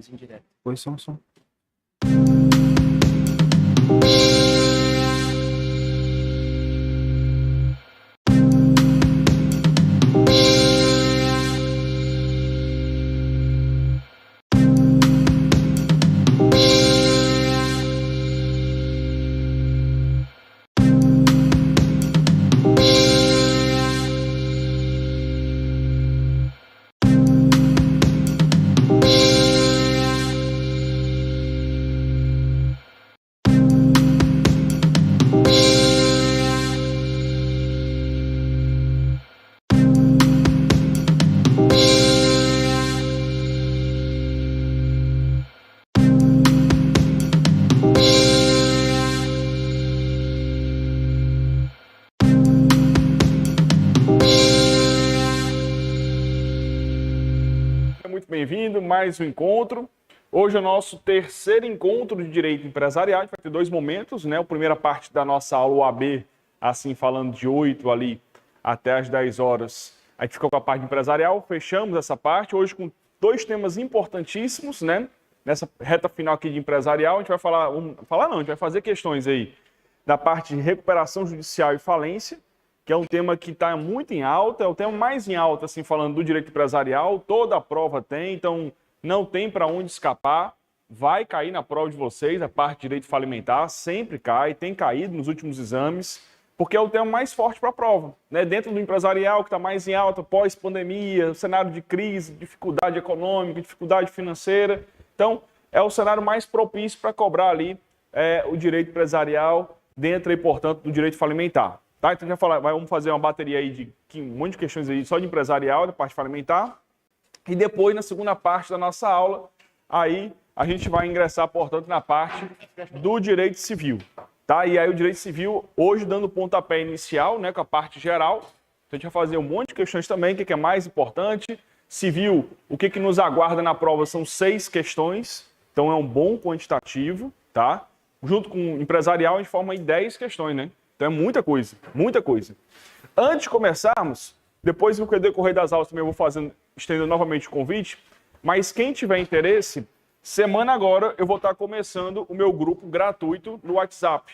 somzinho direto. Pois som. Muito bem-vindo, mais um encontro. Hoje é o nosso terceiro encontro de Direito Empresarial. A gente vai ter dois momentos, né? A primeira parte da nossa aula UAB, assim falando de 8 ali até as 10 horas. A gente ficou com a parte empresarial, fechamos essa parte. Hoje com dois temas importantíssimos, né? Nessa reta final aqui de empresarial, a gente vai a gente vai fazer questões aí da parte de recuperação judicial e falência, que é um tema que está muito em alta, é o tema mais em alta, assim, falando do direito empresarial, toda a prova tem, então não tem para onde escapar, vai cair na prova de vocês, a parte de direito falimentar, sempre cai, tem caído nos últimos exames, porque é o tema mais forte para a prova, né? Dentro do empresarial, que está mais em alta, pós-pandemia, cenário de crise, dificuldade econômica, dificuldade financeira, então é o cenário mais propício para cobrar ali o direito empresarial dentro e, portanto, do direito falimentar. Tá? Então vamos fazer uma bateria aí de um monte de questões aí só de empresarial, da parte falimentar. E depois, na segunda parte da nossa aula, aí a gente vai ingressar, portanto, na parte do direito civil. Tá? E aí o direito civil, hoje dando pontapé inicial, né, com a parte geral. Então, a gente vai fazer um monte de questões também, o que é mais importante. Civil, o que nos aguarda na prova são 6 questões, então é um bom quantitativo, tá? Junto com o empresarial, a gente forma aí 10 questões, né? Então é muita coisa, muita coisa. Antes de começarmos, depois no decorrer das aulas também eu vou estendendo novamente o convite, mas quem tiver interesse, semana agora eu vou estar começando o meu grupo gratuito no WhatsApp,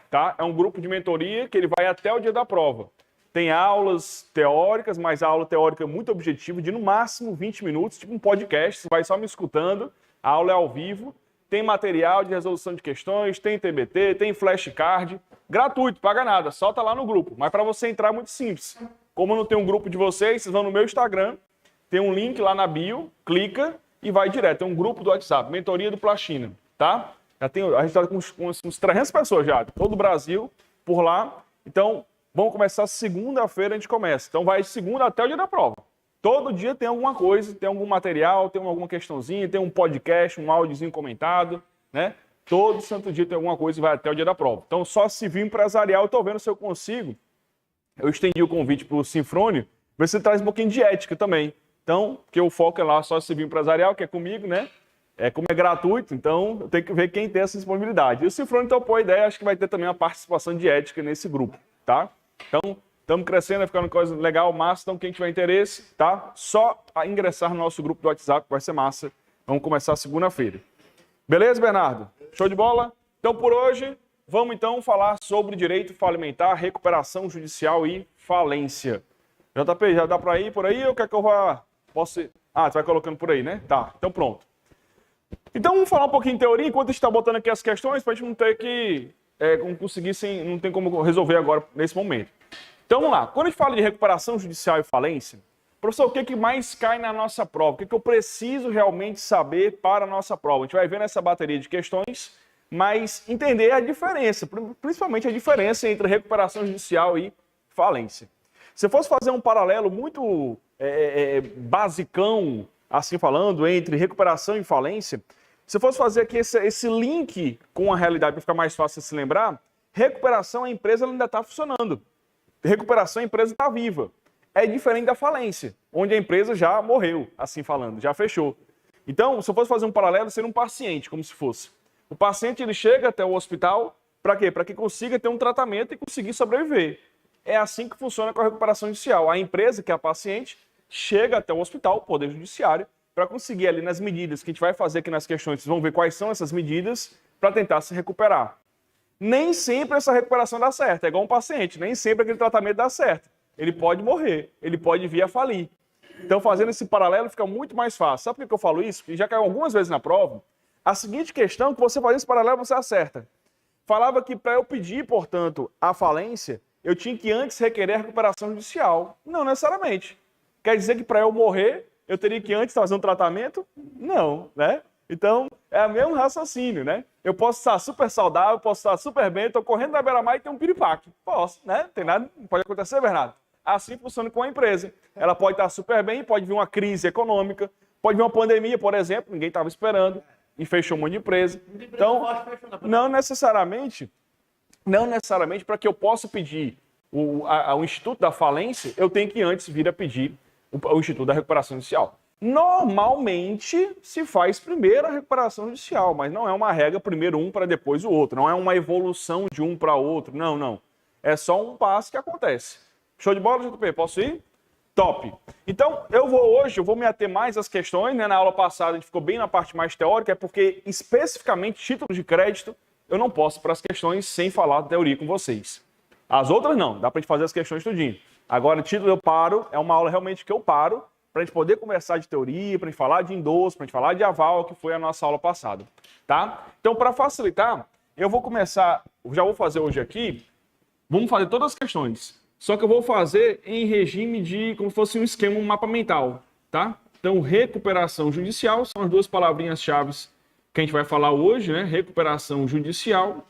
tá? É um grupo de mentoria que ele vai até o dia da prova. Tem aulas teóricas, mas a aula teórica é muito objetiva, de no máximo 20 minutos, tipo um podcast, você vai só me escutando, a aula é ao vivo. Tem material de resolução de questões, tem TBT, tem flashcard, gratuito, paga nada, só tá lá no grupo. Mas para você entrar é muito simples. Como eu não tenho um grupo de vocês vão no meu Instagram, tem um link lá na bio, clica e vai direto. Tem um grupo do WhatsApp, Mentoria do Platina, tá? A gente está com uns 300 pessoas já, todo o Brasil, por lá. Então, vamos começar segunda-feira, a gente começa. Então, vai de segunda até o dia da prova. Todo dia tem alguma coisa, tem algum material, tem alguma questãozinha, tem um podcast, um áudiozinho comentado, né? Todo santo dia tem alguma coisa e vai até o dia da prova. Então, só civil empresarial, eu estou vendo se eu consigo. Eu estendi o convite para o Sinfrônio, ver se ele traz um pouquinho de ética também. Então, porque o foco é lá só civil empresarial, que é comigo, né? Como é gratuito, então eu tenho que ver quem tem essa disponibilidade. E o Sinfrônio topou a ideia, acho que vai ter também uma participação de ética nesse grupo, tá? Então, estamos crescendo, vai ficando coisa legal, massa. Então, quem tiver interesse, tá? Só ingressar no nosso grupo do WhatsApp, vai ser massa. Vamos começar segunda-feira. Beleza, Bernardo? Show de bola? Então, por hoje, vamos então falar sobre direito falimentar, recuperação judicial e falência. JP, já dá para ir por aí ou quer que eu vá? Posso ir? Ah, você vai colocando por aí, né? Tá, então pronto. Então, vamos falar um pouquinho de teoria, enquanto a gente está botando aqui as questões, para a gente não ter que conseguir não tem como resolver agora nesse momento. Então vamos lá, quando a gente fala de recuperação judicial e falência, professor, o que mais cai na nossa prova? O que eu preciso realmente saber para a nossa prova? A gente vai ver nessa bateria de questões, mas entender a diferença, principalmente a diferença entre recuperação judicial e falência. Se eu fosse fazer um paralelo muito basicão, assim falando, entre recuperação e falência, se eu fosse fazer aqui esse link com a realidade para ficar mais fácil de se lembrar, recuperação, a empresa ainda está funcionando. Recuperação, a empresa está viva. É diferente da falência, onde a empresa já morreu, assim falando, já fechou. Então, se eu fosse fazer um paralelo, seria um paciente, como se fosse. O paciente ele chega até o hospital, para quê? Para que consiga ter um tratamento e conseguir sobreviver. É assim que funciona com a recuperação judicial. A empresa, que é a paciente, chega até o hospital, o Poder Judiciário, para conseguir ali nas medidas que a gente vai fazer aqui nas questões, vocês vão ver quais são essas medidas para tentar se recuperar. Nem sempre essa recuperação dá certo, é igual um paciente, nem sempre aquele tratamento dá certo. Ele pode morrer, ele pode vir a falir. Então, fazendo esse paralelo fica muito mais fácil. Sabe por que eu falo isso? Porque já caiu algumas vezes na prova, a seguinte questão, que você fazendo esse paralelo, você acerta. Falava que para eu pedir, portanto, a falência, eu tinha que antes requerer recuperação judicial. Não necessariamente. Quer dizer que para eu morrer, eu teria que antes fazer um tratamento? Não, né? Então, é o mesmo raciocínio, né? Eu posso estar super saudável, posso estar super bem, estou correndo na beira-mar e tem um piripaque. Posso, né? Tem nada, não pode acontecer, Bernardo. Assim funciona com a empresa. Ela pode estar super bem, pode vir uma crise econômica, pode vir uma pandemia, por exemplo, ninguém estava esperando e fechou um monte de empresa. Então, não necessariamente para que eu possa pedir o Instituto da Falência, eu tenho que antes vir a pedir o Instituto da Recuperação Judicial. Normalmente se faz primeiro a recuperação judicial, mas não é uma regra, primeiro um para depois o outro. Não é uma evolução de um para outro. Não, não. É só um passo que acontece. Show de bola, JP? Posso ir? Top. Então, hoje eu vou me ater mais às questões, né? Na aula passada a gente ficou bem na parte mais teórica, é porque especificamente títulos de crédito eu não posso para as questões sem falar da teoria com vocês. As outras não, dá para a gente fazer as questões tudinho. Agora, título eu paro, é uma aula realmente que eu paro, para a gente poder conversar de teoria, para a gente falar de endosso, para a gente falar de aval, que foi a nossa aula passada, tá? Então, para facilitar, eu vou começar, já vou fazer hoje aqui, vamos fazer todas as questões, só que eu vou fazer em regime de, como se fosse um esquema, um mapa mental, tá? Então, recuperação judicial são as duas palavrinhas-chave que a gente vai falar hoje, né? Recuperação judicial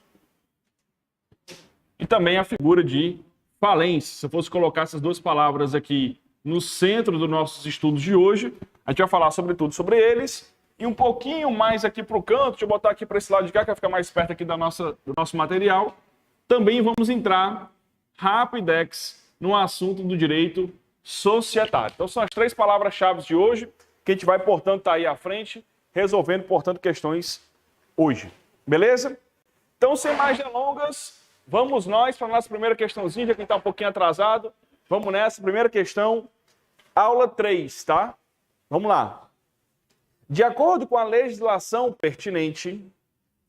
e também a figura de falência. Se eu fosse colocar essas duas palavras aqui no centro dos nossos estudos de hoje, a gente vai falar sobretudo sobre eles e um pouquinho mais aqui para o canto, deixa eu botar aqui para esse lado de cá, que vai ficar mais perto aqui do nosso material. Também vamos entrar rapidex no assunto do direito societário. Então são as três palavras-chave de hoje, que a gente vai, portanto, estar aí à frente, resolvendo, portanto, questões hoje. Beleza? Então, sem mais delongas, vamos nós para a nossa primeira questãozinha, já que está um pouquinho atrasado. Vamos nessa, primeira questão, aula 3, tá? Vamos lá. De acordo com a legislação pertinente,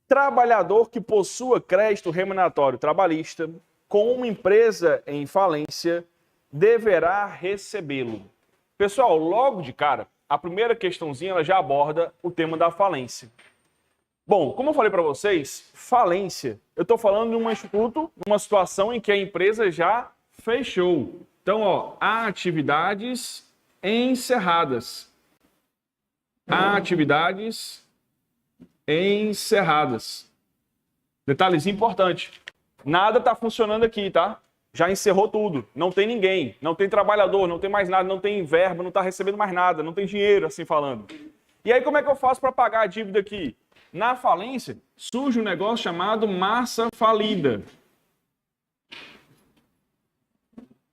trabalhador que possua crédito remuneratório trabalhista com uma empresa em falência deverá recebê-lo. Pessoal, logo de cara, a primeira questãozinha ela já aborda o tema da falência. Bom, como eu falei para vocês, falência, eu estou falando de um instituto, numa situação em que a empresa já fechou. Então, ó, há atividades encerradas. Há atividades encerradas. Detalhezinho importante. Nada está funcionando aqui, tá? Já encerrou tudo. Não tem ninguém, não tem trabalhador, não tem mais nada, não tem verba, não está recebendo mais nada, não tem dinheiro, assim falando. E aí, como é que eu faço para pagar a dívida aqui? Na falência, surge um negócio chamado massa falida.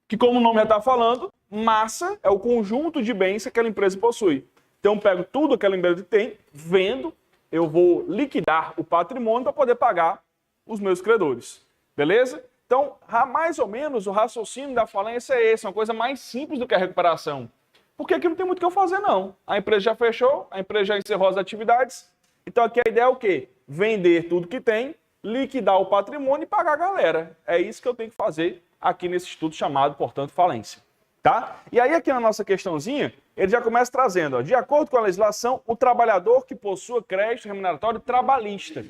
Que, como o nome já está falando, massa é o conjunto de bens que aquela empresa possui. Então, eu pego tudo que aquela empresa tem, vendo, eu vou liquidar o patrimônio para poder pagar os meus credores. Beleza? Então, mais ou menos, o raciocínio da falência é esse, uma coisa mais simples do que a recuperação. Porque aqui não tem muito o que eu fazer, não. A empresa já fechou, a empresa já encerrou as atividades. Então, aqui a ideia é o quê? Vender tudo que tem, liquidar o patrimônio e pagar a galera. É isso que eu tenho que fazer aqui nesse estudo chamado, portanto, falência. Tá? E aí, aqui na nossa questãozinha, ele já começa trazendo, ó, de acordo com a legislação, o trabalhador que possua crédito remuneratório trabalhista.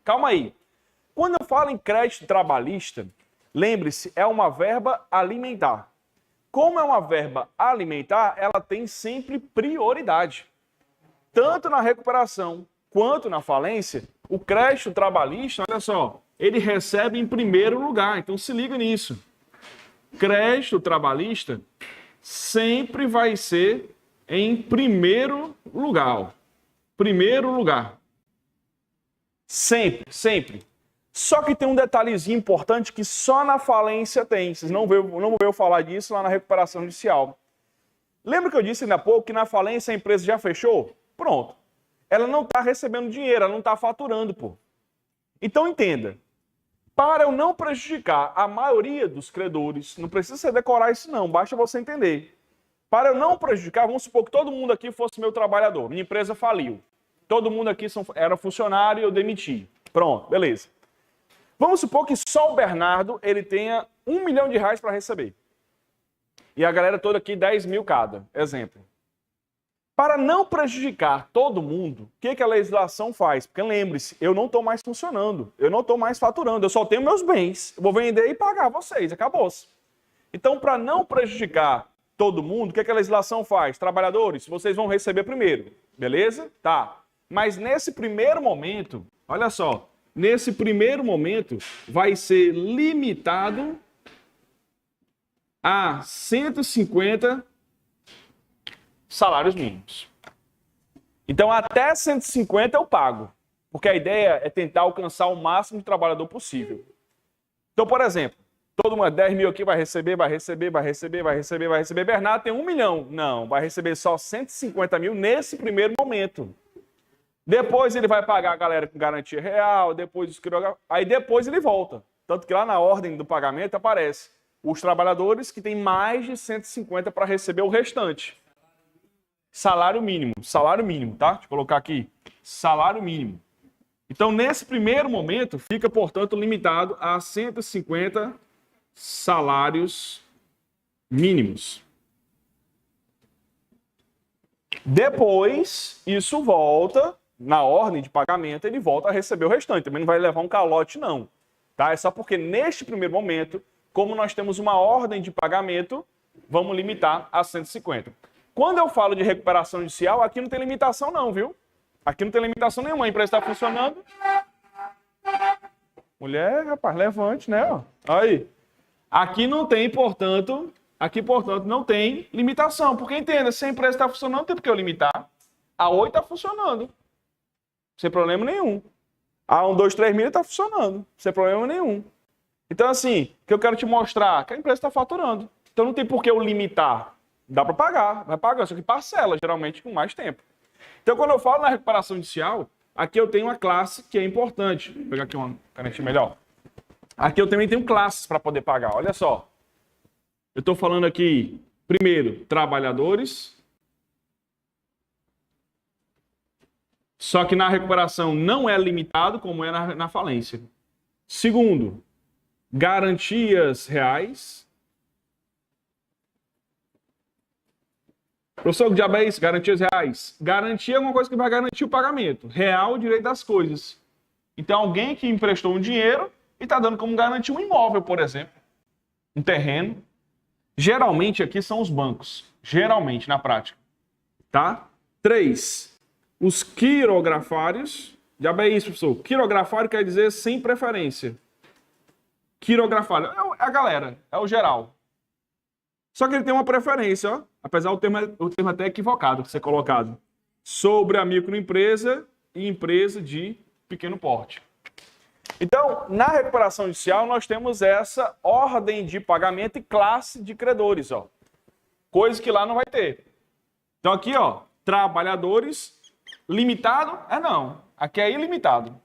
Calma aí. Quando eu falo em crédito trabalhista, lembre-se, é uma verba alimentar. Como é uma verba alimentar, ela tem sempre prioridade. Tanto na recuperação quanto na falência, o crédito trabalhista, olha só, ele recebe em primeiro lugar. Então se liga nisso. Crédito trabalhista sempre vai ser em primeiro lugar. Primeiro lugar. Sempre, sempre. Só que tem um detalhezinho importante que só na falência tem. Vocês não vão ver eu falar disso lá na recuperação judicial. Lembra que eu disse ainda há pouco que na falência a empresa já fechou? Pronto. Ela não está recebendo dinheiro, ela não está faturando, pô. Então entenda. Para eu não prejudicar a maioria dos credores, não precisa você decorar isso não, basta você entender. Para eu não prejudicar, vamos supor que todo mundo aqui fosse meu trabalhador. Minha empresa faliu. Todo mundo aqui era funcionário e eu demiti. Pronto, beleza. Vamos supor que só o Bernardo ele tenha R$1 milhão para receber. E a galera toda aqui 10 mil cada. Exemplo. Para não prejudicar todo mundo, o que a legislação faz? Porque lembre-se, eu não estou mais funcionando, eu não estou mais faturando, eu só tenho meus bens. Eu vou vender e pagar vocês, acabou-se. Então, para não prejudicar todo mundo, o que a legislação faz? Trabalhadores, vocês vão receber primeiro, beleza? Tá. Mas nesse primeiro momento, olha só, nesse primeiro momento vai ser limitado a 150 salários mínimos. Então, até 150 eu pago, porque a ideia é tentar alcançar o máximo de trabalhador possível. Então, por exemplo, todo mundo, 10 mil aqui vai receber. Bernardo tem 1 milhão. Não, vai receber só 150 mil nesse primeiro momento. Depois ele vai pagar a galera com garantia real, aí depois ele volta. Tanto que lá na ordem do pagamento aparece os trabalhadores que têm mais de 150 para receber o restante. Salário mínimo, tá? Deixa eu colocar aqui, salário mínimo. Então, nesse primeiro momento, fica, portanto, limitado a 150 salários mínimos. Depois, isso volta, na ordem de pagamento, ele volta a receber o restante. Também não vai levar um calote, não. Tá? É só porque, neste primeiro momento, como nós temos uma ordem de pagamento, vamos limitar a 150. Quando eu falo de recuperação judicial, aqui não tem limitação não, viu? Aqui não tem limitação nenhuma. A empresa está funcionando. Mulher, rapaz, levante, né? Ó. Aí. Aqui não tem, portanto, não tem limitação. Porque entenda, se a empresa está funcionando, não tem por que eu limitar. A Oi está funcionando. Sem problema nenhum. A 1, 2, 3 mil está funcionando. Sem problema nenhum. Então, assim, o que eu quero te mostrar? Que a empresa está faturando. Então não tem por que eu limitar. Dá para pagar, vai pagar, só que parcela, geralmente com mais tempo. Então, quando eu falo na recuperação judicial, aqui eu tenho uma classe que é importante. Vou pegar aqui uma canetinha melhor. Aqui eu também tenho classes para poder pagar, olha só. Eu estou falando aqui, primeiro, trabalhadores. Só que na recuperação não é limitado, como é na falência. Segundo, garantias reais. Professor, que diabo é isso? Garantias reais. Garantia é uma coisa que vai garantir o pagamento. Real, o direito das coisas. Então, alguém que emprestou um dinheiro e está dando como garantia um imóvel, por exemplo. Um terreno. Geralmente, aqui são os bancos. Geralmente, na prática. Tá? 3. Os quirografários. Diabo é isso, professor? Quirografário quer dizer sem preferência. Quirografário é a galera, é o geral. Só que ele tem uma preferência, ó, apesar do termo até equivocado que ser colocado, sobre a microempresa e empresa de pequeno porte. Então, na recuperação judicial, nós temos essa ordem de pagamento e classe de credores, ó. Coisa que lá não vai ter. Então aqui, ó, trabalhadores, limitado? Não, aqui é ilimitado.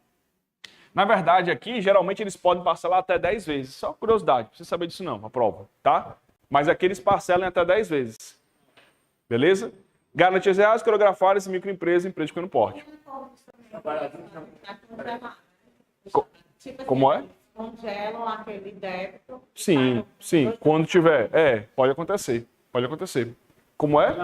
Na verdade, aqui, geralmente, eles podem parcelar até 10 vezes. Só curiosidade, não precisa saber disso não, a prova, tá? Mas aqui eles parcelam até 10 vezes. Beleza? Garantias reais, quirografários, microempresa, empresa de pequeno porte. Como é? Congelam aquele débito. Sim, sim. Quando tiver. Pode acontecer. Pode acontecer. Como é?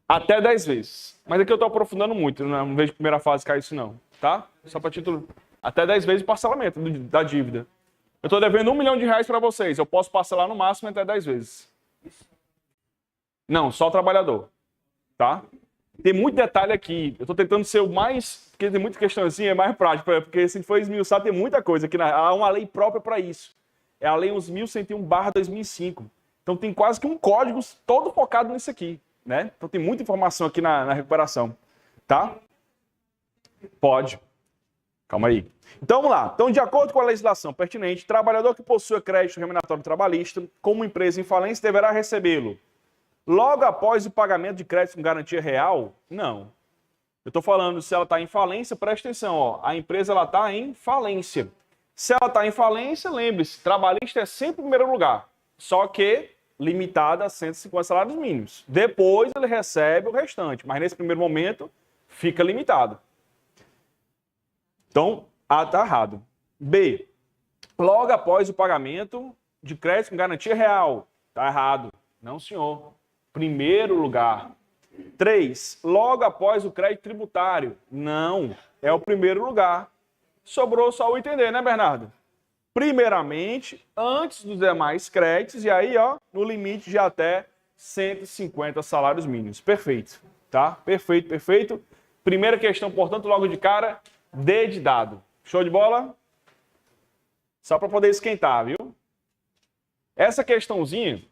Até 10 vezes. Mas aqui eu estou aprofundando muito. Não vejo primeira fase cair isso não. Tá? Só para título. Até 10 vezes de parcelamento da dívida. Eu estou devendo R$1 milhão para vocês. Eu posso parcelar no máximo até 10 vezes. Não, só o trabalhador. Tá? Tem muito detalhe aqui. Eu estou tentando ser o mais... Porque tem muita questãozinha, é mais prático. Porque se for esmiuçar, tem muita coisa. Aqui há uma lei própria para isso. É a Lei 11.101/2005. Então tem quase que um código todo focado nisso aqui. Né? Então tem muita informação aqui na recuperação. Tá? Pode. Calma aí. Então vamos lá. Então, de acordo com a legislação pertinente, trabalhador que possua crédito remuneratório trabalhista, como empresa em falência, deverá recebê-lo logo após o pagamento de crédito com garantia real? Não. Eu estou falando, se ela está em falência, presta atenção, ó, a empresa está em falência. Se ela está em falência, lembre-se, trabalhista é sempre o primeiro lugar. só que limitada a 150 salários mínimos. Depois ele recebe o restante, mas nesse primeiro momento fica limitado. Então, A está errado. B, logo após o pagamento de crédito com garantia real. Está errado. Não, senhor. Primeiro lugar. 3, logo após o crédito tributário. Não, é o primeiro lugar. Sobrou só o entender, né, Bernardo? Primeiramente, antes dos demais créditos, e aí, ó, no limite de até 150 salários mínimos. Perfeito, tá? Perfeito, perfeito. Primeira questão, portanto, logo de cara, D de dado. Show de bola? Só para poder esquentar, viu? Essa questãozinha,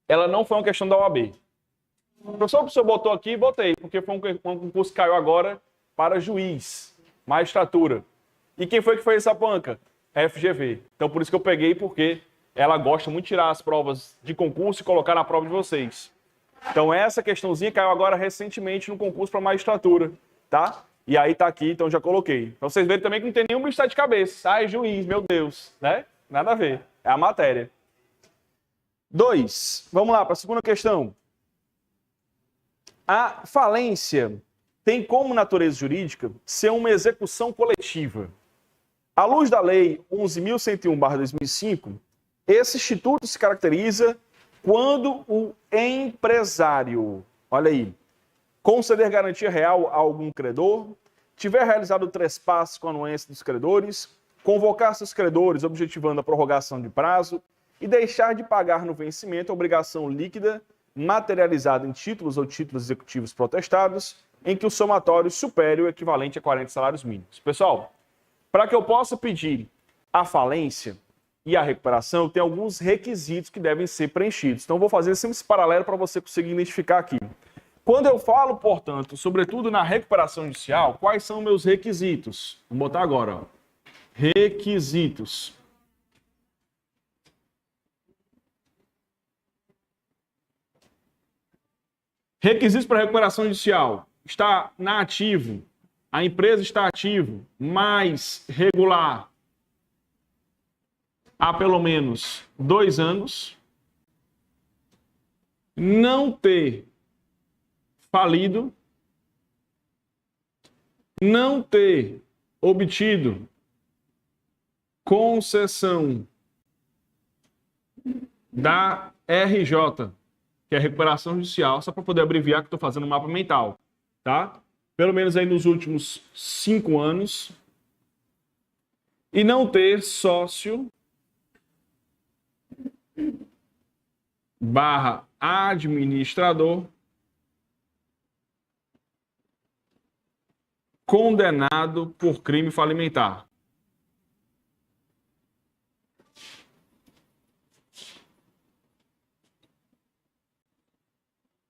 ela não foi uma questão da OAB. O professor botou aqui, botei, porque foi um concurso que caiu agora para juiz, magistratura. E quem foi que fez essa banca? FGV. Então, por isso que eu peguei, porque ela gosta muito de tirar as provas de concurso e colocar na prova de vocês. Então, essa questãozinha caiu agora recentemente no concurso para magistratura, tá? E aí tá aqui, então já coloquei. Pra vocês verem também que não tem nenhum bicho de cabeça. Ai, juiz, meu Deus, né? Nada a ver. É a matéria. 2. Vamos lá para a segunda questão. A falência tem como natureza jurídica ser uma execução coletiva. À luz da Lei 11.101/2005, esse instituto se caracteriza quando o empresário, olha aí, conceder garantia real a algum credor, tiver realizado o trespasse com a anuência dos credores, convocar seus credores objetivando a prorrogação de prazo e deixar de pagar no vencimento a obrigação líquida materializada em títulos ou títulos executivos protestados, em que o somatório supere o equivalente a 40 salários mínimos. Pessoal, para que eu possa pedir a falência e a recuperação, tem alguns requisitos que devem ser preenchidos. Então, eu vou fazer sempre esse paralelo para você conseguir identificar aqui. Quando eu falo, portanto, sobretudo na recuperação judicial, quais são meus requisitos? Vamos botar agora, ó. Requisitos. Requisitos para recuperação judicial. Está na ativo. A empresa está ativo, mais regular há pelo menos 2 anos. Não ter falido. Não ter obtido concessão da RJ, que é a recuperação judicial, só para poder abreviar que eu estou fazendo um mapa mental, tá? Pelo menos aí nos últimos 5 anos. E não ter sócio / administrador condenado por crime falimentar.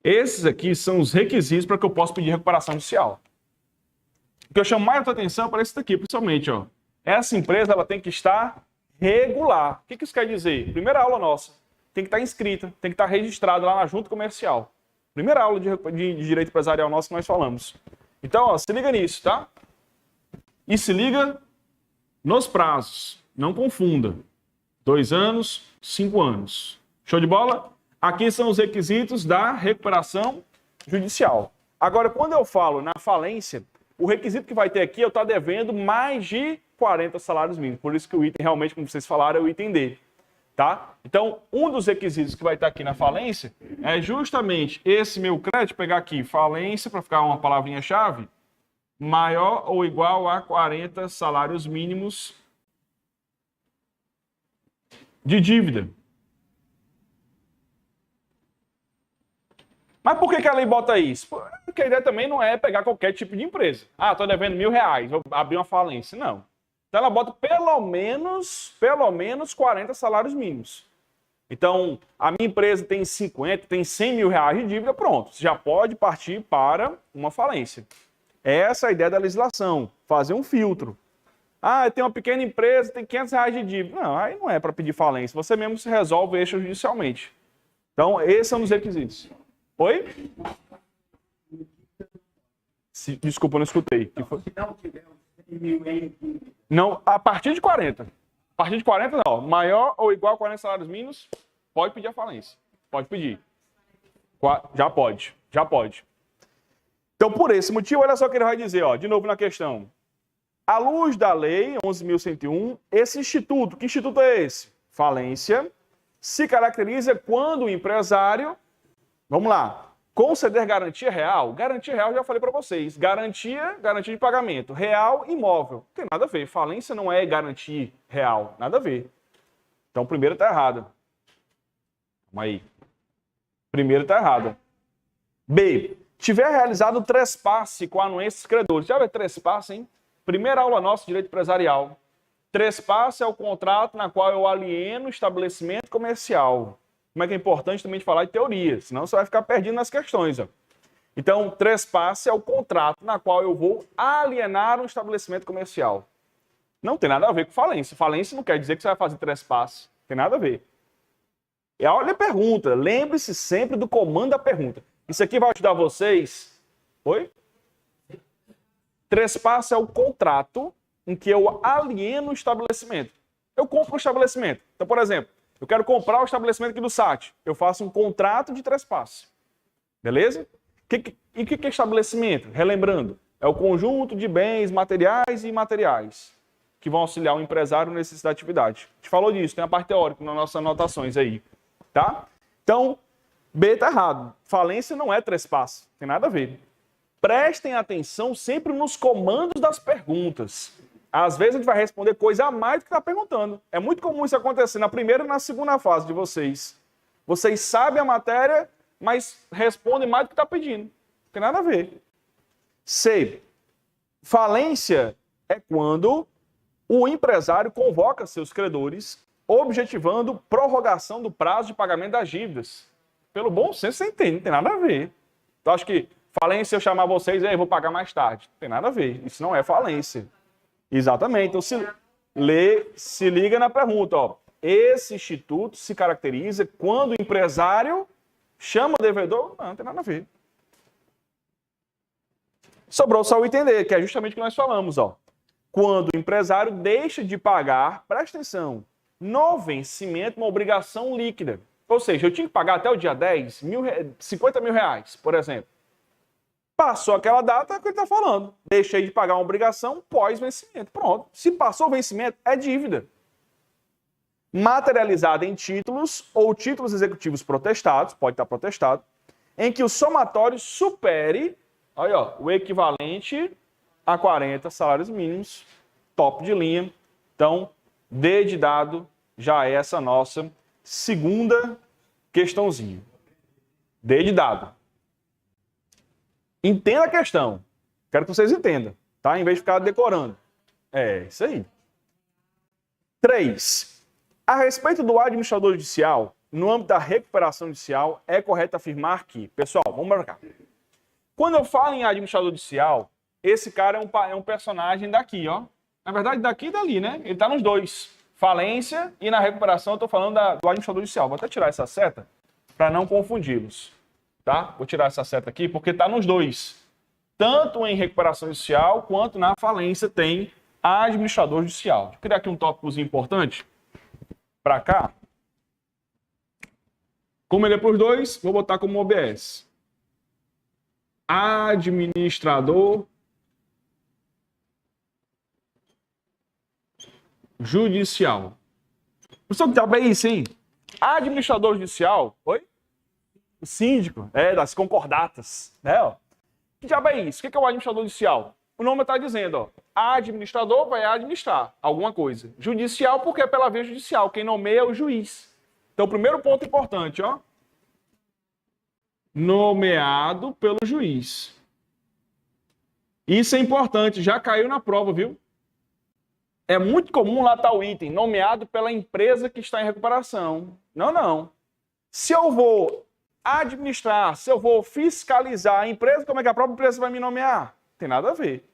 Esses aqui são os requisitos para que eu possa pedir recuperação judicial. O que eu chamo mais a atenção para esse daqui, principalmente, ó. Essa empresa ela tem que estar regular. O que isso quer dizer? Primeira aula nossa. Tem que estar inscrita, tem que estar registrada lá na junta comercial. Primeira aula de direito empresarial nossa que nós falamos. Então, ó, se liga nisso, tá? E se liga nos prazos. Não confunda. 2 anos, 5 anos. Show de bola? Aqui são os requisitos da recuperação judicial. Agora, quando eu falo na falência, o requisito que vai ter aqui é eu estar devendo mais de 40 salários mínimos. Por isso que o item realmente, como vocês falaram, é o item D. Tá? Então, um dos requisitos que vai estar aqui na falência é justamente esse meu crédito, pegar aqui, falência, para ficar uma palavrinha-chave, maior ou igual a 40 salários mínimos de dívida. Mas por que a lei bota isso? Porque a ideia também não é pegar qualquer tipo de empresa. Ah, estou devendo R$1.000, vou abrir uma falência. Não. Então ela bota pelo menos 40 salários mínimos. Então, a minha empresa tem 50, tem R$100.000 de dívida, pronto. Você já pode partir para uma falência. Essa é a ideia da legislação, fazer um filtro. Ah, eu tenho uma pequena empresa, tem R$500 de dívida. Não, aí não é para pedir falência. Você mesmo se resolve extrajudicialmente. Então, esses são os requisitos. Oi? Desculpa, eu não escutei. Não, a partir de 40. A partir de 40, não. Maior ou igual a 40 salários mínimos, Pode pedir a falência. Pode pedir. Já pode. Já pode. Então, por esse motivo, olha só o que ele vai dizer, ó, de novo na questão. À luz da lei 11.101, esse instituto, que instituto é esse? Falência, se caracteriza quando o empresário, vamos lá, conceder garantia real. Garantia real, já falei para vocês. Garantia de pagamento. Real, imóvel. Não tem nada a ver. Falência não é garantia real. Nada a ver. Então, primeiro está errado. Vamos aí. Primeiro está errado. B. Tiver realizado trespasse com a anuência dos credores. Já vê trespasse, hein? Primeira aula nossa de direito empresarial. Trespasse é o contrato na qual eu alieno o estabelecimento comercial. Como é que é importante também de falar de teoria, senão você vai ficar perdido nas questões. Ó. Então, trespasse é o contrato na qual eu vou alienar um estabelecimento comercial. Não tem nada a ver com falência. Falência não quer dizer que você vai fazer trespasse. Tem nada a ver. E olha a pergunta. Lembre-se sempre do comando da pergunta. Isso aqui vai ajudar vocês. Oi? Trespasse é o contrato em que eu alieno o estabelecimento. Eu compro o estabelecimento. Então, por exemplo, eu quero comprar o estabelecimento aqui do SAT. Eu faço um contrato de trespasse. Beleza? E o que é estabelecimento? Relembrando, é o conjunto de bens materiais e imateriais que vão auxiliar o empresário nessa atividade. A gente falou disso, tem a parte teórica nas nossas anotações aí. Tá? Então, B está errado. Falência não é trespasse. Tem nada a ver. Prestem atenção sempre nos comandos das perguntas. Às vezes a gente vai responder coisa a mais do que está perguntando. É muito comum isso acontecer na primeira e na segunda fase de vocês. Vocês sabem a matéria, mas respondem mais do que está pedindo. Não tem nada a ver. C. Falência é quando o empresário convoca seus credores, objetivando prorrogação do prazo de pagamento das dívidas. Pelo bom senso, você entende, não tem nada a ver. Então, acho que falência, eu chamar vocês, eu vou pagar mais tarde. Não tem nada a ver. Isso não é falência. Exatamente. Então, se liga na pergunta. Ó. Esse instituto se caracteriza quando o empresário chama o devedor. Não tem nada a ver. Sobrou só o entender, que é justamente o que nós falamos. Ó. Quando o empresário deixa de pagar, presta atenção, no vencimento, uma obrigação líquida. Ou seja, eu tinha que pagar até o dia 10, 50 mil reais, por exemplo. Passou aquela data, é o que ele está falando. Deixei de pagar uma obrigação pós-vencimento. Pronto. Se passou o vencimento, é dívida. Materializada em títulos ou títulos executivos protestados, pode estar protestado, em que o somatório supere, olha, ó, o equivalente a 40 salários mínimos, top de linha. Então, D de dado já é essa nossa segunda questãozinha. D de dado. Entenda a questão. Quero que vocês entendam, tá? Em vez de ficar decorando. É, isso aí. 3. A respeito do administrador judicial, no âmbito da recuperação judicial, é correto afirmar que... Pessoal, vamos para cá. Quando eu falo em administrador judicial, esse cara é um personagem daqui, ó. Na verdade, daqui e dali, né? Ele tá nos dois. Falência e na recuperação eu tô falando do administrador judicial. Vou até tirar essa seta para não confundi-los. Tá? Vou tirar essa seta aqui porque está nos dois. Tanto em recuperação judicial quanto na falência tem administrador judicial. Vou criar aqui um tópicozinho importante para cá. Como ele é para os dois, vou botar como OBS. Administrador judicial. Professor, que diabo é isso, hein? Administrador judicial. Oi? O síndico, das concordatas, né? Ó. Que diabo é isso? O que é o administrador judicial? O nome está dizendo, ó, administrador vai administrar alguma coisa. Judicial, porque é pela via judicial. Quem nomeia é o juiz. Então, o primeiro ponto importante, ó. Nomeado pelo juiz. Isso é importante, já caiu na prova, viu? É muito comum lá estar o item, nomeado pela empresa que está em recuperação. Não, não. Se eu vou administrar, se eu vou fiscalizar a empresa, como é que a própria empresa vai me nomear? Tem nada a ver.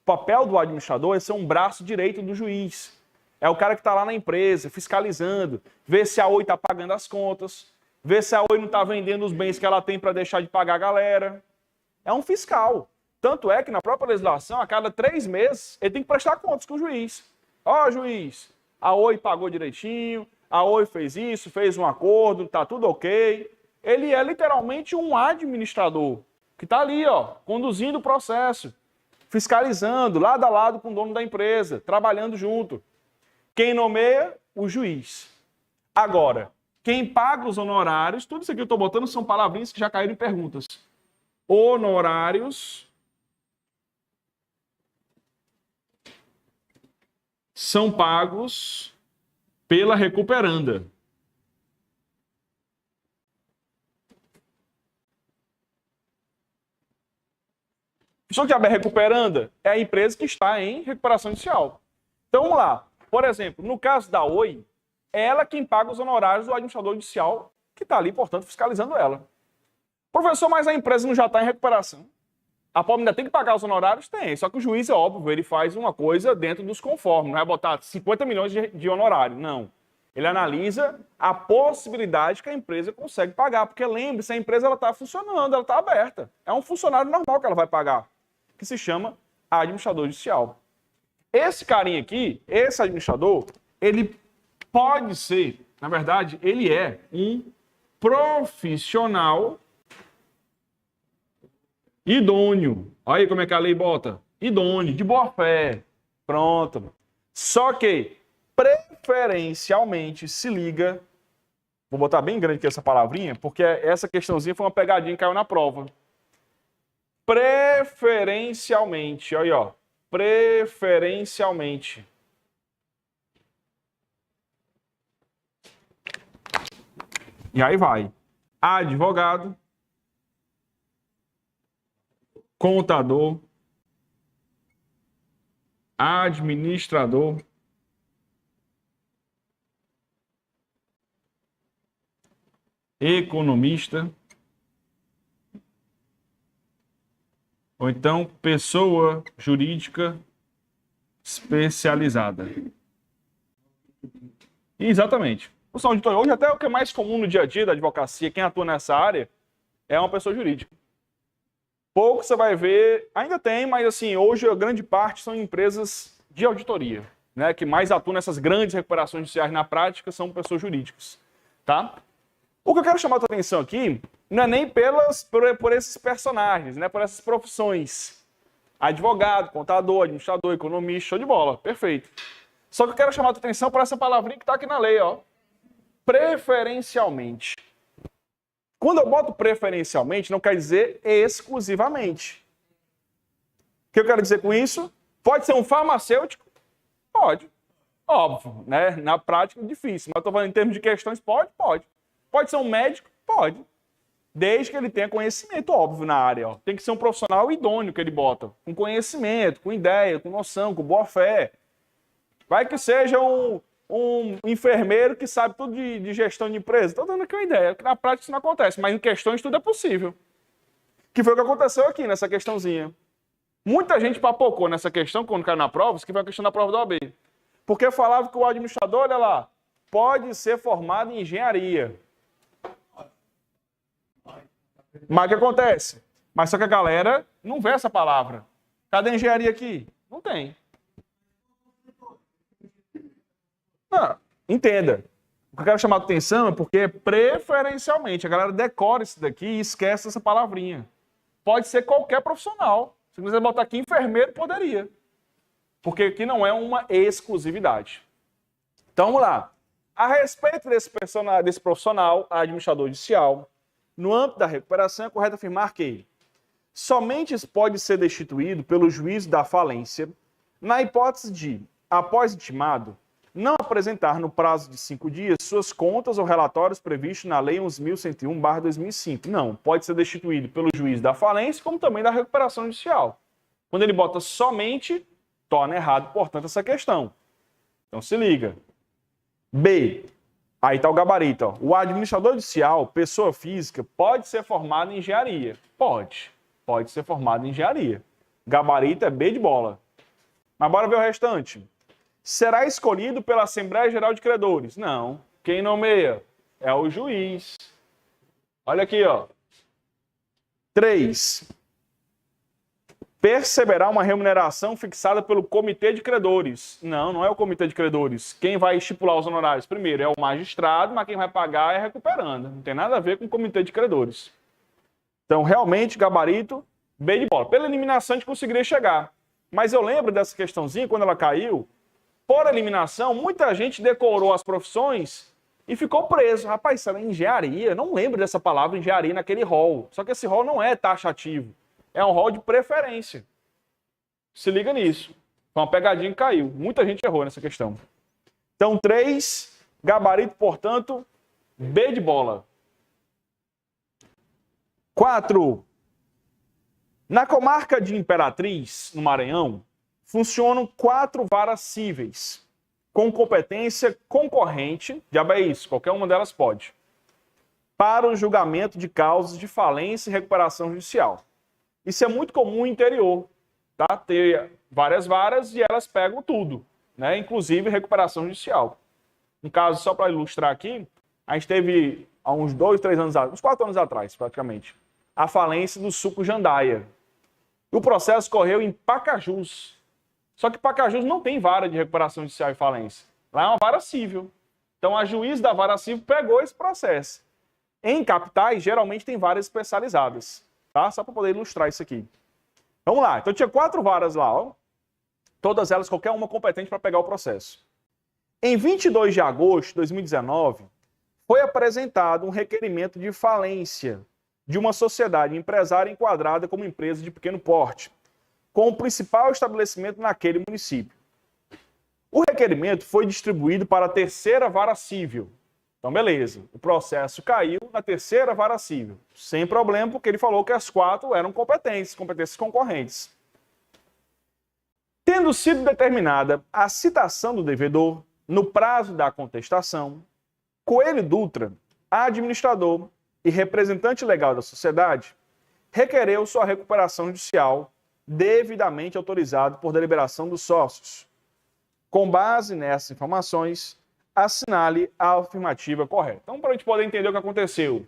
O papel do administrador é ser um braço direito do juiz. É o cara que está lá na empresa, fiscalizando, ver se a Oi está pagando as contas, ver se a Oi não está vendendo os bens que ela tem para deixar de pagar a galera. É um fiscal. Tanto é que na própria legislação, a cada 3 meses, ele tem que prestar contas com o juiz. Ó, juiz, a Oi pagou direitinho, a Oi fez isso, fez um acordo, tá tudo ok. Ele é literalmente um administrador, que está ali, ó, conduzindo o processo, fiscalizando, lado a lado com o dono da empresa, trabalhando junto. Quem nomeia? O juiz. Agora, quem paga os honorários, tudo isso aqui que eu estou botando são palavrinhas que já caíram em perguntas. Honorários são pagos pela recuperanda. Só que a recuperanda é a empresa que está em recuperação judicial. Então vamos lá. Por exemplo, no caso da Oi, é ela quem paga os honorários do administrador judicial que está ali, portanto, fiscalizando ela. Professor, mas a empresa não já está em recuperação? A POB ainda tem que pagar os honorários? Tem. Só que o juiz, é óbvio, ele faz uma coisa dentro dos conformes. Não é botar 50 milhões de honorário. Não. Ele analisa a possibilidade que a empresa consegue pagar. Porque lembre-se, a empresa está funcionando, ela está aberta. É um funcionário normal que ela vai pagar, que se chama administrador judicial. Esse carinha aqui, esse administrador, ele pode ser, na verdade, ele é um profissional idôneo. Olha aí como é que a lei bota. Idôneo, de boa fé. Pronto. Só que, preferencialmente, se liga, vou botar bem grande aqui essa palavrinha, porque essa questãozinha foi uma pegadinha que caiu na prova. Preferencialmente, olha aí, ó. Preferencialmente. E aí vai. Advogado, contador, administrador, economista, ou então pessoa jurídica especializada. Exatamente. O auditor hoje até o que é mais comum no dia a dia da advocacia, quem atua nessa área, é uma pessoa jurídica. Pouco você vai ver, ainda tem, mas assim, hoje a grande parte são empresas de auditoria, né, que mais atuam nessas grandes recuperações judiciais na prática, são pessoas jurídicas, tá? O que eu quero chamar a tua atenção aqui não é nem por esses personagens, né, por essas profissões. Advogado, contador, administrador, economista, show de bola, perfeito. Só que eu quero chamar a tua atenção para essa palavrinha que está aqui na lei, ó. Preferencialmente. Quando eu boto preferencialmente, não quer dizer exclusivamente. O que eu quero dizer com isso? Pode ser um farmacêutico? Pode. Óbvio, né? Na prática é difícil, mas estou falando em termos de questões, pode? Pode. Pode ser um médico? Pode. Desde que ele tenha conhecimento, óbvio, na área. Ó. Tem que ser um profissional idôneo que ele bota. Com conhecimento, com ideia, com noção, com boa fé. Vai que seja um enfermeiro que sabe tudo de gestão de empresa. Estou dando aqui uma ideia, que na prática isso não acontece, mas em questões tudo é possível. Que foi o que aconteceu aqui nessa questãozinha. Muita gente papocou nessa questão quando caiu na prova, isso que foi a questão da prova da OAB. Porque falava que o administrador, olha lá, pode ser formado em engenharia. Mas o que acontece? Mas só que a galera não vê essa palavra. Cadê a engenharia aqui? Não tem. Não, entenda. O que eu quero chamar a atenção é porque preferencialmente a galera decora isso daqui e esquece essa palavrinha. Pode ser qualquer profissional. Se quiser botar aqui enfermeiro, poderia. Porque aqui não é uma exclusividade. Então vamos lá. A respeito desse profissional, administrador judicial, no âmbito da recuperação é correto afirmar que somente pode ser destituído pelo juízo da falência na hipótese de, após intimado, não apresentar no prazo de 5 dias suas contas ou relatórios previstos na Lei 11.101/2005. Não, pode ser destituído pelo juiz da falência, como também da recuperação judicial. Quando ele bota somente, torna errado, portanto, essa questão. Então se liga. B. Aí está o gabarito. Ó. O administrador judicial, pessoa física, pode ser formado em engenharia. Pode. Pode ser formado em engenharia. Gabarito é B de bola. Mas bora ver o restante. Será escolhido pela Assembleia Geral de Credores? Não. Quem nomeia? É o juiz. Olha aqui, ó. 3. perceberá uma remuneração fixada pelo comitê de credores. Não, não é o comitê de credores. Quem vai estipular os honorários primeiro é o magistrado, mas quem vai pagar é recuperando. Não tem nada a ver com o comitê de credores. Então, realmente, gabarito, B de bola. Pela eliminação, a gente conseguiria chegar. Mas eu lembro dessa questãozinha, quando ela caiu, por eliminação, muita gente decorou as profissões e ficou preso. Rapaz, isso era engenharia. Não lembro dessa palavra engenharia naquele rol. Só que esse rol não é taxativo. É um rol de preferência. Se liga nisso. Foi uma pegadinha que caiu. Muita gente errou nessa questão. Então, 3, gabarito, portanto, B de bola. 4. Na comarca de Imperatriz, no Maranhão, funcionam 4 varas cíveis, com competência concorrente, diabo é isso, qualquer uma delas pode, para o julgamento de causas de falência e recuperação judicial. Isso é muito comum no interior, tá? Ter várias varas e elas pegam tudo, né? Inclusive recuperação judicial. Um caso, só para ilustrar aqui, a gente teve há uns 2, 3 anos atrás, uns 4 anos atrás, praticamente, a falência do Suco Jandaia. O processo correu em Pacajus. Só que Pacajus não tem vara de recuperação judicial e falência. Lá é uma vara civil. Então a juiz da vara civil pegou esse processo. Em capitais, geralmente tem varas especializadas. Tá? Só para poder ilustrar isso aqui. Vamos lá. Então tinha 4 varas lá. Ó. Todas elas, qualquer uma competente para pegar o processo. Em 22 de agosto de 2019, foi apresentado um requerimento de falência de uma sociedade empresária enquadrada como empresa de pequeno porte, com o principal estabelecimento naquele município. O requerimento foi distribuído para a 3ª Vara Civil. Então, beleza. O processo caiu na 3ª Vara Civil. Sem problema, porque ele falou que as 4 eram competências concorrentes. Tendo sido determinada a citação do devedor no prazo da contestação, Coelho Dutra, administrador e representante legal da sociedade, requereu sua recuperação judicial devidamente autorizado por deliberação dos sócios. Com base nessas informações, assinale a afirmativa correta. Então, para a gente poder entender o que aconteceu.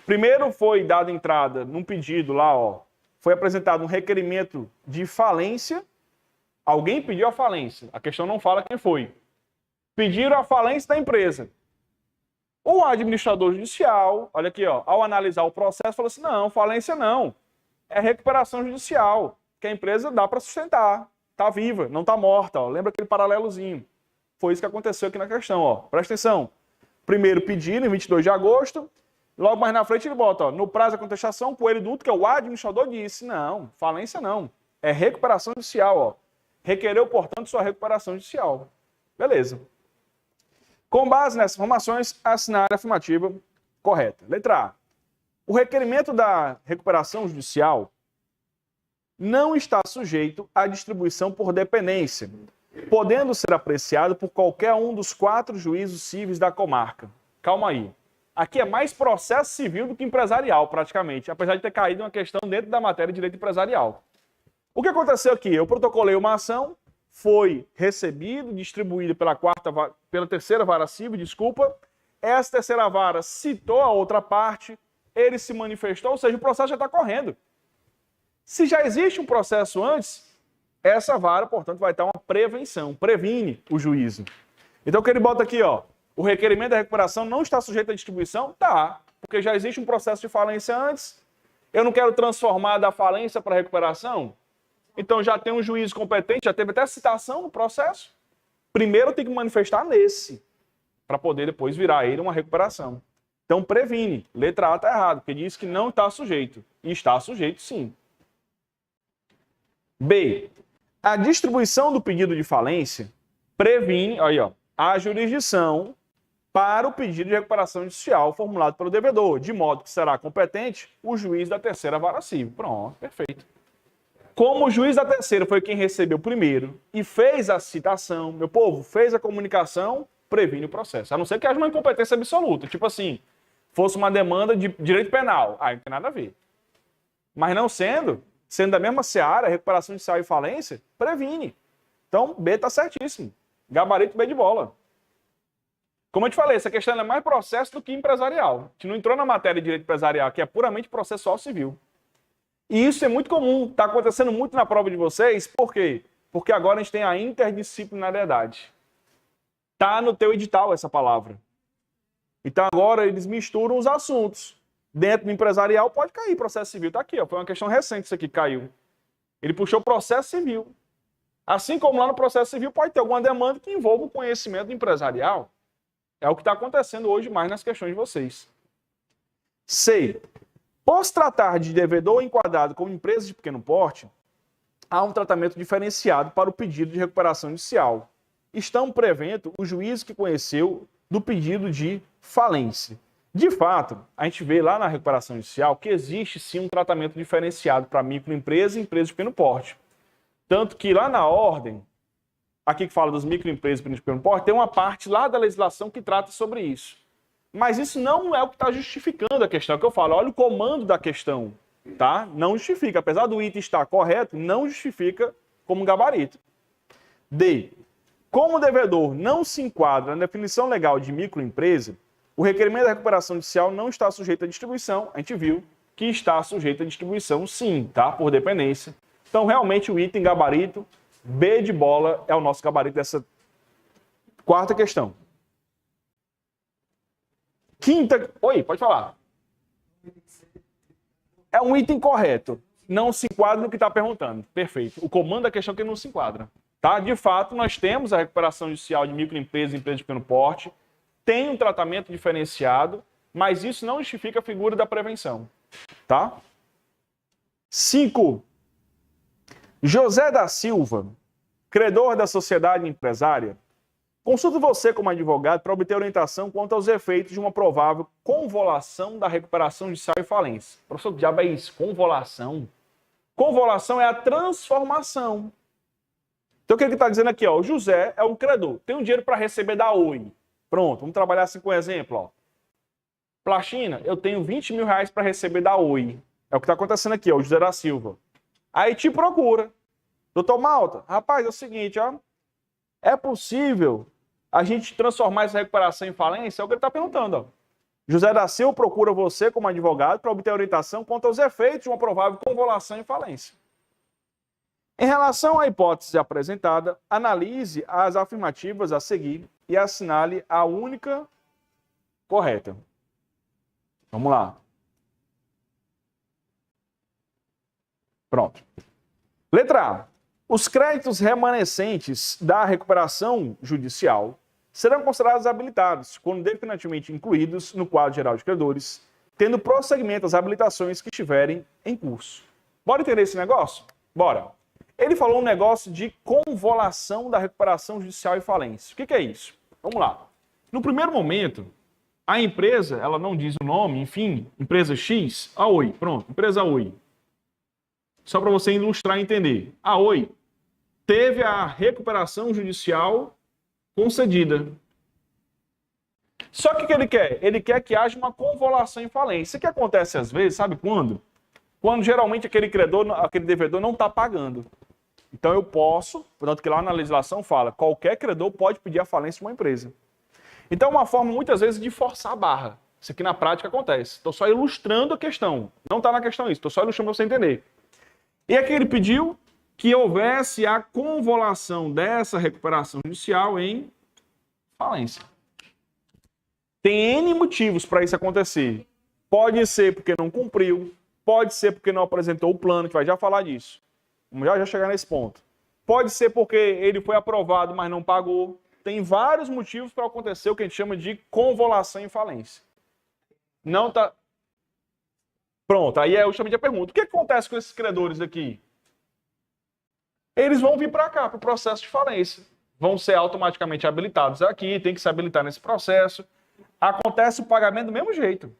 Primeiro foi dada entrada num pedido lá, ó, foi apresentado um requerimento de falência. Alguém pediu a falência. A questão não fala quem foi. Pediram a falência da empresa. O administrador judicial, olha aqui, ó, ao analisar o processo, falou assim, não, falência não. É recuperação judicial, que a empresa dá para sustentar. Está viva, não está morta. Ó. Lembra aquele paralelozinho? Foi isso que aconteceu aqui na questão. Ó. Presta atenção. Primeiro pedido, em 22 de agosto. Logo mais na frente ele bota, ó, no prazo da contestação, o Coelho Dutra, que é o administrador, disse, não, falência não. É recuperação judicial. Ó. Requereu, portanto, sua recuperação judicial. Beleza. Com base nessas informações, assinar a afirmativa correta. Letra A. O requerimento da recuperação judicial não está sujeito à distribuição por dependência, podendo ser apreciado por qualquer um dos 4 juízos cíveis da comarca. Calma aí. Aqui é mais processo civil do que empresarial, praticamente, apesar de ter caído uma questão dentro da matéria de direito empresarial. O que aconteceu aqui? Eu protocolei uma ação, foi recebido, distribuído pela 3ª Vara Civil, desculpa. Essa 3ª Vara citou a outra parte, ele se manifestou, ou seja, o processo já está correndo. Se já existe um processo antes, essa vara, portanto, vai estar uma prevenção, previne o juízo. Então, o que ele bota aqui, ó, o requerimento da recuperação não está sujeito à distribuição? Tá, porque já existe um processo de falência antes. Eu não quero transformar da falência para a recuperação? Então, já tem um juiz competente, já teve até citação no processo. Primeiro, eu tenho que manifestar nesse, para poder depois virar ele uma recuperação. Então, previne. Letra A está errado, porque diz que não está sujeito. E está sujeito, sim. B. A distribuição do pedido de falência previne aí, ó, a jurisdição para o pedido de recuperação judicial formulado pelo devedor, de modo que será competente o juiz da 3ª Vara Civil. Pronto, perfeito. Como o juiz da 3ª foi quem recebeu primeiro e fez a citação, meu povo, fez a comunicação, previne o processo. A não ser que haja uma incompetência absoluta. Tipo assim, fosse uma demanda de direito penal. Aí não tem nada a ver. Mas não sendo da mesma seara, recuperação judicial e falência, previne. Então, B está certíssimo. Gabarito B de bola. Como eu te falei, essa questão é mais processo do que empresarial. A gente não entrou na matéria de direito empresarial, que é puramente processual civil. E isso é muito comum, está acontecendo muito na prova de vocês. Por quê? Porque agora a gente tem a interdisciplinariedade. Está no teu edital essa palavra. Então agora eles misturam os assuntos. Dentro do empresarial pode cair processo civil. Está aqui, ó, foi uma questão recente isso aqui que caiu. Ele puxou processo civil. Assim como lá no processo civil pode ter alguma demanda que envolva o conhecimento empresarial. É o que está acontecendo hoje mais nas questões de vocês. C. Por se tratar de devedor enquadrado como empresa de pequeno porte, há um tratamento diferenciado para o pedido de recuperação judicial. Estão prevendo o juiz que conheceu do pedido de falência. De fato, a gente vê lá na recuperação judicial que existe sim um tratamento diferenciado para microempresa e empresa de pequeno porte. Tanto que lá na ordem, aqui que fala das microempresas e de pequeno porte, tem uma parte lá da legislação que trata sobre isso. Mas isso não é o que está justificando a questão, que eu falo, olha o comando da questão, tá? Não justifica, apesar do item estar correto, não justifica como gabarito. D. Como o devedor não se enquadra na definição legal de microempresa, o requerimento da recuperação judicial não está sujeito à distribuição. A gente viu que está sujeito à distribuição sim, tá? Por dependência. Então, realmente, o item gabarito, B de bola, é o nosso gabarito dessa quarta questão. Quinta... Oi, pode falar. É um item correto. Não se enquadra no que está perguntando. Perfeito. O comando da questão é que não se enquadra. Tá? De fato, nós temos a recuperação judicial de microempresas e empresas de pequeno porte, tem um tratamento diferenciado, mas isso não justifica a figura da prevenção. Tá? 5. José da Silva, credor da sociedade empresária, consulto você como advogado para obter orientação quanto aos efeitos de uma provável convolução da recuperação judicial e falência. Professor, que diabo é isso? Convolução? Convolução é a transformação. Então o que ele está dizendo aqui? Ó, o José é um credor, tem um dinheiro para receber da Oi. Pronto, vamos trabalhar assim com um exemplo. Ó. Platina, eu tenho 20 mil reais para receber da Oi. É o que está acontecendo aqui, ó, o José da Silva. Aí te procura. Doutor Malta, rapaz, é o seguinte, ó, é possível a gente transformar essa recuperação em falência? É o que ele está perguntando. Ó. José da Silva procura você como advogado para obter orientação quanto aos efeitos de uma provável convolução em falência. Em relação à hipótese apresentada, analise as afirmativas a seguir e assinale a única correta. Vamos lá. Pronto. Letra A. Os créditos remanescentes da recuperação judicial serão considerados habilitados quando definitivamente incluídos no quadro geral de credores, tendo prosseguimento às habilitações que estiverem em curso. Bora entender esse negócio? Bora. Ele falou um negócio de convolução da recuperação judicial e falência. O que é isso? Vamos lá. No primeiro momento, a empresa, ela não diz o nome, enfim, empresa X, a Oi, pronto, empresa Oi. Só para você ilustrar e entender. A Oi teve a recuperação judicial concedida. Só que o que ele quer? Ele quer que haja uma convolução em falência. Isso que acontece às vezes, sabe quando? Quando geralmente aquele credor, aquele devedor não está pagando. Então eu posso, portanto que lá na legislação fala, qualquer credor pode pedir a falência de uma empresa. Então é uma forma muitas vezes de forçar a barra. Isso aqui na prática acontece. Estou só ilustrando a questão. Não está na questão isso, estou só ilustrando para você entender. E aqui ele pediu que houvesse a convolução dessa recuperação judicial em falência. Tem N motivos para isso acontecer. Pode ser porque não cumpriu, pode ser porque não apresentou o plano, que vai já falar disso. Vamos já chegar nesse ponto. Pode ser porque ele foi aprovado, mas não pagou. Tem vários motivos para acontecer o que a gente chama de convolução em falência. Não tá... Pronto, aí é justamente a pergunta. O que acontece com esses credores aqui? Eles vão vir para cá, para o processo de falência. Vão ser automaticamente habilitados aqui, tem que se habilitar nesse processo. Acontece o pagamento do mesmo jeito.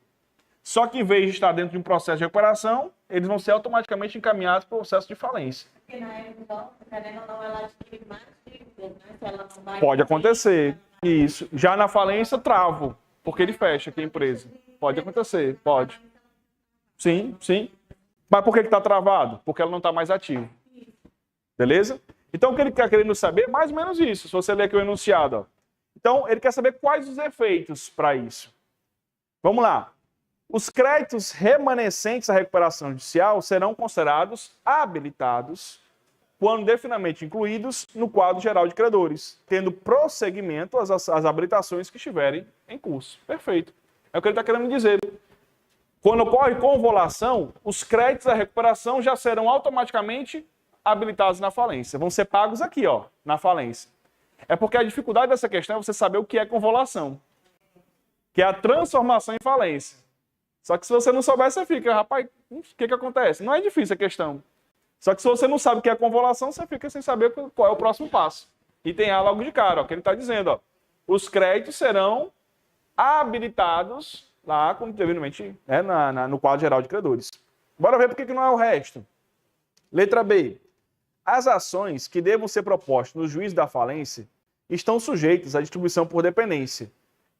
Só que em vez de estar dentro de um processo de recuperação, eles vão ser automaticamente encaminhados para o processo de falência. Porque na época, querendo ou não, ela adquire mais dívidas, né? Se ela não vai... Pode acontecer. Isso. Já na falência, travo, porque ele fecha aqui a empresa. Pode acontecer, pode. Sim, sim. Mas por que está travado? Porque ela não está mais ativa. Beleza? Então, o que ele está querendo saber é mais ou menos isso. Se você ler aqui o enunciado. Ó. Então, ele quer saber quais os efeitos para isso. Vamos lá. Os créditos remanescentes à recuperação judicial serão considerados habilitados quando devidamente incluídos no quadro geral de credores, tendo prosseguimento as habilitações que estiverem em curso. Perfeito. É o que ele está querendo dizer. Quando ocorre convolução, os créditos da recuperação já serão automaticamente habilitados na falência. Vão ser pagos aqui, ó, na falência. É porque a dificuldade dessa questão é você saber o que é convolução, que é a transformação em falência. Só que se você não souber, você fica, rapaz, o que acontece? Não é difícil a questão. Só que se você não sabe o que é convolução, você fica sem saber qual é o próximo passo. E tem A logo de cara, ó, que ele está dizendo, ó, os créditos serão habilitados lá, como devidamente, né, no quadro geral de credores. Bora ver por que não é o resto. Letra B. As ações que devam ser propostas no juízo da falência estão sujeitas à distribuição por dependência,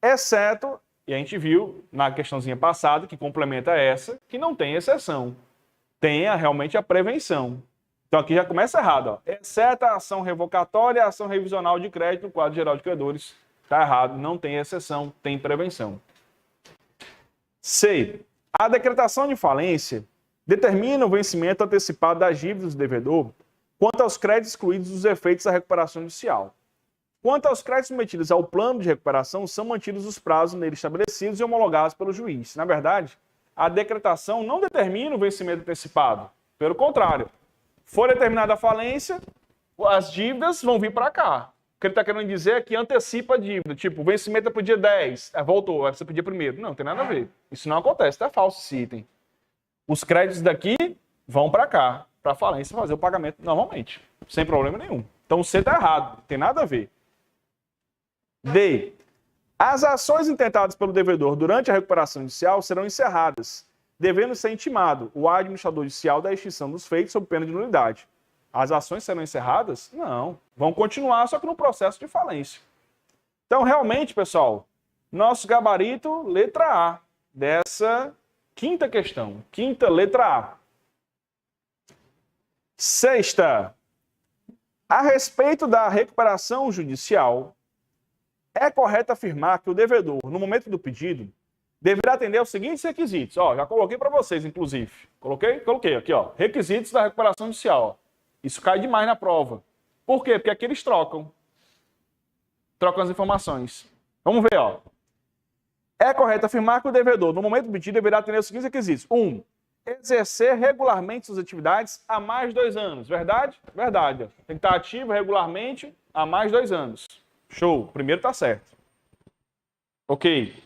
exceto, e a gente viu na questãozinha passada, que complementa essa, que não tem exceção. Tenha realmente a prevenção. Então aqui já começa errado, ó. Exceto a ação revocatória e a ação revisional de crédito no quadro geral de credores. Está errado, não tem exceção, tem prevenção. C. A decretação de falência determina o vencimento antecipado das dívidas do devedor quanto aos créditos excluídos dos efeitos da recuperação judicial. Quanto aos créditos submetidos ao plano de recuperação, são mantidos os prazos nele estabelecidos e homologados pelo juiz. Na verdade, a decretação não determina o vencimento antecipado. Pelo contrário, for determinada a falência, as dívidas vão vir para cá. O que ele está querendo dizer é que antecipa a dívida. Tipo, o vencimento é para o dia 10, voltou, vai ser para o dia 1º. Não, tem nada a ver. Isso não acontece, é falso esse item. Os créditos daqui vão para cá, para a falência fazer o pagamento normalmente, sem problema nenhum. Então, você está errado, não tem nada a ver. D. As ações intentadas pelo devedor durante a recuperação judicial serão encerradas, devendo ser intimado o administrador judicial da extinção dos feitos sob pena de nulidade. As ações serão encerradas? Não. Vão continuar, só que no processo de falência. Então, realmente, pessoal, nosso gabarito, letra A, dessa quinta questão. Quinta, letra A. Sexta. A respeito da recuperação judicial, é correto afirmar que o devedor, no momento do pedido, deverá atender aos seguintes requisitos. Ó, já coloquei para vocês, inclusive. Coloquei aqui, ó. Requisitos da recuperação judicial. Ó. Isso cai demais na prova. Por quê? Porque aqui eles trocam. Trocam as informações. Vamos ver, ó. É correto afirmar que o devedor, no momento do pedido, deverá atender aos seguintes requisitos. 1. Exercer regularmente suas atividades há mais de 2 anos. Verdade? Verdade. Tem que estar ativo regularmente há mais de 2 anos. Show. Primeiro tá certo. Ok.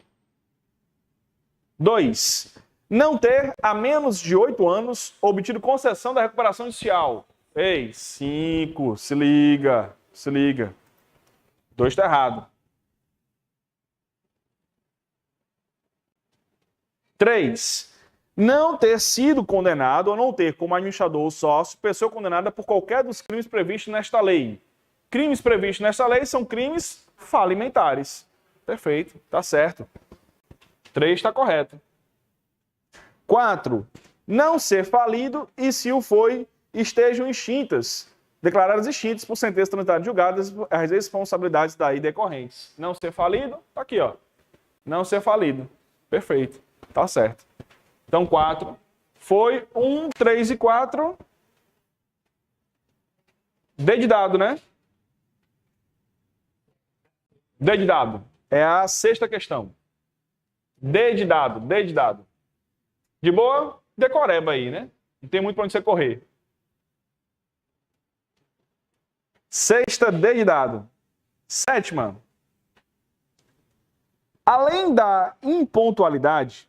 2. Não ter, há menos de 8 anos, obtido concessão da recuperação judicial. Ei, 5. Se liga. Se liga. 2 tá errado. 3. Não ter sido condenado ou não ter como administrador ou sócio pessoa condenada por qualquer dos crimes previstos nesta lei. Crimes previstos nesta lei são crimes falimentares. Perfeito, tá certo. 3 está correto. 4. Não ser falido e, se o foi, estejam extintas, declaradas extintas por sentença transitada julgadas as responsabilidades daí decorrentes. Não ser falido, tá aqui, ó. Não ser falido. Perfeito, tá certo. Então, 4. Foi 1, 3 e 4. D de dado, né? D de dado. É a sexta questão. D de dado, D de dado. De boa? Decoreba aí, né? Não tem muito para onde você correr. Sexta, D de dado. Sétima. Além da impontualidade,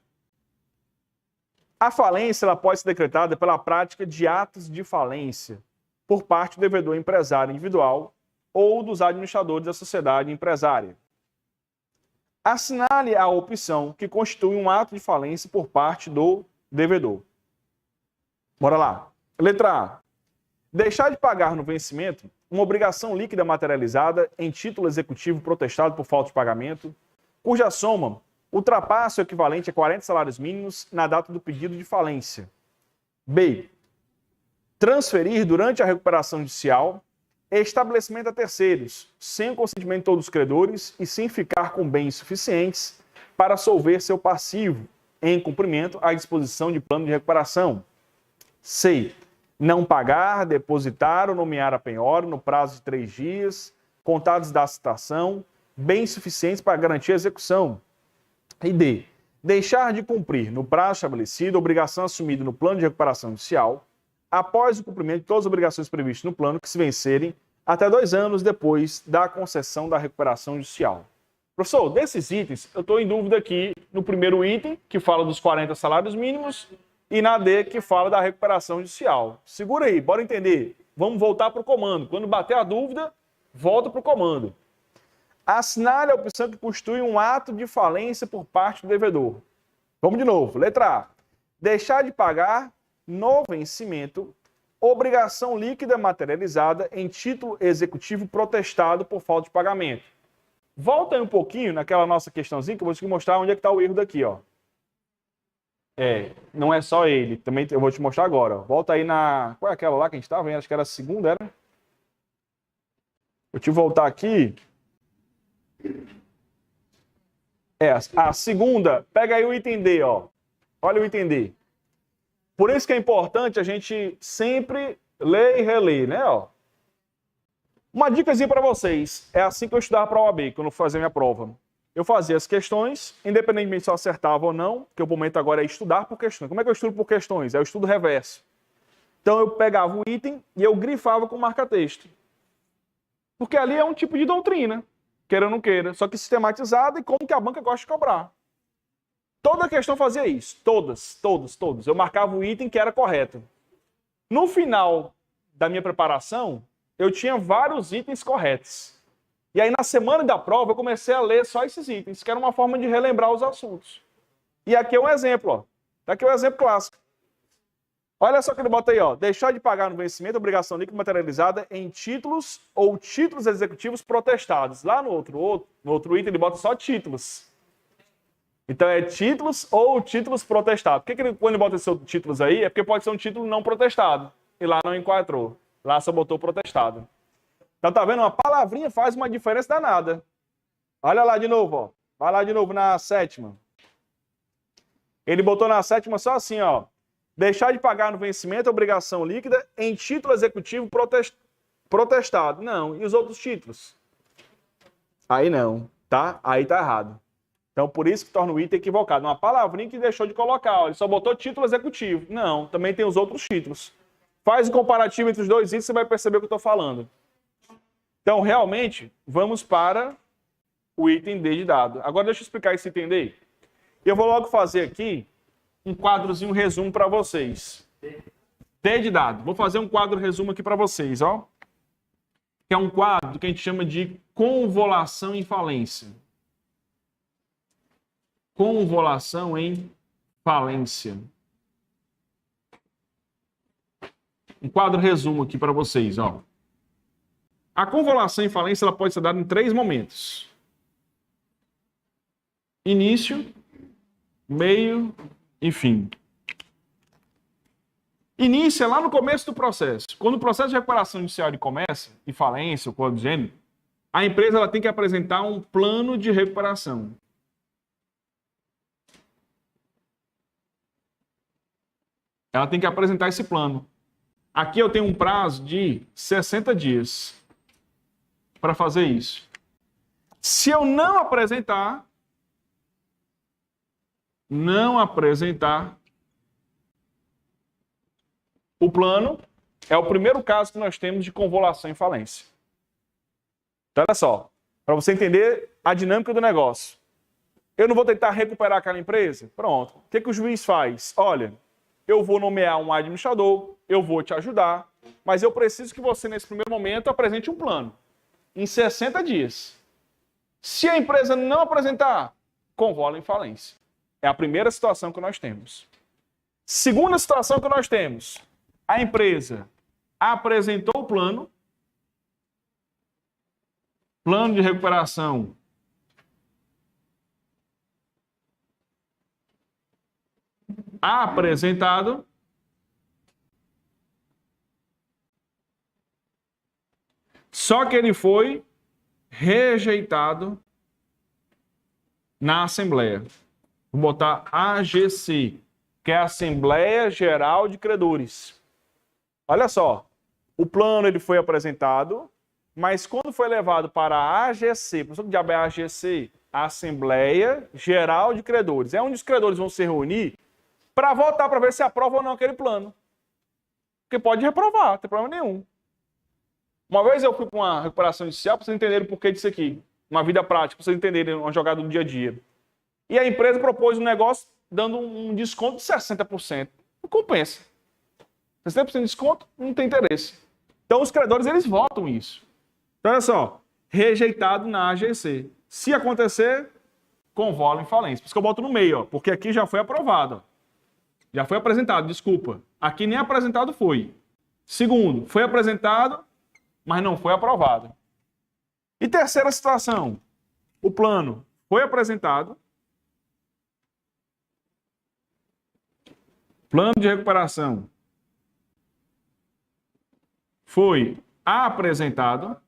a falência ela pode ser decretada pela prática de atos de falência por parte do devedor empresário individual ou dos administradores da sociedade empresária. Assinale a opção que constitui um ato de falência por parte do devedor. Bora lá. Letra A. Deixar de pagar no vencimento uma obrigação líquida materializada em título executivo protestado por falta de pagamento, cuja soma ultrapasse o equivalente a 40 salários mínimos na data do pedido de falência. B. Transferir durante a recuperação judicial estabelecimento a terceiros, sem o consentimento de todos os credores e sem ficar com bens suficientes para solver seu passivo, em cumprimento à disposição de plano de recuperação. C. Não pagar, depositar ou nomear a penhora no prazo de 3 dias, contados da citação, bens suficientes para garantir a execução. E D. Deixar de cumprir no prazo estabelecido a obrigação assumida no plano de recuperação judicial, após o cumprimento de todas as obrigações previstas no plano que se vencerem até 2 anos depois da concessão da recuperação judicial. Professor, desses itens, eu estou em dúvida aqui no primeiro item, que fala dos 40 salários mínimos, e na D, que fala da recuperação judicial. Segura aí, bora entender. Vamos voltar para o comando. Quando bater a dúvida, volta para o comando. Assinale a opção que constitui um ato de falência por parte do devedor. Vamos de novo. Letra A. Deixar de pagar no vencimento obrigação líquida materializada em título executivo protestado por falta de pagamento. Volta aí um pouquinho naquela nossa questãozinha que eu vou te mostrar onde é que está o erro daqui, ó. Não é só ele. Também eu vou te mostrar agora. Ó. Volta aí na... Qual é aquela lá que a gente estava? Acho que era a segunda, era? Vou te voltar aqui... A segunda, pega aí o item D, ó. Olha o item D. Por isso que é importante a gente sempre ler e reler, né, ó. Uma dicasinha para vocês, é assim que eu estudava para a OAB, quando eu fazia minha prova. Eu fazia as questões, independentemente se eu acertava ou não, porque o momento agora é estudar por questões. Como é que eu estudo por questões? É o estudo reverso. Então eu pegava o item e eu grifava com marca-texto. Porque ali é um tipo de doutrina. Queira ou não queira, só que sistematizada e como que a banca gosta de cobrar. Toda questão fazia isso, todas. Eu marcava o item que era correto. No final da minha preparação, eu tinha vários itens corretos. E aí na semana da prova eu comecei a ler só esses itens, que era uma forma de relembrar os assuntos. E aqui é um exemplo, ó. Aqui é um exemplo clássico. Olha só que ele bota aí, ó. Deixar de pagar no vencimento obrigação líquida materializada em títulos ou títulos executivos protestados. Lá no outro item ele bota só títulos. Então é títulos ou títulos protestados. Por que ele, quando ele bota esses títulos aí? É porque pode ser um título não protestado. E lá não enquadrou. Lá só botou protestado. Então tá vendo? Uma palavrinha faz uma diferença danada. Olha lá de novo, ó. Vai lá de novo na 7ª. Ele botou na 7ª só assim, ó. Deixar de pagar no vencimento a obrigação líquida em título executivo protestado. Não. E os outros títulos? Aí não, tá? Aí tá errado. Então, por isso que torna o item equivocado. Uma palavrinha que deixou de colocar. Ó. Ele só botou título executivo. Não, também tem os outros títulos. Faz o comparativo entre os dois itens, você vai perceber o que eu estou falando. Então, realmente, vamos para o item D de dado. Agora, deixa eu explicar esse item D. Eu vou logo fazer aqui um quadrozinho resumo para vocês. D de dado. Vou fazer um quadro resumo aqui para vocês, ó. Que é um quadro que a gente chama de convolução em falência. Convolução em falência. Um quadro resumo aqui para vocês, ó. A convolução em falência ela pode ser dada em 3 momentos. Início, meio e fim. Início é lá no começo do processo. Quando o processo de recuperação judicial começa, em falência ou coisa do gênero, a empresa ela tem que apresentar um plano de recuperação. Ela tem que apresentar esse plano. Aqui eu tenho um prazo de 60 dias para fazer isso. Se eu não apresentar o plano, é o primeiro caso que nós temos de convolução em falência. Então, olha só, para você entender a dinâmica do negócio. Eu não vou tentar recuperar aquela empresa? Pronto. O que o juiz faz? Olha, eu vou nomear um administrador, eu vou te ajudar, mas eu preciso que você, nesse primeiro momento, apresente um plano. Em 60 dias. Se a empresa não apresentar, convolve em falência. É a primeira situação que nós temos. Segunda situação que nós temos. A empresa apresentou o plano de recuperação apresentado, só que ele foi rejeitado na Assembleia. Vou botar AGC, que é a Assembleia Geral de Credores. Olha só, o plano ele foi apresentado, mas quando foi levado para a AGC, professor, que diabo é a AGC? A Assembleia Geral de Credores. É onde os credores vão se reunir para votar para ver se aprova ou não aquele plano. Porque pode reprovar, não tem problema nenhum. Uma vez eu fui para uma recuperação judicial para vocês entenderem o porquê disso aqui. Uma vida prática, para vocês entenderem uma jogada do dia a dia. E a empresa propôs um negócio dando um desconto de 60%. Não compensa. 60% de desconto, não tem interesse. Então os credores, eles votam isso. Então olha só, rejeitado na AGC. Se acontecer, convola em falência. Por isso que eu boto no meio, ó, porque aqui já foi aprovado. Ó. Já foi apresentado, desculpa. Aqui nem apresentado foi. Segundo, foi apresentado, mas não foi aprovado. E terceira situação, o plano foi apresentado, plano de recuperação foi apresentado,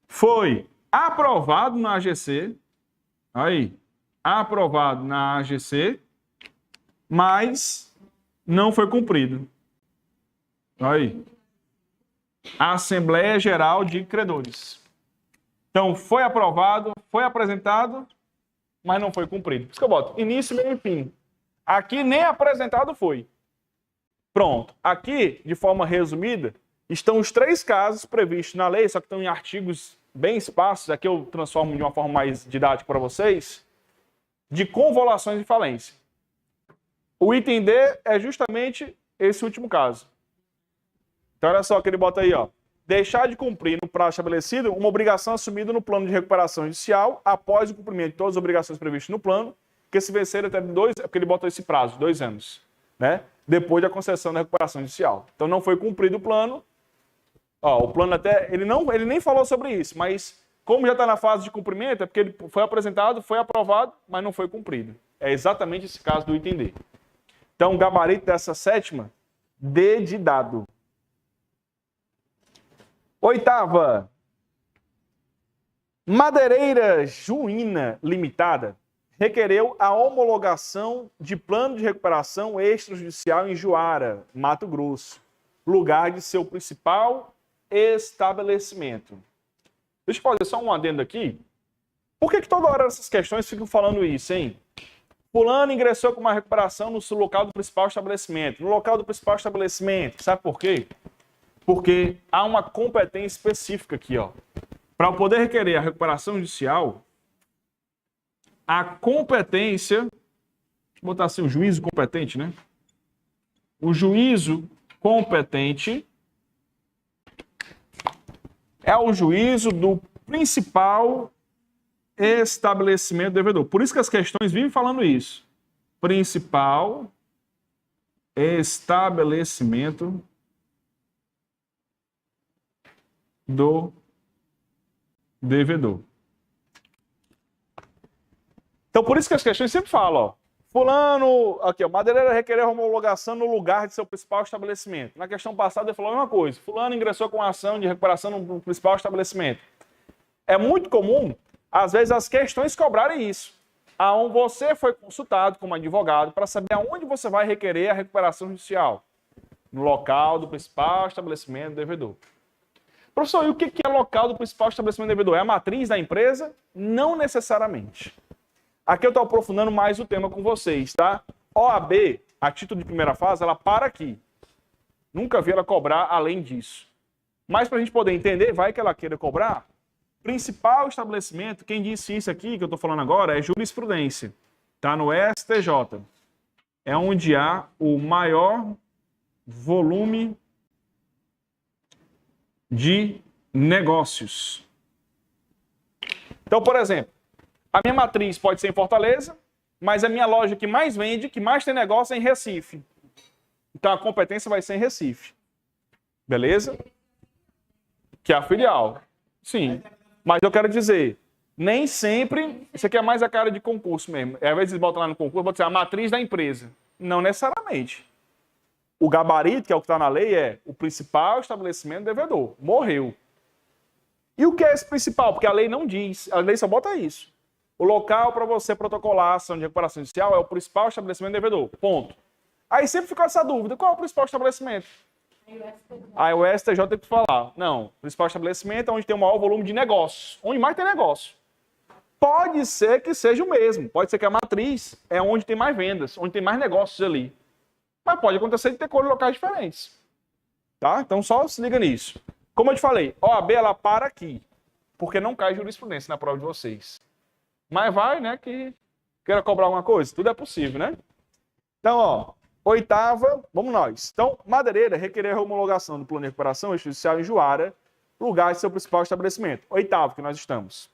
foi aprovado na AGC, aí, aprovado na AGC, mas não foi cumprido. Aí. Assembleia Geral de Credores. Então, foi aprovado, foi apresentado, mas não foi cumprido. Por isso que eu boto início, meio e fim. Aqui nem apresentado foi. Pronto. Aqui, de forma resumida, estão os 3 casos previstos na lei, só que estão em artigos bem esparsos, aqui eu transformo de uma forma mais didática para vocês, de convoluções de falência. O item D é justamente esse último caso. Então, olha só que ele bota aí, ó. Deixar de cumprir no prazo estabelecido uma obrigação assumida no plano de recuperação judicial após o cumprimento de todas as obrigações previstas no plano, que se vencer até 2, é porque ele botou esse prazo, 2 anos, né? Depois da concessão da recuperação judicial. Então, não foi cumprido o plano. Ó, o plano até, ele nem falou sobre isso, mas como já está na fase de cumprimento, é porque ele foi apresentado, foi aprovado, mas não foi cumprido. É exatamente esse caso do item D. Então, o gabarito dessa sétima, D de dado. Oitava, Madeireira Juína Limitada requereu a homologação de plano de recuperação extrajudicial em Juara, Mato Grosso, lugar de seu principal estabelecimento. Deixa eu fazer só um adendo aqui. Por que toda hora essas questões ficam falando isso, hein? Fulano ingressou com uma recuperação no local do principal estabelecimento. No local do principal estabelecimento. Sabe por quê? Porque há uma competência específica aqui, ó. Para eu poder requerer a recuperação judicial, a competência, deixa eu botar assim, o juízo competente, né? O juízo competente é o juízo do principal estabelecimento devedor. Por isso que as questões vivem falando isso. Principal estabelecimento do devedor. Então, por isso que as questões sempre falam, ó, fulano, aqui, ó, madeireira requerer homologação no lugar de seu principal estabelecimento. Na questão passada ele falou a mesma coisa. Fulano ingressou com ação de recuperação no principal estabelecimento. É muito comum, às vezes, as questões cobrarem isso. Aonde você foi consultado como advogado para saber aonde você vai requerer a recuperação judicial. No local do principal estabelecimento do devedor. Professor, e o que é local do principal estabelecimento devedor? É a matriz da empresa? Não necessariamente. Aqui eu estou aprofundando mais o tema com vocês, tá? OAB, a título de primeira fase, ela para aqui. Nunca vi ela cobrar além disso. Mas para a gente poder entender, vai que ela queira cobrar, principal estabelecimento, quem disse isso aqui, que eu estou falando agora, é jurisprudência. Está no STJ. É onde há o maior volume de negócios. Então, por exemplo, a minha matriz pode ser em Fortaleza, mas a minha loja que mais vende, que mais tem negócio é em Recife. Então, a competência vai ser em Recife. Beleza? Que é a filial. Sim. Mas eu quero dizer, nem sempre... Isso aqui é mais a cara de concurso mesmo. Às vezes eles botam lá no concurso, botam assim, a matriz da empresa. Não necessariamente. O gabarito, que é o que está na lei, é o principal estabelecimento devedor. Morreu. E o que é esse principal? Porque a lei não diz, a lei só bota isso. O local para você protocolar a ação de recuperação judicial é o principal estabelecimento devedor. Ponto. Aí sempre ficou essa dúvida, qual é o principal estabelecimento? Aí o STJ tem que falar, não, o principal estabelecimento é onde tem o maior volume de negócios, onde mais tem negócio. Pode ser que seja o mesmo, pode ser que a matriz é onde tem mais vendas, onde tem mais negócios ali. Mas pode acontecer de ter cores locais diferentes. Tá? Então só se liga nisso. Como eu te falei, OAB ela para aqui, porque não cai jurisprudência na prova de vocês. Mas vai, né, que queira cobrar alguma coisa, tudo é possível, né? Então, ó, oitava, vamos nós. Então, madeireira requerer a homologação do plano de recuperação judicial em Juara, lugar de seu principal estabelecimento. Oitavo que nós estamos.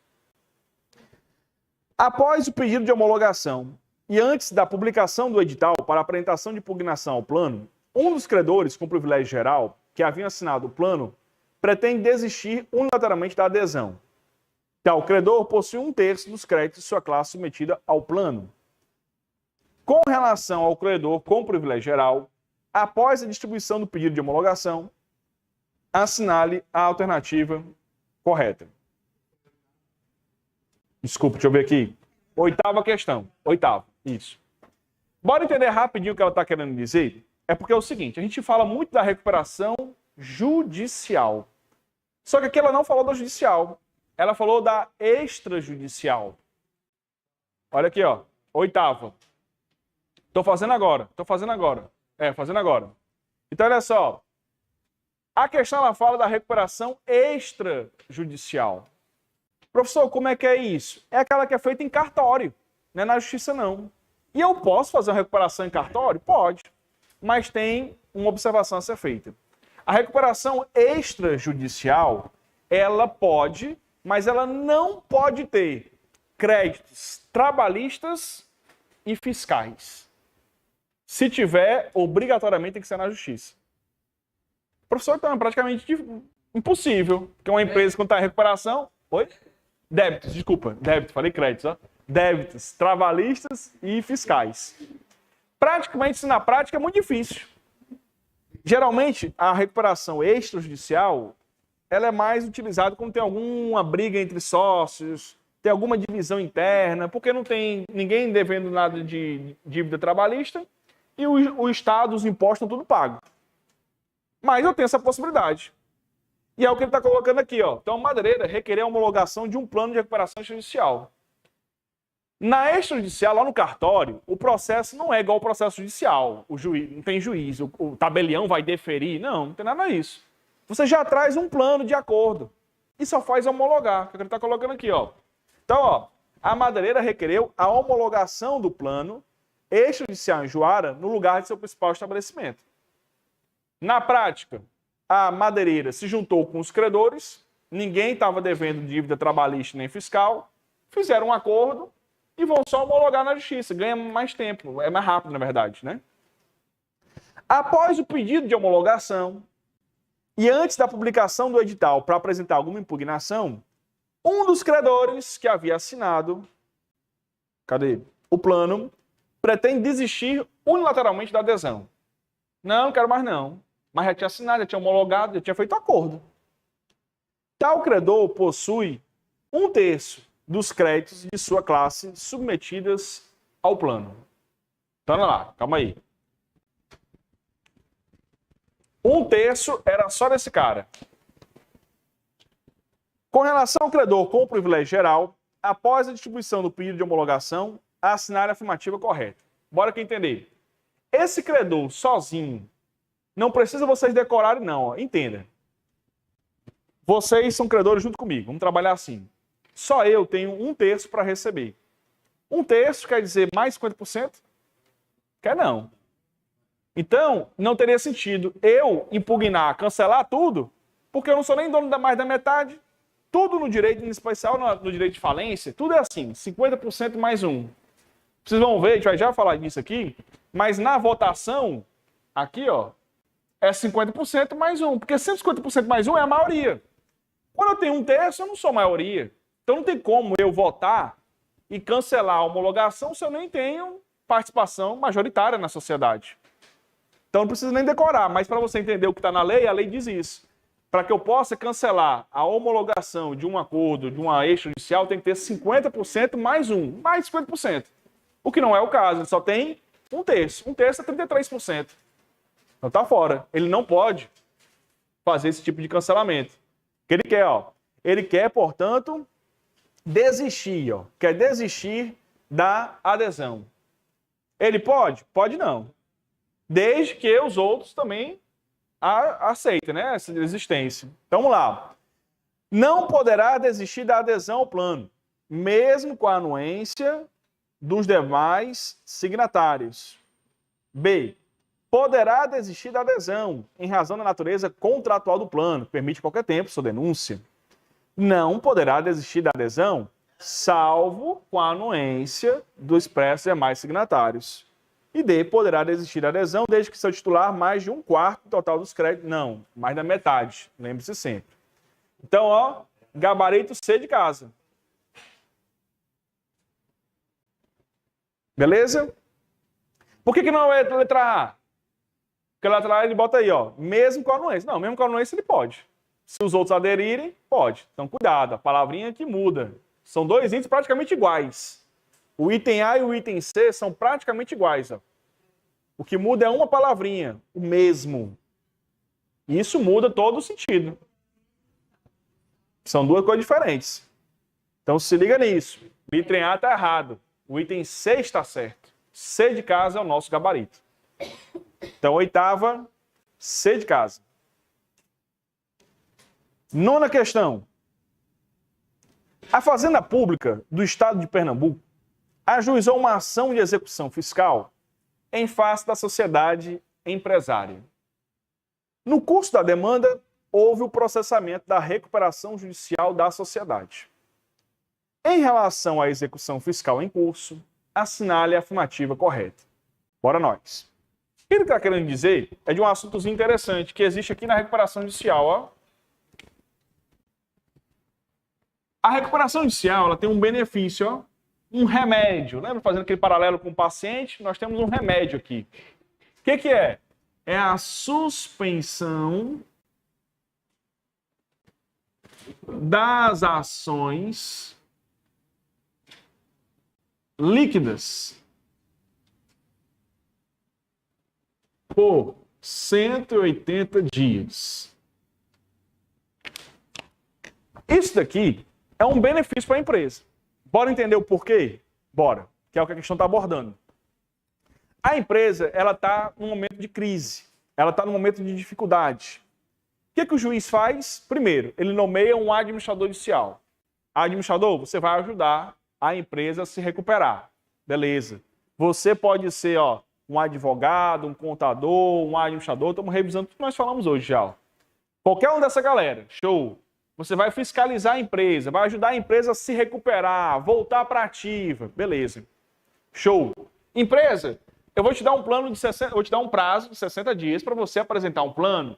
Após o pedido de homologação e antes da publicação do edital para apresentação de impugnação ao plano, um dos credores com privilégio geral, que havia assinado o plano, pretende desistir unilateralmente da adesão. Tal credor possui 1/3 dos créditos de sua classe submetida ao plano. Com relação ao credor com privilégio geral, após a distribuição do pedido de homologação, assinale a alternativa correta. Desculpa, deixa eu ver aqui. Oitava questão. Oitava, isso. Bora entender rapidinho o que ela está querendo dizer? É porque é o seguinte, a gente fala muito da recuperação judicial. Só que aqui ela não falou da judicial. Ela falou da extrajudicial. Olha aqui, ó. Oitava. Tô fazendo agora. Fazendo agora. Então, olha só. A questão, ela fala da recuperação extrajudicial. Professor, como é que é isso? É aquela que é feita em cartório. Não é na justiça, não. E eu posso fazer uma recuperação em cartório? Pode. Mas tem uma observação a ser feita. A recuperação extrajudicial, ela pode, mas ela não pode ter créditos trabalhistas e fiscais. Se tiver, obrigatoriamente tem que ser na justiça. Professor, então é praticamente impossível, porque uma empresa quando está em recuperação... Oi? Débitos, desculpa. Débitos, falei créditos, ó. Débitos, trabalhistas e fiscais. Praticamente, isso na prática é muito difícil. Geralmente, a recuperação extrajudicial, ela é mais utilizada quando tem alguma briga entre sócios, tem alguma divisão interna, porque não tem ninguém devendo nada de dívida trabalhista e o Estado, os impostos, estão tudo pago. Mas eu tenho essa possibilidade. E é o que ele está colocando aqui, ó. Então, a madeireira requerer a homologação de um plano de recuperação extrajudicial. Na extrajudicial, lá no cartório, o processo não é igual ao processo judicial. O juiz, não tem juiz, o tabelião vai deferir. Não tem nada disso. Você já traz um plano de acordo e só faz homologar, que ele está colocando aqui, ó. Então, ó, a madeireira requereu a homologação do plano extrajudicial em Juara no lugar de seu principal estabelecimento. Na prática, a madeireira se juntou com os credores, ninguém estava devendo dívida trabalhista nem fiscal, fizeram um acordo e vão só homologar na justiça. Ganha mais tempo, é mais rápido, na verdade, né? Após o pedido de homologação e antes da publicação do edital para apresentar alguma impugnação, um dos credores que havia assinado, o plano, pretende desistir unilateralmente da adesão. Não quero mais não. Mas já tinha assinado, já tinha homologado, já tinha feito acordo. Tal credor possui 1/3 dos créditos de sua classe submetidas ao plano. Então, olha lá, calma aí. 1/3 era só desse cara. Com relação ao credor com privilégio geral, após a distribuição do pedido de homologação, assinar a afirmativa correta. Bora aqui entender. Esse credor sozinho, não precisa vocês decorarem não, ó. Entenda. Vocês são credores junto comigo, vamos trabalhar assim. Só eu tenho 1/3 para receber. 1/3 quer dizer mais 50%? Quer não. Então, não teria sentido eu impugnar, cancelar tudo, porque eu não sou nem dono da mais da metade. Tudo no direito, em especial no direito de falência, tudo é assim, 50% mais 1. Vocês vão ver, a gente vai já falar disso aqui, mas na votação, aqui, ó, é 50% mais 1, porque 150% mais 1 é a maioria. Quando eu tenho 1/3, eu não sou maioria. Então não tem como eu votar e cancelar a homologação se eu nem tenho participação majoritária na sociedade. Então não precisa nem decorar, mas para você entender o que está na lei, a lei diz isso. para que eu possa cancelar a homologação de um acordo, de uma extrajudicial, tem que ter 50% mais 50%. O que não é o caso, ele só tem um terço. Um terço é 33%. Então está fora. Ele não pode fazer esse tipo de cancelamento. O que ele quer, ele quer, portanto, desistir, quer desistir da adesão. Ele pode? Pode não. Desde que os outros também aceitem, né, essa desistência. Então vamos lá. Não poderá desistir da adesão ao plano, mesmo com a anuência dos demais signatários. B. Poderá desistir da adesão, em razão da natureza contratual do plano, permite qualquer tempo sua denúncia. Não poderá desistir da adesão, salvo com a anuência do expresso demais signatários. E D, poderá desistir da adesão desde que seu titular mais de 1/4 do total dos créditos. Não, mais da metade, lembre-se sempre. Então, gabarito C de casa. Beleza? Por que não é letra A? Porque a letra A ele bota aí, mesmo com a anuência. Não, mesmo com a anuência ele pode. Se os outros aderirem, pode. Então, cuidado, a palavrinha que muda. São dois itens praticamente iguais. O item A e o item C são praticamente iguais. O que muda é uma palavrinha, o mesmo. Isso muda todo o sentido. São duas coisas diferentes. Então se liga nisso. O item A está errado. O item C está certo. C de casa é o nosso gabarito. Então, oitava, C de casa. Nona questão. A Fazenda Pública do Estado de Pernambuco ajuizou uma ação de execução fiscal em face da sociedade empresária. No curso da demanda, houve o processamento da recuperação judicial da sociedade. Em relação à execução fiscal em curso, assinale a afirmativa correta. Bora nós. O que ele está querendo dizer é de um assuntozinho interessante que existe aqui na recuperação judicial. A recuperação judicial ela tem um benefício, um remédio. Lembra, fazendo aquele paralelo com o paciente? Nós temos um remédio aqui. O que é? É a suspensão das ações líquidas por 180 dias. Isso daqui é um benefício para a empresa. Bora entender o porquê? Bora, que é o que a questão está abordando. A empresa, ela está num momento de crise, ela está num momento de dificuldade. O que o juiz faz? Primeiro, ele nomeia um administrador judicial. Administrador, você vai ajudar a empresa a se recuperar. Beleza. Você pode ser um advogado, um contador, um administrador, estamos revisando tudo que nós falamos hoje já. Qualquer um dessa galera, show. Você vai fiscalizar a empresa, vai ajudar a empresa a se recuperar, voltar para ativa. Beleza. Show. Empresa, eu vou te dar um plano de 60, vou te dar um prazo de 60 dias para você apresentar um plano.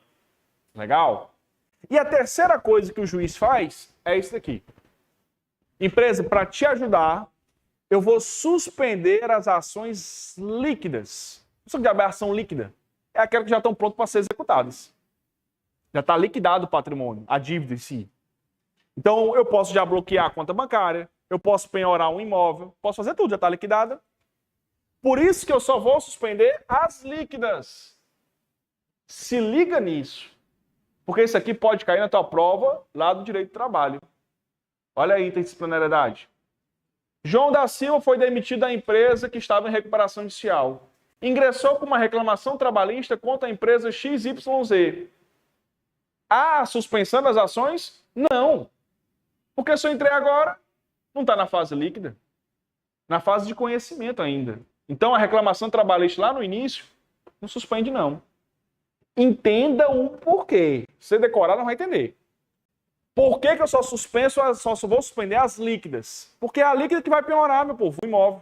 Legal? E a terceira coisa que o juiz faz é isso daqui. Empresa, para te ajudar, eu vou suspender as ações líquidas. Isso que é a ação líquida? É aquelas que já estão prontas para ser executadas. Já está liquidado o patrimônio, a dívida em si. Então, eu posso já bloquear a conta bancária, eu posso penhorar um imóvel, posso fazer tudo, já está liquidada. Por isso que eu só vou suspender as líquidas. Se liga nisso. Porque isso aqui pode cair na tua prova lá do direito do trabalho. Olha aí, tem disciplinariedade. João da Silva foi demitido da empresa que estava em recuperação judicial. Ingressou com uma reclamação trabalhista contra a empresa XYZ. A suspensão das ações? Não. Porque se eu entrei agora, não está na fase líquida. Na fase de conhecimento ainda. Então a reclamação trabalhista lá no início, não suspende não. Entenda o porquê. Se você decorar, não vai entender. Por que eu só vou suspender as líquidas? Porque é a líquida que vai piorar, meu povo, o imóvel.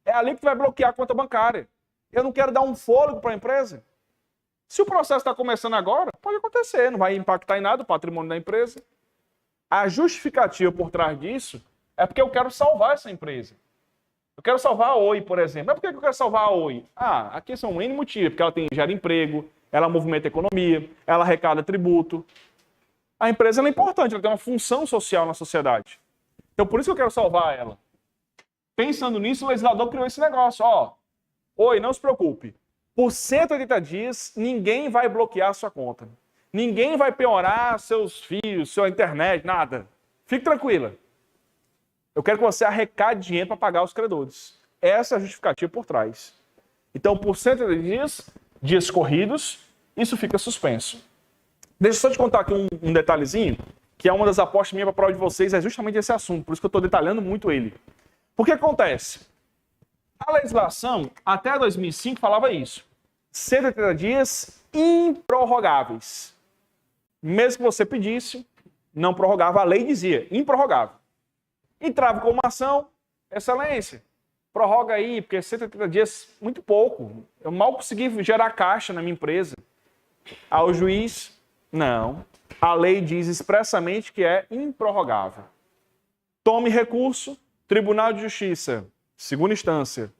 É a líquida que vai bloquear a conta bancária. Eu não quero dar um fôlego para a empresa. Se o processo está começando agora, pode acontecer, não vai impactar em nada o patrimônio da empresa. A justificativa por trás disso é porque eu quero salvar essa empresa. Eu quero salvar a Oi, por exemplo. Mas por que eu quero salvar a Oi? Aqui são N motivos, porque ela gera emprego, ela movimenta a economia, ela arrecada tributo. A empresa ela é importante, ela tem uma função social na sociedade. Então, por isso que eu quero salvar ela. Pensando nisso, o legislador criou esse negócio. Ó, oi, não se preocupe. Por 180 dias, ninguém vai bloquear a sua conta. Ninguém vai piorar seus fios, sua internet, nada. Fique tranquila. Eu quero que você arrecade dinheiro para pagar os credores. Essa é a justificativa por trás. Então, por 180 dias, dias corridos, isso fica suspenso. Deixa eu só te contar aqui um detalhezinho, que é uma das apostas minhas para a prova de vocês, é justamente esse assunto. Por isso que eu estou detalhando muito ele. Por que acontece? A legislação, até 2005, falava isso. 180 dias improrrogáveis. Mesmo que você pedisse, não prorrogava. A lei dizia improrrogável. Entrava com uma ação, excelência, prorroga aí, porque 180 dias, muito pouco. Eu mal consegui gerar caixa na minha empresa. Ao juiz, não. A lei diz expressamente que é improrrogável. Tome recurso, Tribunal de Justiça, segunda instância.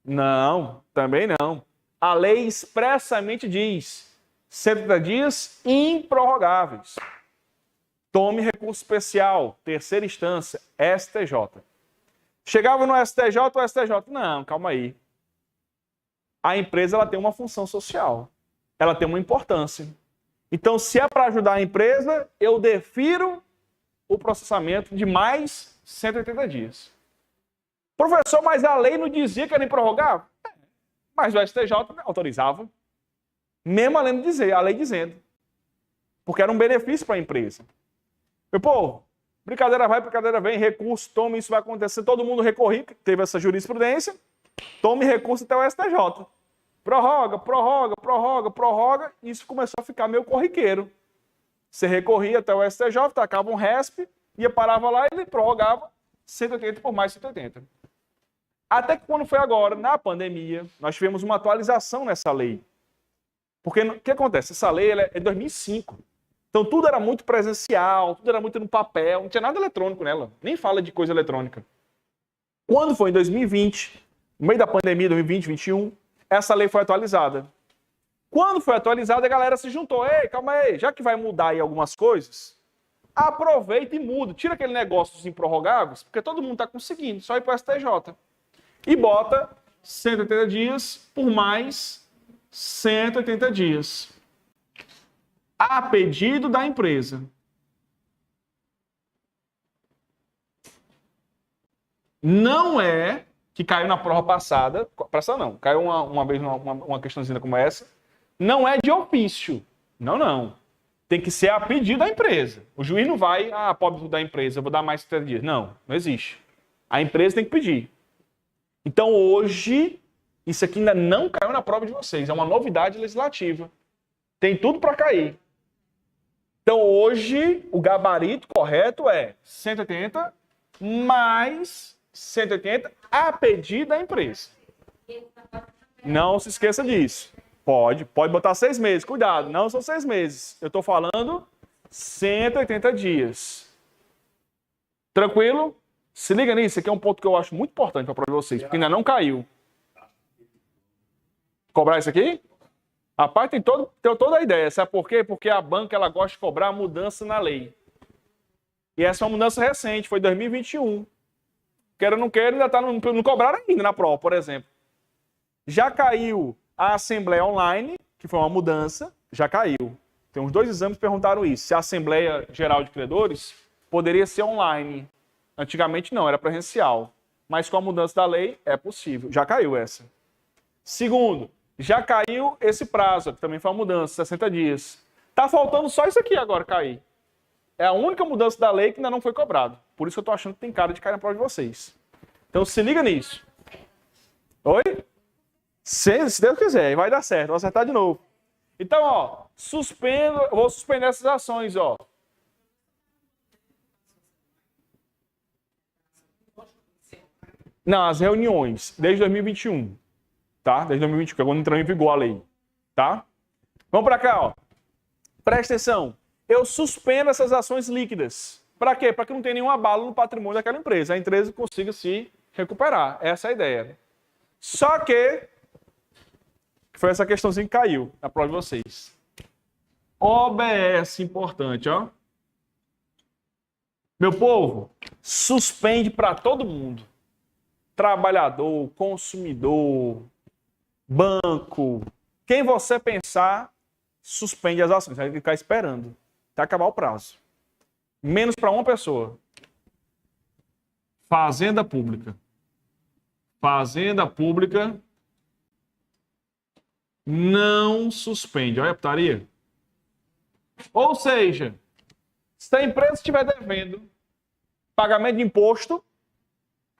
Não, também não. A lei expressamente diz 180 dias improrrogáveis. Tome recurso especial, terceira instância, STJ. Chegava no STJ, o STJ, não, calma aí. A empresa ela tem uma função social, ela tem uma importância. Então, se é para ajudar a empresa, eu defiro o processamento de mais 180 dias. Professor, mas a lei não dizia que era improrrogável? Mas o STJ autorizava. Mesmo a lei dizendo. Porque era um benefício para a empresa. Meu povo, brincadeira vai, brincadeira vem, recurso, tome, isso vai acontecer. Todo mundo recorreu, teve essa jurisprudência, tome recurso até o STJ. Prorroga, prorroga, prorroga, prorroga, e isso começou a ficar meio corriqueiro. Você recorria até o STJ, tacava um RESP, parava lá e ele prorrogava 180 por mais 180. Até que quando foi agora, na pandemia, nós tivemos uma atualização nessa lei. Porque o que acontece? Essa lei ela é de 2005. Então tudo era muito presencial, tudo era muito no papel, não tinha nada eletrônico nela. Nem fala de coisa eletrônica. Quando foi em 2020, no meio da pandemia, 2020, 2021, essa lei foi atualizada. Quando foi atualizada, a galera se juntou. Ei, calma aí, já que vai mudar aí algumas coisas, aproveita e muda. Tira aquele negócio dos improrrogáveis, porque todo mundo está conseguindo, só ir para o STJ. E bota 180 dias por mais 180 dias. A pedido da empresa. Não é que caiu na prova passada, presta não, caiu uma vez uma questãozinha como essa, não é de ofício. Não, não. Tem que ser a pedido da empresa. O juiz não vai, pobre da empresa, eu vou dar mais 70 dias. Não, não existe. A empresa tem que pedir. Então hoje, isso aqui ainda não caiu na prova de vocês, é uma novidade legislativa. Tem tudo para cair. Então hoje, o gabarito correto é 180 mais 180 a pedido da empresa. Não se esqueça disso. Pode botar 6 meses. Cuidado, não são 6 meses. Eu estou falando 180 dias. Tranquilo? Se liga nisso, aqui é um ponto que eu acho muito importante para vocês, porque ainda não caiu. Cobrar isso aqui? Rapaz, tem toda a ideia. Sabe por quê? Porque a banca ela gosta de cobrar mudança na lei. E essa é uma mudança recente, foi 2021. Quero ou não quero, ainda não cobraram ainda na prova, por exemplo. Já caiu a Assembleia Online, que foi uma mudança, já caiu. Tem uns 2 exames que perguntaram isso. Se a Assembleia Geral de Credores poderia ser online. Antigamente não, era presencial. Mas com a mudança da lei, é possível. Já caiu essa. Segundo, já caiu esse prazo, que também foi uma mudança, 60 dias. Tá faltando só isso aqui agora cair. É a única mudança da lei que ainda não foi cobrado. Por isso que eu tô achando que tem cara de cair na prova de vocês. Então se liga nisso. Oi? Se Deus quiser, vai dar certo, vou acertar de novo. Então, ó, vou suspender essas ações, ó. Não, as reuniões, desde 2021. Tá? Desde 2021, que é quando entrou em vigor a lei. Tá? Vamos para cá, ó. Presta atenção. Eu suspendo essas ações líquidas. Para quê? Para que não tenha nenhum abalo no patrimônio daquela empresa. A empresa consiga se recuperar. Essa é a ideia. Só que foi essa questãzinha que caiu na prova de vocês. OBS, importante, ó. Meu povo, suspende para todo mundo. Trabalhador, consumidor, banco, quem você pensar, suspende as ações. Vai ficar esperando até acabar o prazo. Menos para uma pessoa. Fazenda Pública. Fazenda Pública não suspende. Olha a putaria. Ou seja, se a empresa estiver devendo pagamento de imposto,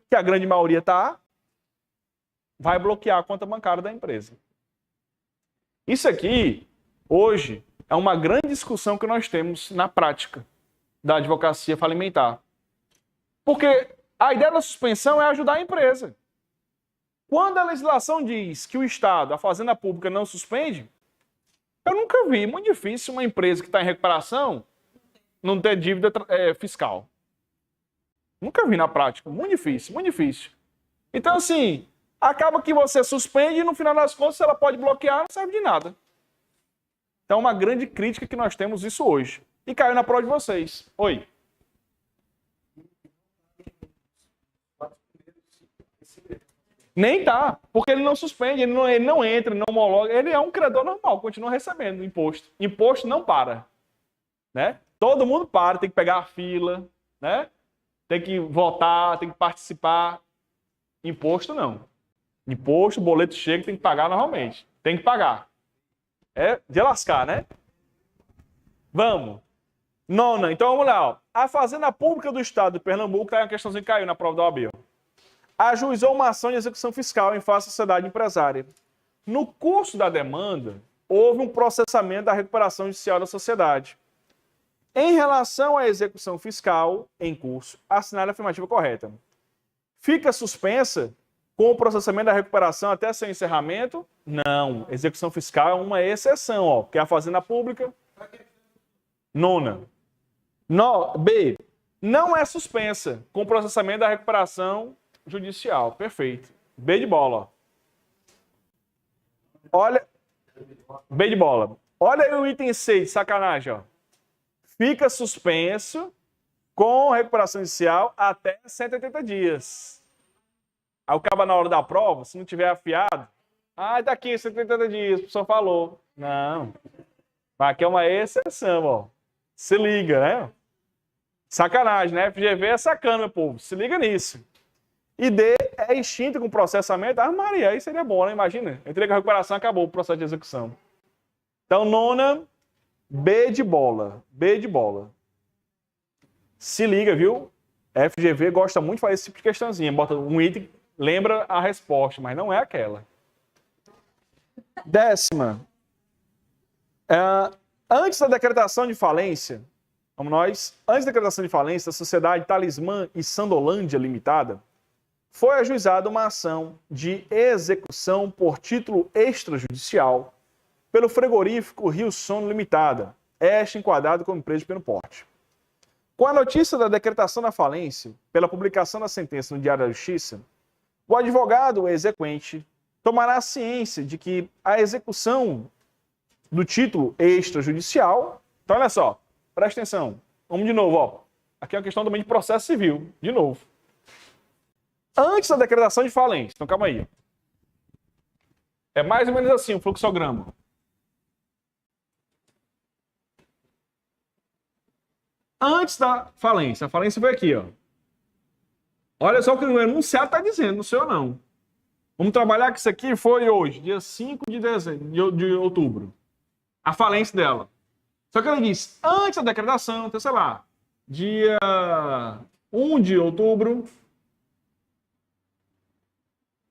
que a grande maioria está, vai bloquear a conta bancária da empresa. Isso aqui, hoje, é uma grande discussão que nós temos na prática da advocacia falimentar. Porque a ideia da suspensão é ajudar a empresa. Quando a legislação diz que o Estado, a Fazenda Pública, não suspende, eu nunca vi, muito difícil, uma empresa que está em recuperação não ter dívida fiscal. Nunca vi na prática, muito difícil, muito difícil. Então, assim, acaba que você suspende e no final das contas, se ela pode bloquear, não serve de nada. Então, uma grande crítica que nós temos isso hoje. E caiu na prova de vocês. Oi. Nem tá, porque ele não suspende, ele não entra, ele não homologa, ele é um credor normal, continua recebendo imposto. Imposto não para, né? Todo mundo para, tem que pegar a fila, né? Tem que votar, tem que participar. Imposto não. Imposto, o boleto chega, tem que pagar normalmente. Tem que pagar. É de lascar, né? Vamos. Nona, então vamos lá. Ó. A Fazenda Pública do Estado de Pernambuco, tá aí uma questãozinha que caiu na prova da OAB. Ajuizou uma ação de execução fiscal em face à sociedade empresária. No curso da demanda, houve um processamento da recuperação judicial da sociedade. Em relação à execução fiscal em curso, assinale a afirmativa correta. Fica suspensa com o processamento da recuperação até seu encerramento? Não. Execução fiscal é uma exceção, ó, porque a Fazenda Pública... Nona. B. Não é suspensa com o processamento da recuperação judicial. Perfeito. B de bola. Olha. B de bola. Olha aí o item 6, sacanagem, ó. Fica suspenso com recuperação judicial até 180 dias. Aí o cabo na hora da prova, se não tiver afiado, daqui 180 dias, o professor falou. Não. Aqui é uma exceção, ó. Se liga, né? Sacanagem, né? FGV é sacana, meu povo. Se liga nisso. E D é extinto com processamento. Maria, aí seria bom, né? Imagina. Entrega a recuperação, acabou o processo de execução. Então, nona, B de bola. B de bola. Se liga, viu? FGV gosta muito de fazer esse tipo de questãozinha. Bota um item, lembra a resposta, mas não é aquela. 10ª. Antes da decretação de falência, vamos nós, antes da decretação de falência, a sociedade Talismã e Sandolândia Limitada foi ajuizada uma ação de execução por título extrajudicial pelo frigorífico Rio Sono Limitada, esta enquadrado como empresa de pequeno porte. Com a notícia da decretação da falência, pela publicação da sentença no Diário da Justiça, o advogado exequente tomará ciência de que a execução do título extrajudicial... Então, olha só, presta atenção. Vamos de novo, ó. Aqui é uma questão também de processo civil. De novo. Antes da decretação de falência. Então, calma aí. É mais ou menos assim o fluxograma. Antes da falência. A falência foi aqui, ó. Olha só o que o enunciado está dizendo, não sei ou não. Vamos trabalhar que isso aqui foi hoje, dia 5 de outubro. A falência dela. Só que ele diz, antes da decretação, então, sei lá, dia 1 de outubro,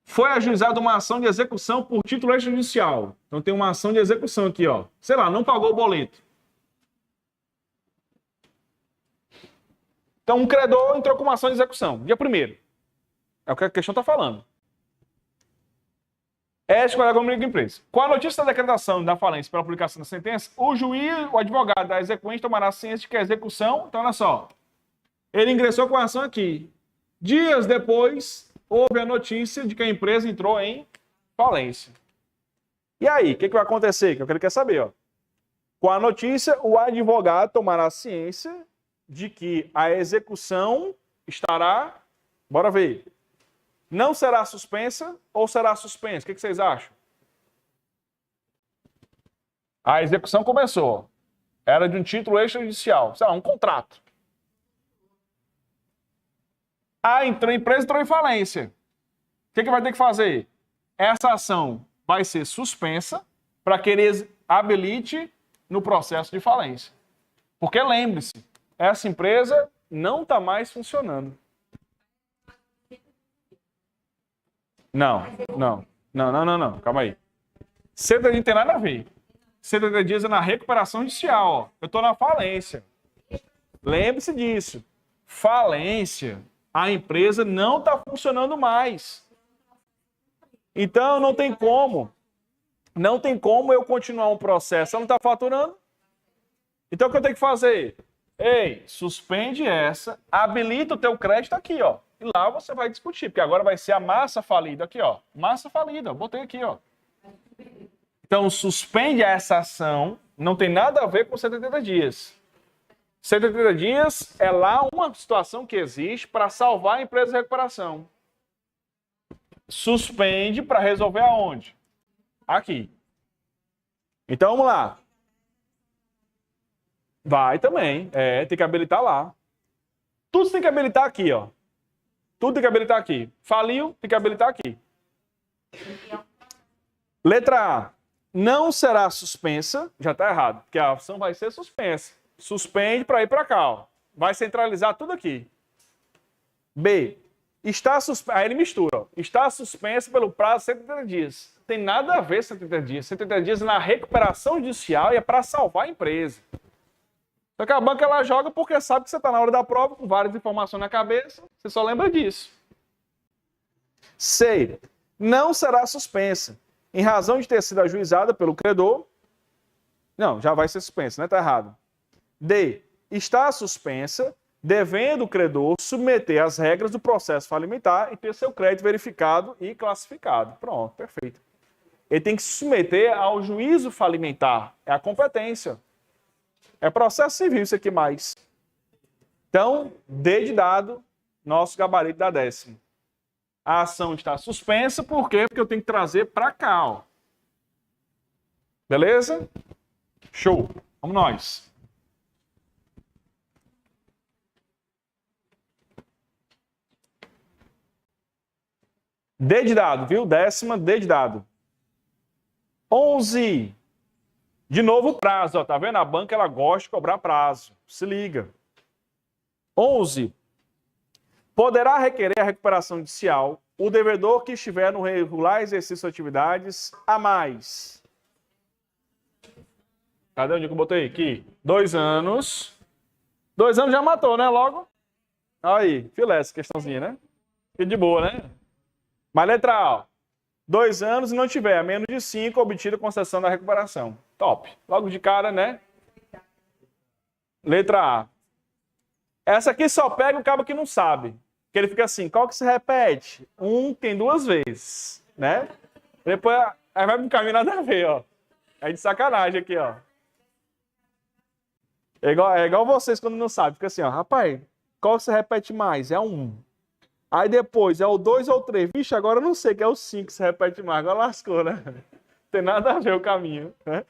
foi ajuizada uma ação de execução por título extrajudicial. Então tem uma ação de execução aqui, ó. Sei lá, não pagou o boleto. Então um credor entrou com uma ação de execução, dia 1º. É o que a questão está falando. Colega comigo empresa. Com a notícia da decretação da falência pela publicação da sentença, o juiz, o advogado da exequente tomará ciência de que a execução... Então, olha só. Ele ingressou com a ação aqui. Dias depois, houve a notícia de que a empresa entrou em falência. E aí, o que vai acontecer? Que é o que ele quer saber, ó. Com a notícia, o advogado tomará ciência de que a execução estará, bora ver, não será suspensa ou será suspensa? O que vocês acham? A execução começou. Era de um título extrajudicial, sei lá, um contrato. A empresa entrou em falência. O que vai ter que fazer? Essa ação vai ser suspensa para que ele habilite no processo de falência. Porque lembre-se, essa empresa não está mais funcionando. Não. Calma aí. 180 dias não tem nada a ver. 180 dias é na recuperação judicial. Ó. Eu estou na falência. Lembre-se disso. Falência, a empresa não está funcionando mais. Então, não tem como. Não tem como eu continuar um processo. Ela não está faturando. Então, o que eu tenho que fazer? Ei, suspende essa, habilita o teu crédito aqui, ó. E lá você vai discutir, porque agora vai ser a massa falida aqui, ó. Massa falida, eu botei aqui, ó. Então, suspende essa ação, não tem nada a ver com 180 dias. 180 dias é lá uma situação que existe para salvar a empresa de recuperação. Suspende para resolver aonde? Aqui. Então, vamos lá. Vai também. Tem que habilitar lá. Tudo tem que habilitar aqui, ó. Tudo tem que habilitar aqui. Faliu, tem que habilitar aqui. Letra A. Não será suspensa. Já está errado, porque a ação vai ser suspensa. Suspende para ir para cá, ó. Vai centralizar tudo aqui. B. Está suspensa. Aí ele mistura, ó. Está suspensa pelo prazo de 180 dias. Tem nada a ver 180 dias. 180 dias na recuperação judicial e é para salvar a empresa. Só que a banca ela joga porque sabe que você está na hora da prova com várias informações na cabeça. Você só lembra disso. C. Não será suspensa. Em razão de ter sido ajuizada pelo credor. Não, já vai ser suspensa, né? Está errado. D. Está suspensa, devendo o credor submeter as regras do processo falimentar e ter seu crédito verificado e classificado. Pronto, perfeito. Ele tem que se submeter ao juízo falimentar. É a competência. É processo civil isso aqui mais. Então, D de dado, nosso gabarito da 10ª. A ação está suspensa, por quê? Porque eu tenho que trazer para cá, ó. Beleza? Show. Vamos nós. D de dado, viu? 10ª, D de dado. 11. De novo prazo, ó. Tá vendo? A banca ela gosta de cobrar prazo. Se liga. 11. Poderá requerer a recuperação judicial o devedor que estiver no regular exercício de atividades a mais. Cadê onde que eu botei? Aqui. 2 anos. 2 anos já matou, né? Logo. Aí, filé essa questãozinha, né? Fica de boa, né? Mas letra A, ó. 2 anos e não tiver a menos de 5 obtida concessão da recuperação. Top. Logo de cara, né? Letra A. Essa aqui só pega o cabo que não sabe. Que ele fica assim, qual que se repete? Tem 2 vezes, né? Depois, aí vai pro caminho nada a ver, ó. É de sacanagem aqui, ó. É igual vocês quando não sabem. Fica assim, ó. Rapaz, qual que se repete mais? É 1. Aí depois é o 2 ou o 3. Vixe, agora eu não sei que é o 5 que se repete mais. Agora lascou, né? Não tem nada a ver o caminho, né?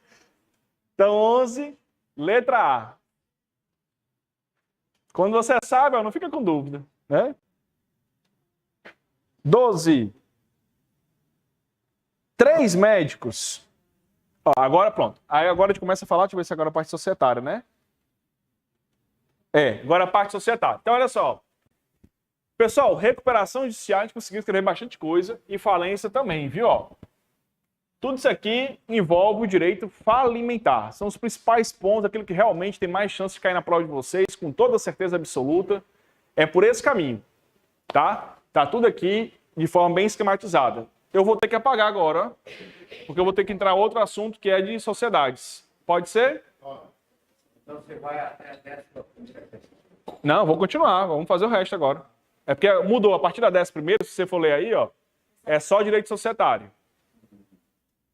Então, 11, letra A. Quando você sabe, ó, não fica com dúvida, né? 12. 3 médicos. Ó, agora pronto. Aí agora a gente começa a falar, deixa eu ver se agora a parte societária, né? Agora a parte societária. Então, olha só. Pessoal, recuperação judicial, a gente conseguiu escrever bastante coisa e falência também, viu? Ó, tudo isso aqui envolve o direito falimentar. São os principais pontos, aquilo que realmente tem mais chance de cair na prova de vocês, com toda certeza absoluta. É por esse caminho, tá? Tá tudo aqui de forma bem esquematizada. Eu vou ter que apagar agora, ó, porque eu vou ter que entrar em outro assunto que é de sociedades. Pode ser? Então você vai até a 10ª. Não, vou continuar. Vamos fazer o resto agora. É porque mudou. A partir da 10ª, se você for ler aí, ó, é só direito societário.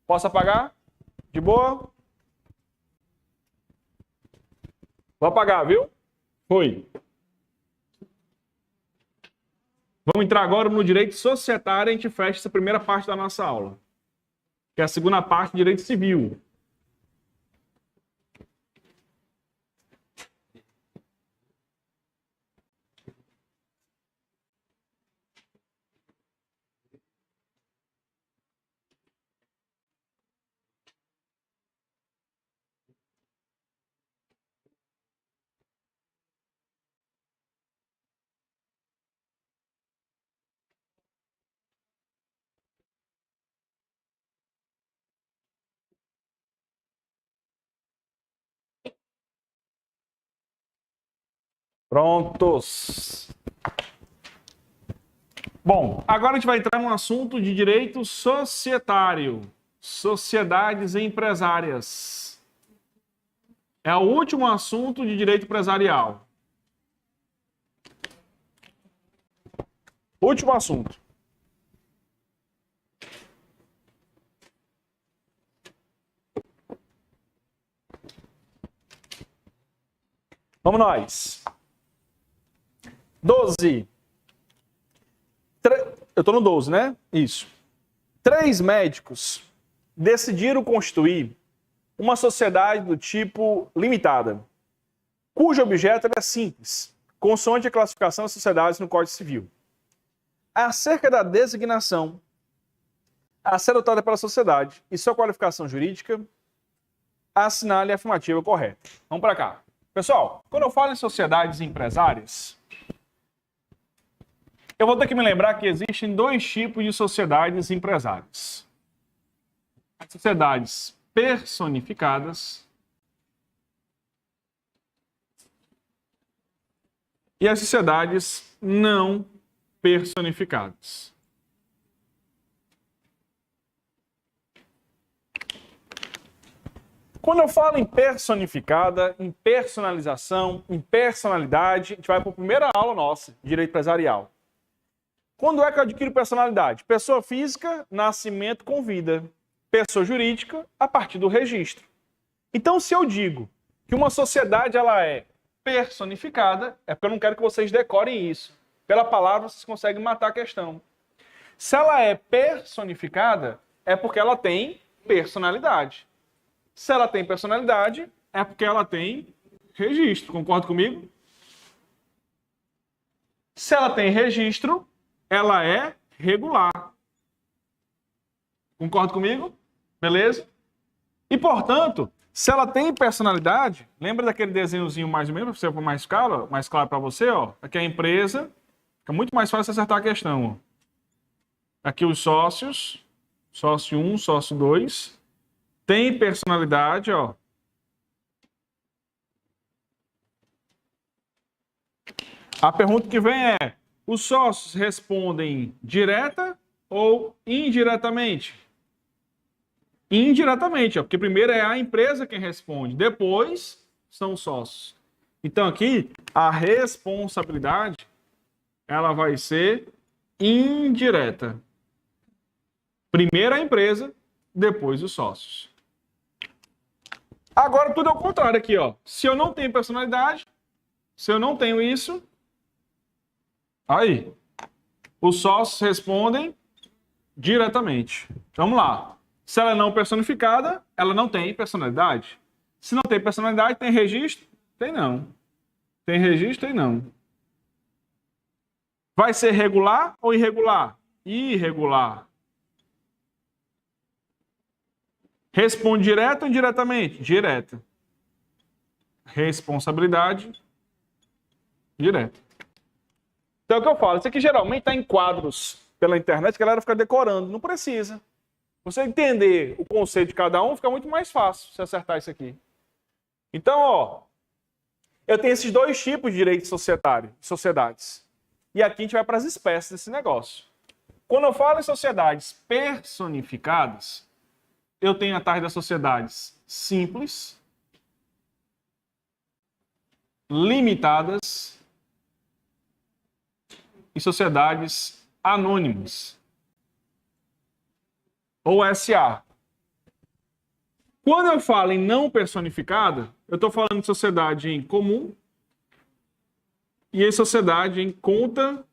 Posso apagar? De boa? Vou apagar, viu? Foi. Vamos entrar agora no direito societário e a gente fecha essa primeira parte da nossa aula, que é a segunda parte, direito civil. Prontos. Bom, agora a gente vai entrar num assunto de direito societário. Sociedades empresárias. É o último assunto de direito empresarial. Último assunto. Vamos nós. 12. Eu estou no 12, né? Isso. 3 médicos decidiram constituir uma sociedade do tipo limitada, cujo objeto é simples, consoante a classificação das sociedades no Código Civil. Acerca da designação a ser adotada pela sociedade e sua qualificação jurídica, assinale a afirmativa correta. Vamos para cá. Pessoal, quando eu falo em sociedades empresárias, eu vou ter que me lembrar que existem 2 tipos de sociedades empresárias. As sociedades personificadas e as sociedades não personificadas. Quando eu falo em personificada, em personalização, em personalidade, a gente vai para a primeira aula nossa, direito empresarial. Quando é que eu adquiro personalidade? Pessoa física, nascimento com vida. Pessoa jurídica, a partir do registro. Então, se eu digo que uma sociedade ela é personificada, é porque eu não quero que vocês decorem isso. Pela palavra, vocês conseguem matar a questão. Se ela é personificada, é porque ela tem personalidade. Se ela tem personalidade, é porque ela tem registro. Concorda comigo? Se ela tem registro, ela é regular. Concorda comigo? Beleza? E, portanto, se ela tem personalidade, lembra daquele desenhozinho mais ou menos, para ser mais claro para você? Ó. Aqui é a empresa, fica muito mais fácil acertar a questão. Ó. Aqui os sócios, sócio 1, sócio 2, tem personalidade, ó. A pergunta que vem é, os sócios respondem direta ou indiretamente? Indiretamente, ó, porque primeiro é a empresa quem responde, depois são os sócios. Então aqui, a responsabilidade, ela vai ser indireta. Primeiro a empresa, depois os sócios. Agora tudo ao contrário aqui, ó. Se eu não tenho personalidade, se eu não tenho isso, aí, os sócios respondem diretamente. Vamos lá. Se ela é não personificada, ela não tem personalidade. Se não tem personalidade, tem registro? Tem não. Tem registro? Tem não. Vai ser regular ou irregular? Irregular. Responde direto ou indiretamente? Direta. Responsabilidade direta. Então é o que eu falo. Isso aqui geralmente está em quadros pela internet, que a galera fica decorando. Não precisa. Você entender o conceito de cada um, fica muito mais fácil se acertar isso aqui. Então, ó, eu tenho esses 2 tipos de direito societário, sociedades. E aqui a gente vai para as espécies desse negócio. Quando eu falo em sociedades personificadas, eu tenho a taxa das sociedades simples, limitadas e sociedades anônimas. Ou SA. Quando eu falo em não personificada, eu estou falando de sociedade em comum, e a sociedade em conta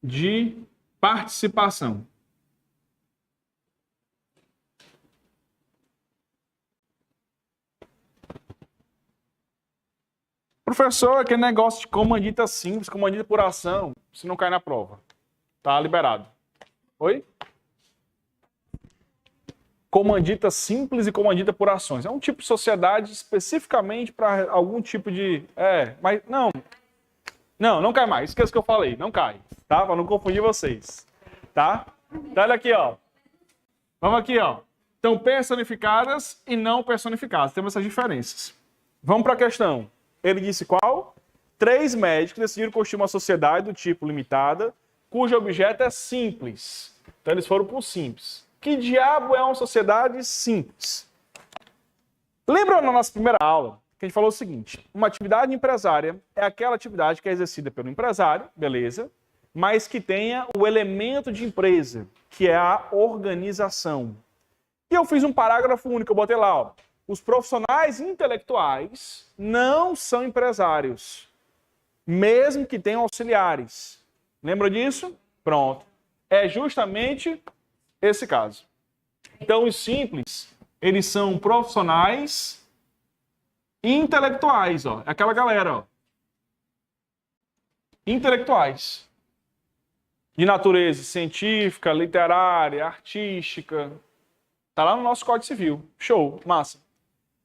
de participação. Professor, aquele negócio de comandita simples, comandita por ação, se não cai na prova. Tá liberado. Oi? Comandita simples e comandita por ações. É um tipo de sociedade especificamente para algum tipo de... mas não. Não cai mais. Esqueça o que eu falei. Não cai. Tá? Para não confundir vocês. Tá? Então, olha aqui, ó. Vamos aqui, ó. Então, personificadas e não personificadas. Temos essas diferenças. Vamos para a questão. Ele disse qual? 3 médicos decidiram construir uma sociedade do tipo limitada, cujo objeto é simples. Então, eles foram para o simples. Que diabo é uma sociedade simples? Lembra na nossa primeira aula que a gente falou o seguinte: uma atividade empresária é aquela atividade que é exercida pelo empresário, beleza, mas que tenha o elemento de empresa, que é a organização. E eu fiz um parágrafo único, eu botei lá, ó. Os profissionais intelectuais não são empresários, mesmo que tenham auxiliares. Lembra disso? Pronto. É justamente esse caso. Então, os simples, eles são profissionais intelectuais, ó. É aquela galera, ó. Intelectuais. De natureza científica, literária, artística. Tá lá no nosso Código Civil. Show, massa.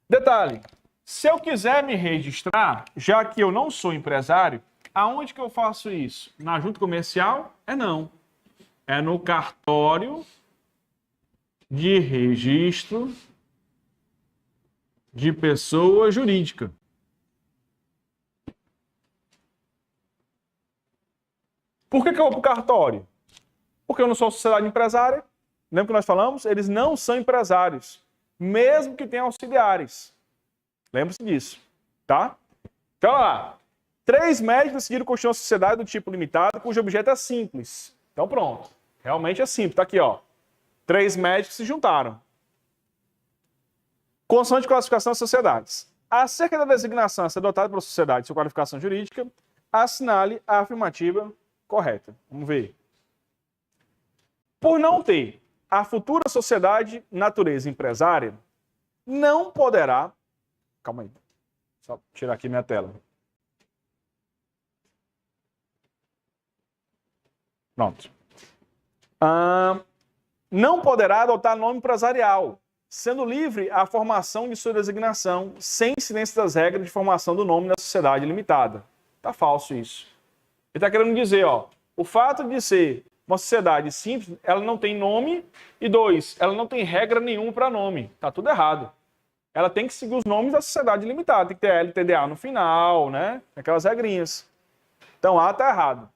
Detalhe, se eu quiser me registrar, já que eu não sou empresário, aonde que eu faço isso? Na junta comercial? Não. É no cartório de registro de pessoa jurídica. Por que eu vou para o cartório? Porque eu não sou sociedade empresária. Lembra que nós falamos? Eles não são empresários, mesmo que tenham auxiliares. Lembre-se disso, tá? Então, olha lá. 3 médicos decidiram construir uma sociedade do tipo limitado, cujo objeto é simples. Então, pronto. Realmente é simples. Tá aqui, ó. 3 médicos se juntaram. Condição de classificação das sociedades. Acerca da designação a ser adotada pela sociedade de sua qualificação jurídica, assinale a afirmativa correta. Vamos ver. Por não ter a futura sociedade natureza empresária, não poderá... Calma aí. Só tirar aqui minha tela. Pronto. Não poderá adotar nome empresarial, sendo livre a formação de sua designação, sem incidência das regras de formação do nome da sociedade limitada. Tá falso isso. Ele está querendo dizer, ó, o fato de ser uma sociedade simples, ela não tem nome, e 2, ela não tem regra nenhuma para nome. Tá tudo errado. Ela tem que seguir os nomes da sociedade limitada, tem que ter LTDA no final, né? Aquelas regrinhas. Então, A tá errado.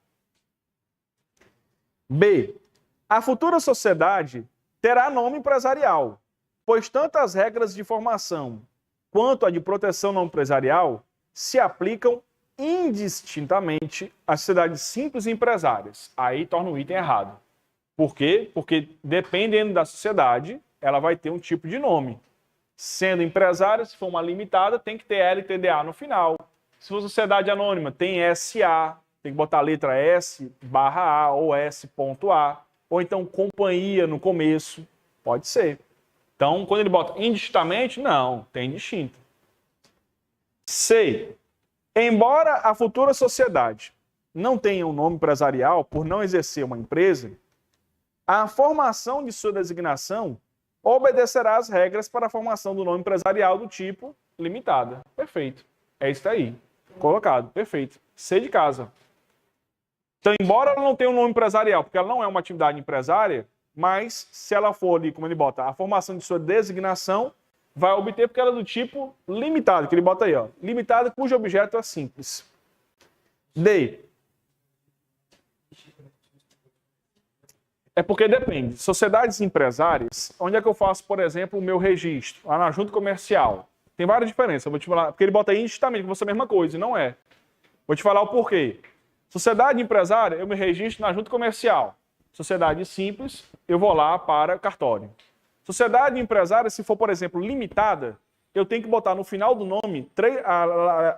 B. A futura sociedade terá nome empresarial, pois tanto as regras de formação quanto a de proteção não empresarial se aplicam indistintamente às sociedades simples e empresárias. Aí torna o item errado. Por quê? Porque dependendo da sociedade, ela vai ter um tipo de nome. Sendo empresária, se for uma limitada, tem que ter LTDA no final. Se for sociedade anônima, tem SA, tem que botar a letra S/A ou S.A. Ou então companhia no começo, pode ser. Então, quando ele bota indistintamente, não, tem distinto. C. Embora a futura sociedade não tenha um nome empresarial por não exercer uma empresa, a formação de sua designação obedecerá às regras para a formação do nome empresarial do tipo limitada. Perfeito. É isso aí. Colocado. Perfeito. C de casa. Então, embora ela não tenha um nome empresarial, porque ela não é uma atividade empresária, mas se ela for ali, como ele bota, a formação de sua designação, vai obter porque ela é do tipo limitado, que ele bota aí, ó. Limitada cujo objeto é simples. D. É porque depende. Sociedades empresárias, onde é que eu faço, por exemplo, o meu registro? Lá na junta comercial. Tem várias diferenças. Eu vou te falar, porque ele bota aí indistintamente, que você é a mesma coisa, e não é. Vou te falar o porquê. Sociedade empresária, eu me registro na junta comercial. Sociedade simples, eu vou lá para cartório. Sociedade empresária, se for, por exemplo, limitada, eu tenho que botar no final do nome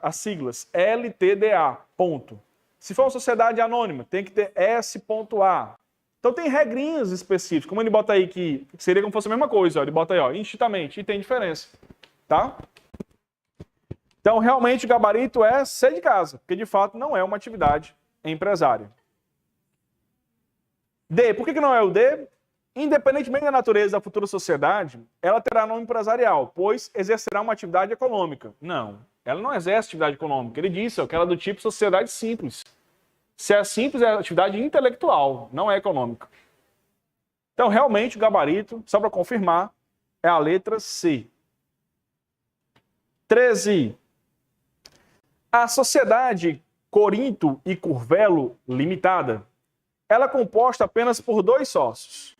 as siglas LTDA, ponto. Se for uma sociedade anônima, tem que ter S.A. Então tem regrinhas específicas. Como ele bota aí que seria como se fosse a mesma coisa. Ó. Ele bota aí, ó, indistintamente, e tem diferença. Tá? Então, realmente, o gabarito é C de casa, porque de fato não é uma atividade empresária. D. Por que não é o D? Independentemente da natureza da futura sociedade, ela terá nome empresarial, pois exercerá uma atividade econômica. Não, ela não exerce atividade econômica. Ele disse ó, que ela é do tipo sociedade simples. Se é simples, é atividade intelectual, não é econômica. Então, realmente, o gabarito, só para confirmar, é a letra C. 13. A sociedade Corinto e Curvelo Limitada, ela é composta apenas por 2 sócios,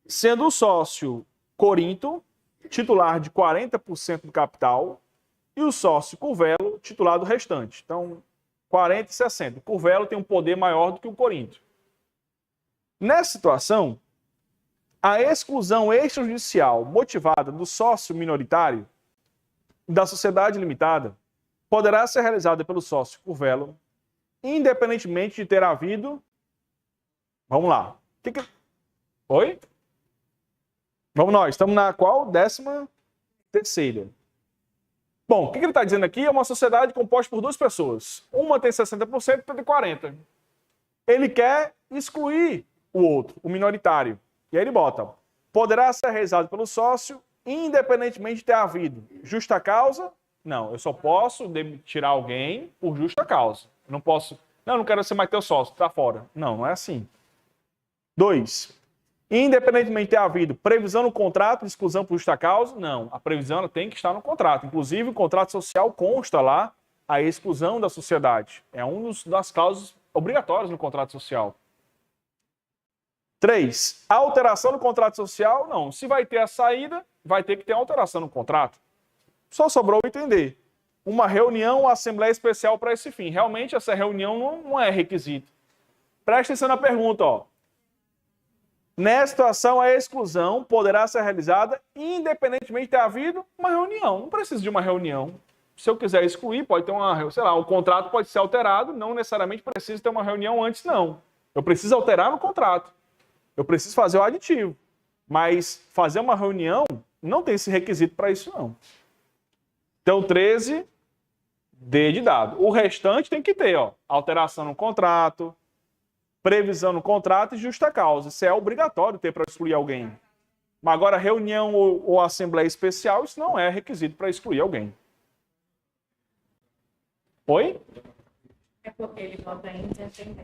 sendo o sócio Corinto, titular de 40% do capital, e o sócio Curvelo, titular do restante. Então, 40 e 60. O Curvelo tem um poder maior do que o Corinto. Nessa situação, a exclusão extrajudicial motivada do sócio minoritário da sociedade limitada poderá ser realizada pelo sócio Curvelo, independentemente de ter havido... Vamos lá. Oi? Vamos nós. Estamos na qual? 13ª. Bom, o que ele está dizendo aqui é uma sociedade composta por 2 pessoas. Uma tem 60% e outra tem 40%. Ele quer excluir o outro, o minoritário. E aí ele bota, poderá ser realizado pelo sócio, independentemente de ter havido justa causa. Não, eu só posso tirar alguém por justa causa. Eu não posso... Não quero ser mais teu sócio, tá fora. Não é assim. 2. Independentemente de ter havido previsão no contrato de exclusão por justa causa, não. A previsão ela tem que estar no contrato. Inclusive, o contrato social consta lá a exclusão da sociedade. É uma das causas obrigatórias no contrato social. 3. A alteração no contrato social, não. Se vai ter a saída, vai ter que ter alteração no contrato. Só sobrou entender. Uma reunião ou assembleia especial para esse fim. Realmente, essa reunião não é requisito. Preste atenção na pergunta, ó. Nessa situação, a exclusão poderá ser realizada independentemente de ter havido uma reunião. Não precisa de uma reunião. Se eu quiser excluir, pode ter uma... Sei lá, o contrato pode ser alterado, não necessariamente precisa ter uma reunião antes, não. Eu preciso alterar no contrato. Eu preciso fazer o aditivo. Mas fazer uma reunião não tem esse requisito para isso, não. Então, 13, D de dado. O restante tem que ter, ó, alteração no contrato, previsão no contrato e justa causa. Isso é obrigatório ter para excluir alguém. Mas agora, reunião ou assembleia especial, isso não é requisito para excluir alguém. Oi? É porque ele bota independente.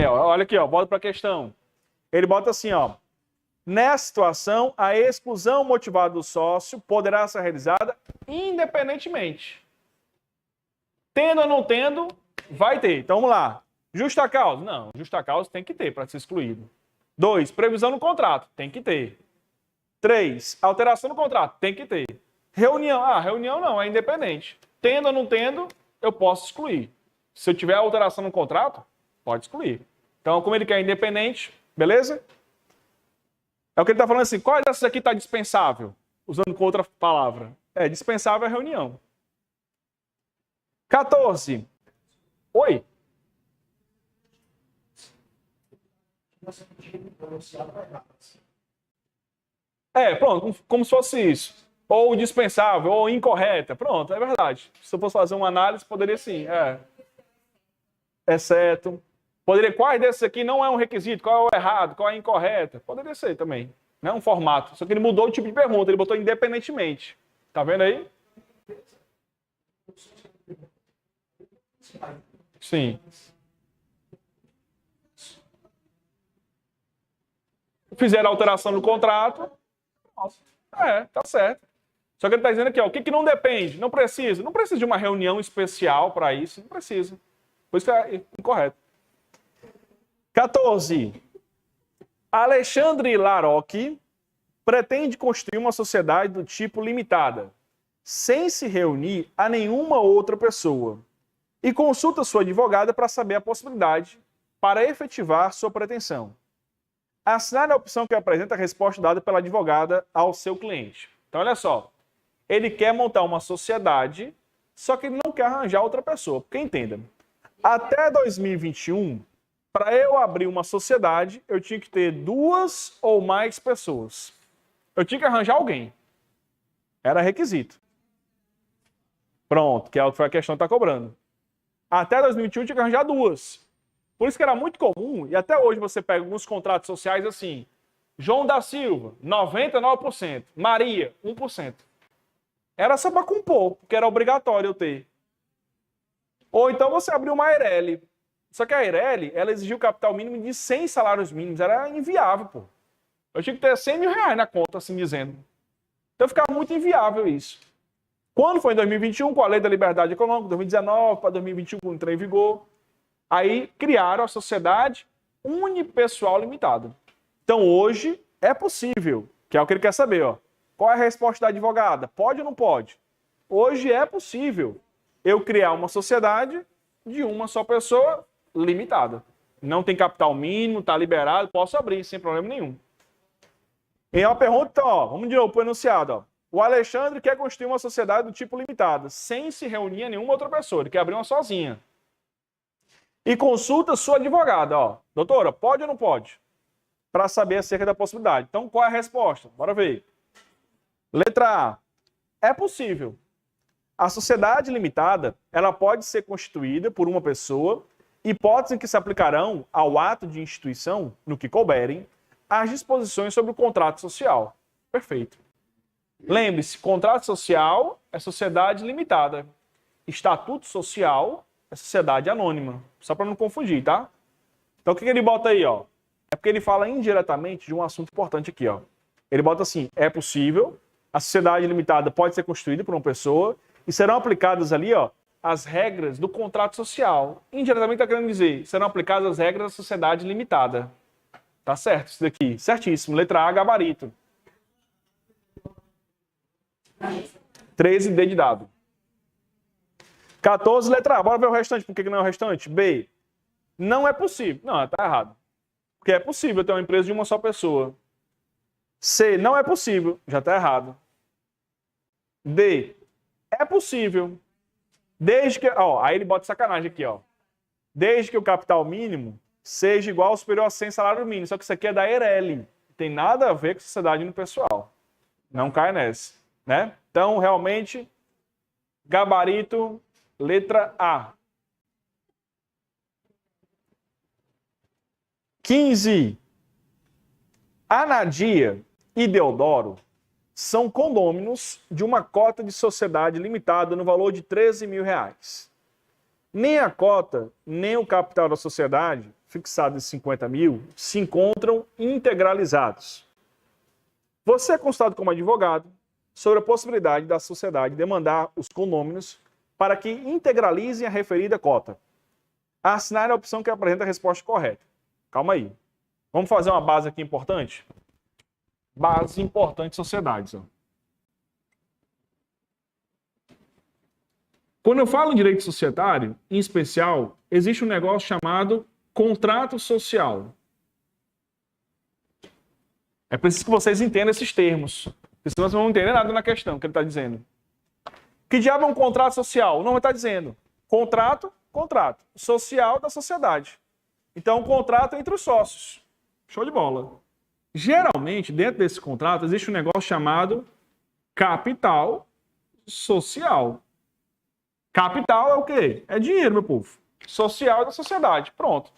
Olha aqui, ó, volta para a questão. Ele bota assim, ó. Nessa situação, a exclusão motivada do sócio poderá ser realizada independentemente. Tendo ou não tendo, vai ter. Então, vamos lá. Justa causa? Não, justa causa tem que ter para ser excluído. 2, previsão no contrato? Tem que ter. 3, alteração no contrato? Tem que ter. Reunião? Reunião não, é independente. Tendo ou não tendo, eu posso excluir. Se eu tiver alteração no contrato, pode excluir. Então, como ele quer independente, beleza? É o que ele está falando assim, qual dessas aqui está dispensável? Usando com outra palavra. Dispensável é a reunião. 14. Oi? Pronto, como se fosse isso. Ou dispensável, ou incorreta. Pronto, é verdade. Se eu fosse fazer uma análise, poderia sim. Exceto. Poderia, quais desses aqui não é um requisito? Qual é o errado? Qual é a incorreta? Poderia ser também. Não é um formato. Só que ele mudou o tipo de pergunta. Ele botou independentemente. Tá vendo aí? Sim. Fizeram alteração no contrato. Nossa. Tá certo. Só que ele está dizendo aqui, ó, o que não depende? Não precisa. Não precisa de uma reunião especial para isso. Não precisa. Por isso que é incorreto. 14. Alexandre Laroque pretende construir uma sociedade do tipo limitada, sem se reunir a nenhuma outra pessoa, e consulta sua advogada para saber a possibilidade para efetivar sua pretensão. Assinale a opção que apresenta a resposta dada pela advogada ao seu cliente. Então, olha só. Ele quer montar uma sociedade, só que ele não quer arranjar outra pessoa. Porque, entenda, Até 2021, para eu abrir uma sociedade, eu tinha que ter 2 ou mais pessoas. Eu tinha que arranjar alguém. Era requisito. Pronto, que é o que a questão está cobrando. Até 2021 tinha que arranjar 2. Por isso que era muito comum, e até hoje você pega alguns contratos sociais assim, João da Silva, 99%, Maria, 1%. Era só para compor, porque era obrigatório eu ter. Ou então você abriu uma Eireli. Só que a Eireli, ela exigiu capital mínimo de 100 salários mínimos. Era inviável, pô. Eu tinha que ter 100 mil reais na conta, assim dizendo. Então ficava muito inviável isso. Quando foi em 2021, com a Lei da Liberdade Econômica, 2019 para 2021, quando entrou em vigor, aí criaram a Sociedade Unipessoal Limitada. Então hoje é possível, que é o que ele quer saber, ó. Qual é a resposta da advogada? Pode ou não pode? Hoje é possível eu criar uma sociedade de uma só pessoa limitada. Não tem capital mínimo, está liberado, posso abrir sem problema nenhum. E uma pergunta, então, ó, vamos de novo para o enunciado. Ó. O Alexandre quer construir uma sociedade do tipo limitada, sem se reunir a nenhuma outra pessoa. Ele quer abrir uma sozinha. E consulta sua advogada. Ó. Doutora, pode ou não pode? Para saber acerca da possibilidade. Então, qual é a resposta? Bora ver. Letra A. É possível. A sociedade limitada, ela pode ser constituída por uma pessoa, hipóteses que se aplicarão ao ato de instituição, no que couberem, as disposições sobre o contrato social. Perfeito. Lembre-se, contrato social é sociedade limitada. Estatuto social é sociedade anônima. Só para não confundir, tá? Então, o que ele bota aí, ó? É porque ele fala indiretamente de um assunto importante aqui, ó. Ele bota assim, é possível, a sociedade limitada pode ser constituída por uma pessoa e serão aplicadas ali, ó, as regras do contrato social. Indiretamente está querendo dizer, serão aplicadas as regras da sociedade limitada. Tá certo isso daqui. Certíssimo. Letra A, gabarito. 13D de dado. 14, letra A. Bora ver o restante. Por que não é o restante? B. Não é possível. Não, tá errado. Porque é possível ter uma empresa de uma só pessoa. C. Não é possível. Já tá errado. D. É possível. Desde que... Ó, aí ele bota sacanagem aqui, ó. Desde que o capital mínimo seja igual ou superior a 100 salários mínimos. Só que isso aqui é da Eireli. Não tem nada a ver com sociedade unipessoal. Não cai nessa. Né? Então, realmente, gabarito, letra A. 15. Anadia e Deodoro são condôminos de uma cota de sociedade limitada no valor de 13 mil reais. Nem a cota, nem o capital da sociedade, fixado em 50 mil, se encontram integralizados. Você é consultado como advogado sobre a possibilidade da sociedade demandar os condôminos para que integralizem a referida cota. Assinar a opção que apresenta a resposta correta. Calma aí. Vamos fazer uma base aqui importante? Base importante de sociedades. Ó. Quando eu falo em direito societário, em especial, existe um negócio chamado contrato social. É preciso que vocês entendam esses termos. Porque senão vocês não vão entender nada na questão que ele está dizendo. Que diabo é um contrato social? Não, ele está dizendo. Contrato, contrato. Social da sociedade. Então, um contrato entre os sócios. Show de bola. Geralmente, dentro desse contrato, existe um negócio chamado capital social. Capital é o quê? É dinheiro, meu povo. Social é da sociedade. Pronto. O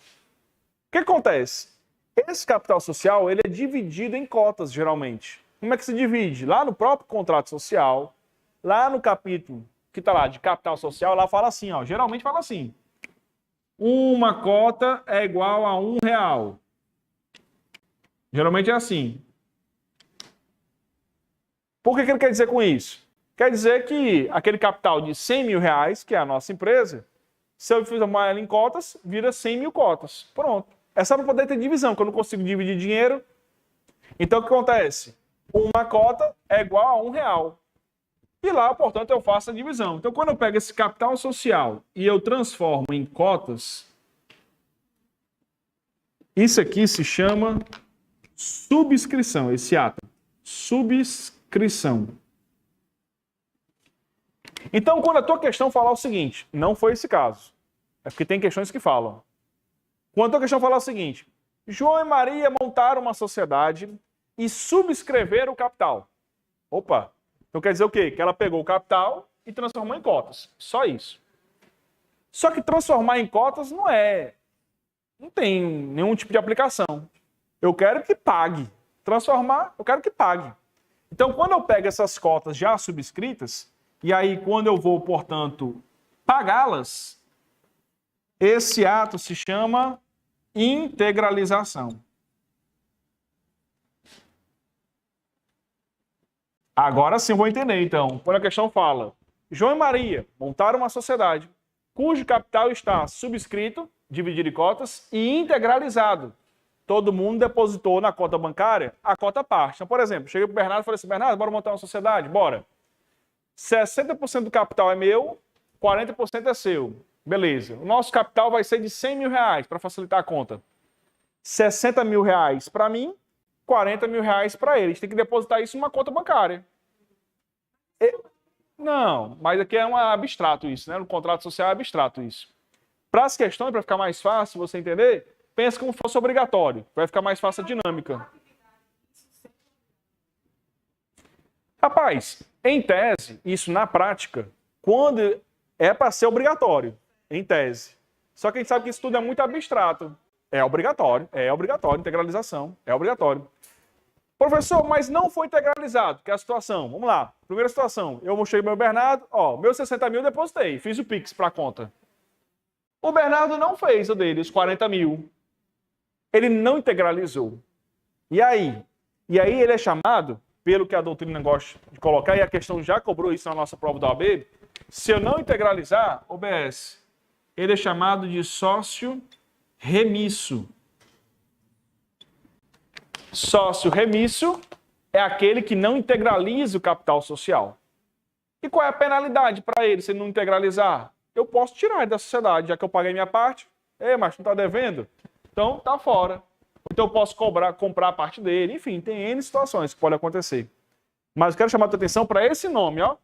que acontece? Esse capital social, ele é dividido em cotas, geralmente. Como é que se divide? Lá no próprio contrato social, lá no capítulo que está lá de capital social, lá fala assim, ó, geralmente fala assim. Uma cota é igual a R$1. Geralmente é assim. Por que ele quer dizer com isso? Quer dizer que aquele capital de 100 mil reais, que é a nossa empresa, se eu fizer uma ela em cotas, vira 100 mil cotas. Pronto. É só para poder ter divisão, porque eu não consigo dividir dinheiro. Então, o que acontece? Uma cota é igual a R$1. E lá, portanto, eu faço a divisão. Então, quando eu pego esse capital social e eu transformo em cotas, isso aqui se chama subscrição, esse ato. Subscrição. Então, quando a tua questão falar o seguinte, não foi esse caso. É porque tem questões que falam. Quando a questão fala o seguinte: João e Maria montaram uma sociedade e subscreveram o capital. Opa! Então quer dizer o quê? Que ela pegou o capital e transformou em cotas. Só isso. Só que transformar em cotas não tem nenhum tipo de aplicação. Eu quero que pague. Transformar, eu quero que pague. Então, quando eu pego essas cotas já subscritas, e aí quando eu vou, portanto, pagá-las, esse ato se chama integralização. Agora sim eu vou entender, então. Quando a questão fala, João e Maria montaram uma sociedade cujo capital está subscrito, dividido em cotas, e integralizado. Todo mundo depositou na conta bancária a cota parte. Então, por exemplo, cheguei para o Bernardo e falei assim: Bernardo, bora montar uma sociedade? Bora. 60% do capital é meu, 40% é seu. Beleza. O nosso capital vai ser de 100 mil reais, para facilitar a conta. 60 mil reais para mim, 40 mil reais para ele. A gente tem que depositar isso numa conta bancária. Não, mas aqui é um abstrato isso, né? No contrato social é abstrato isso. Para as questões, para ficar mais fácil você entender, pensa como fosse obrigatório. Vai ficar mais fácil a dinâmica. Rapaz, em tese, isso na prática, quando é para ser obrigatório, em tese. Só que a gente sabe que isso tudo é muito abstrato. É obrigatório, integralização, é obrigatório. Professor, mas não foi integralizado, que é a situação. Vamos lá, primeira situação. Eu mostrei meu Bernardo, meus 60 mil depositei, fiz o Pix para a conta. O Bernardo não fez o dele, os 40 mil. Ele não integralizou. E aí? E aí ele é chamado, pelo que a doutrina gosta de colocar, e a questão já cobrou isso na nossa prova do AB, se eu não integralizar, OBS, ele é chamado de sócio remisso. Sócio remisso é aquele que não integraliza o capital social. E qual é a penalidade para ele se ele não integralizar? Eu posso tirar ele da sociedade, já que eu paguei minha parte. Mas não está devendo? Então, está fora. Então, eu posso comprar a parte dele. Enfim, tem N situações que podem acontecer. Mas eu quero chamar a tua atenção para esse nome, ó.